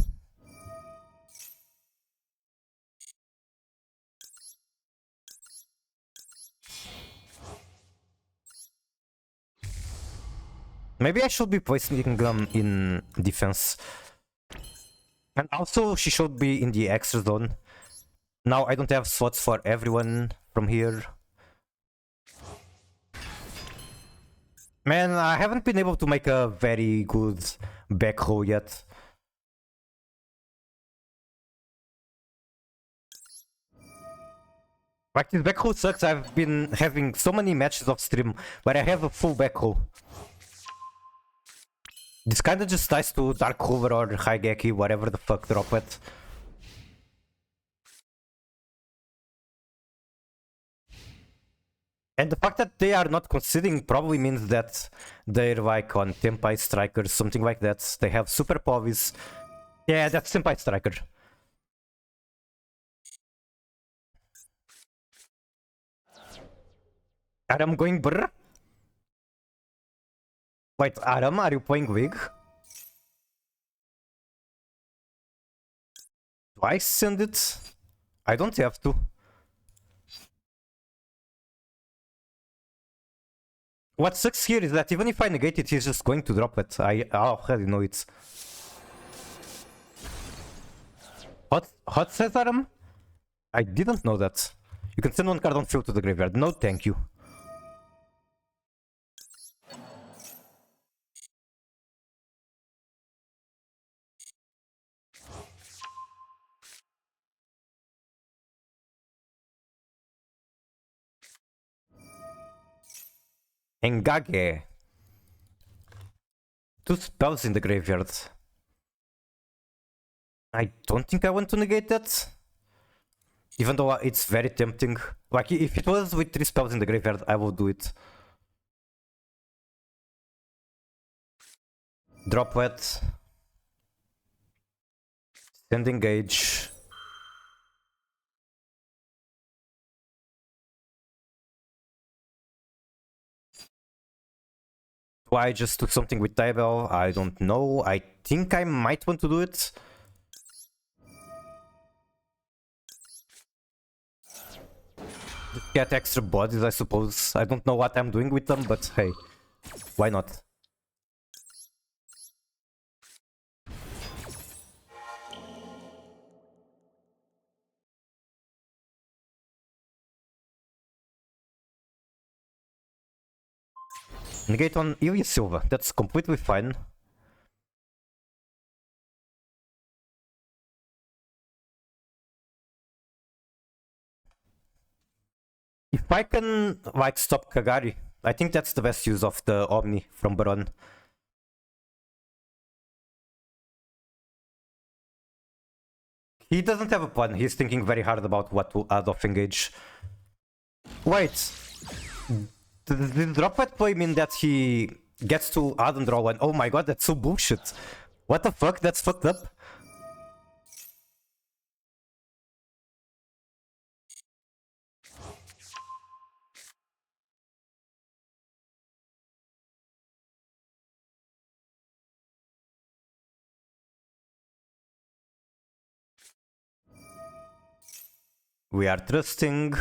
Speaker 1: Maybe I should be placing them in defense. And also, she should be in the extra zone. Now I don't have slots for everyone from here. Man, I haven't been able to make a very good back row yet. Like, this back row sucks. I've been having so many matches off stream where I have a full back row. This kinda just ties to Dark Hover or Haigeki, whatever the fuck drop it. And the fact that they are not conceding probably means that they're like on Tempai Strikers, something like that. They have Super Povis. Yeah, that's Tempai Striker. Aram going brr? Wait, Aram, are you playing Wig? Do I send it? I don't have to. What sucks here is that even if I negate it, he's just going to drop it. I already know it. Hot says Aram? I didn't know that. You can send one card on field to the graveyard. No, thank you. Engage. 2 spells in the graveyard. I don't think I want to negate that. Even though it's very tempting. Like, if it was with 3 spells in the graveyard, I would do it. Drop wet. Send engage. Why just do something with Tybell? I don't know. I think I might want to do it. Get extra bodies, I suppose. I don't know what I'm doing with them, but hey, why not? Negate on Ilya Silva, that's completely fine. If I can, like, stop Kagari, I think that's the best use of the Omni from Baron. He doesn't have a plan, he's thinking very hard about what to add off engage. Wait, did the drop white play mean that he gets to add and draw one? Oh my god, that's so bullshit. What the fuck, that's fucked up. We are trusting.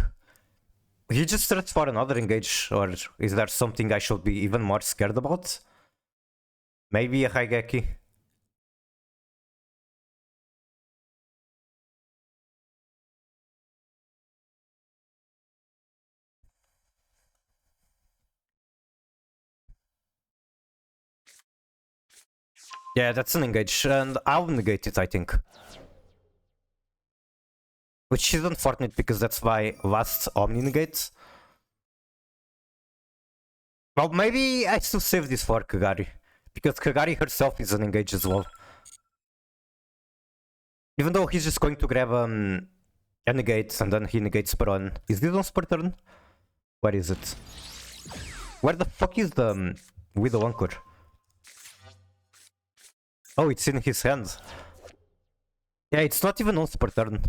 Speaker 1: He just trusts for another engage, or is there something I should be even more scared about? Maybe a Haigeki. Yeah, that's an engage, and I'll negate it, I think. Which is unfortunate because that's my last Omni negate. Well, maybe I still save this for Kagari. Because Kagari herself is an engage as well. Even though he's just going to grab a negate and then he negates Baron. Is this on spur turn? Where is it? Where the fuck is the Widow Anchor? Oh, it's in his hand. Yeah, it's not even on spur turn.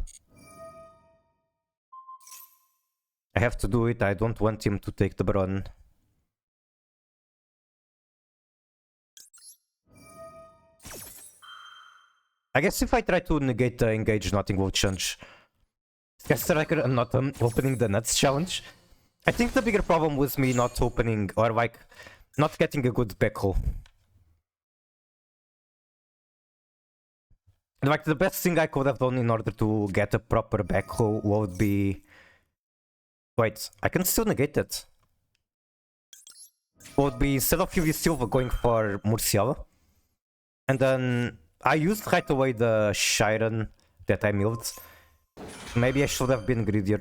Speaker 1: I have to do it, I don't want him to take the Baron. I guess if I try to negate the engage, nothing will change. Guess Striker and not opening the nuts challenge. I think the bigger problem was me not opening, or like, not getting a good backroll. Like, the best thing I could have done in order to get a proper backroll would be... Wait, I can still negate it. Would be, instead of UV Silva going for Murciela, and then I used right away the Shiren that I milled. Maybe I should have been greedier.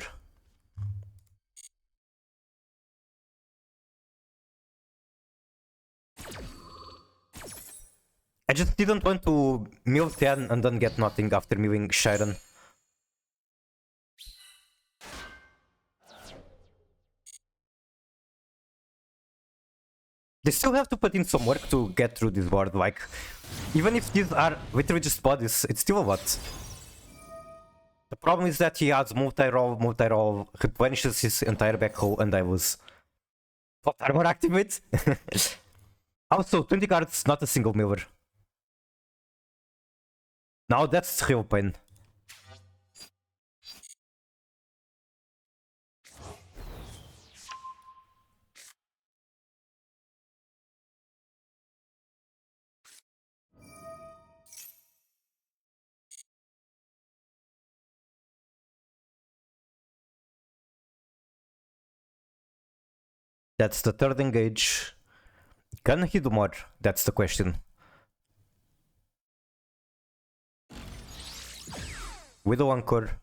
Speaker 1: I just didn't want to mill 10 and then get nothing after milling Shiren. They still have to put in some work to get through this board, like... Even if these are literally just bodies, it's still a lot. The problem is that he adds multi-roll, replenishes his entire back row, and I lose. What armor activate? Also, 20 cards, not a single miller. Now that's real pain. That's the third engage. Can he do more? That's the question. Widow Anchor.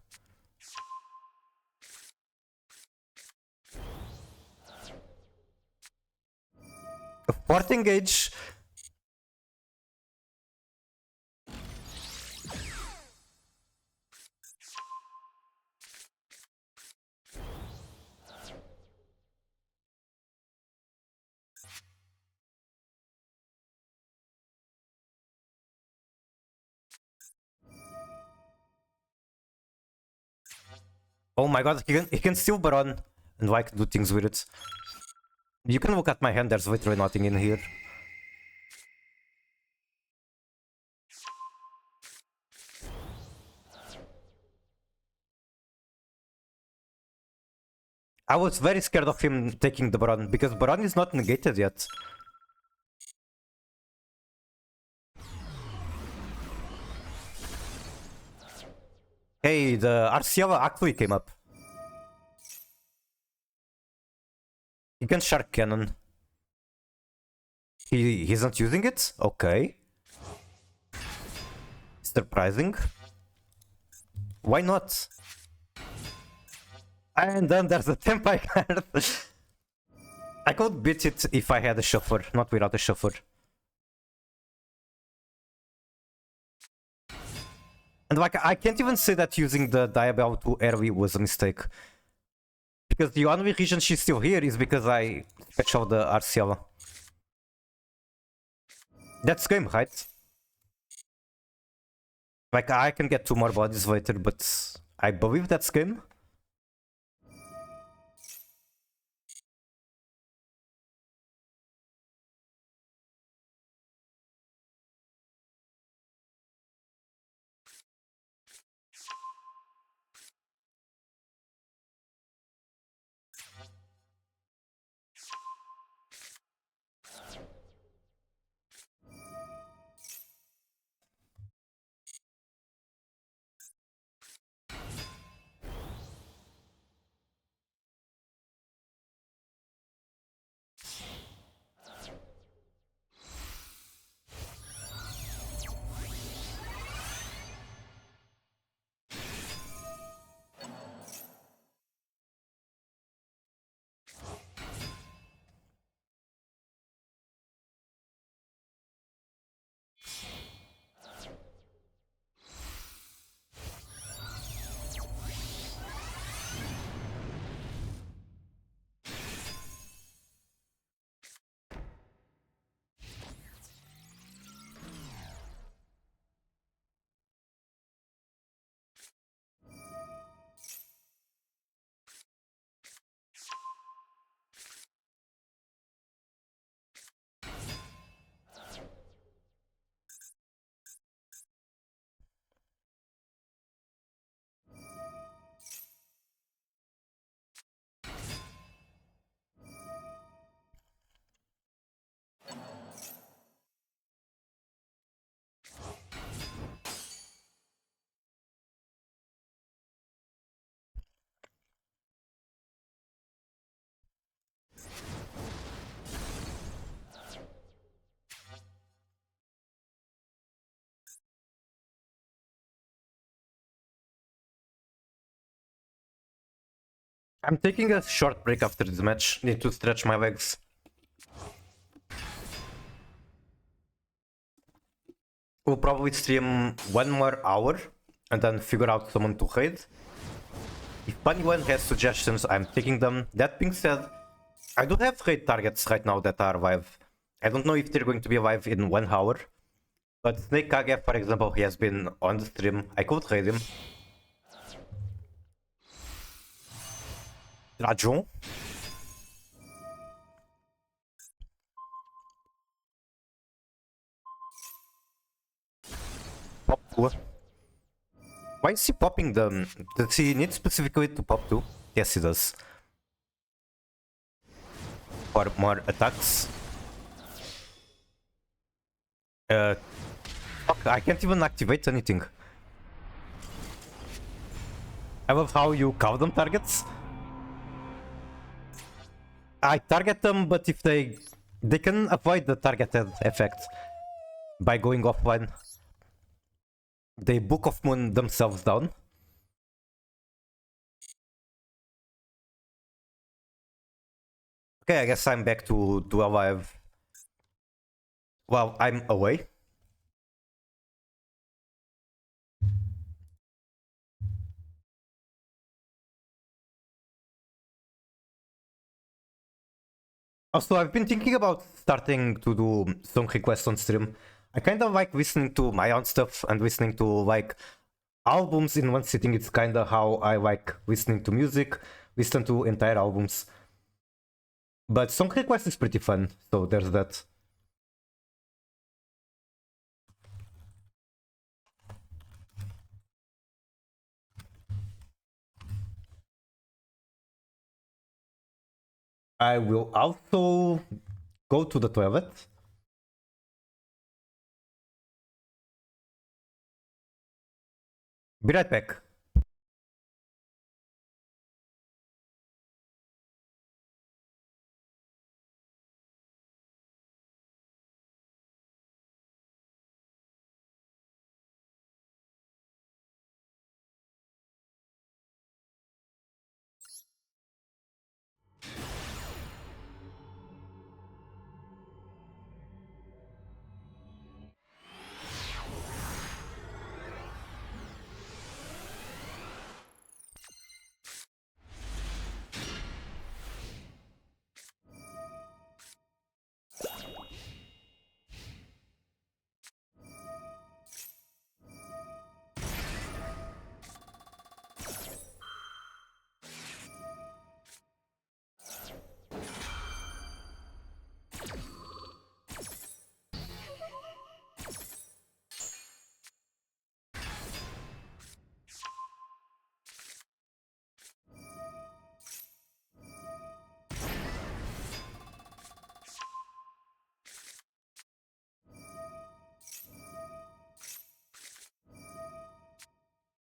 Speaker 1: A fourth engage. Oh my god, he can steal Baron and like do things with it. You can look at my hand, there's literally nothing in here. I was very scared of him taking the Baron, because Baron is not negated yet. Hey, the Arciela actually came up. He can Shark Cannon. He's not using it? Okay. Surprising. Why not? And then there's a Tempai card. I could beat it if I had a shuffler, not without a shuffler. And like, I can't even say that using the Diabell too early was a mistake. Because the only reason she's still here is because I patched out the Arciela. That's game, right? Like, I can get 2 more bodies later, but I believe that's game. I'm taking a short break after this match. Need to stretch my legs. We'll probably stream 1 more hour and then figure out someone to raid. If anyone has suggestions, I'm taking them. That being said, I do have raid targets right now that are live. I don't know if they're going to be live in 1 hour. But Snake Kage, for example, he has been on the stream. I could raid him. Rajon. Pop 2. Why is he popping them? Does he need specifically to pop 2? Yes, he does. For more attacks. Fuck, I can't even activate anything. I love how you cover them targets. I target them, but if they can avoid the targeted effect by going offline. They Book of Moon themselves down. Okay, I guess I'm back to alive. Well, I'm away. Also, I've been thinking about starting to do song requests on stream. I kind of like listening to my own stuff and listening to like albums in one sitting. It's kind of how I like listening to music, listen to entire albums. But song request is pretty fun, so there's that. I will also go to the toilet. Be right back.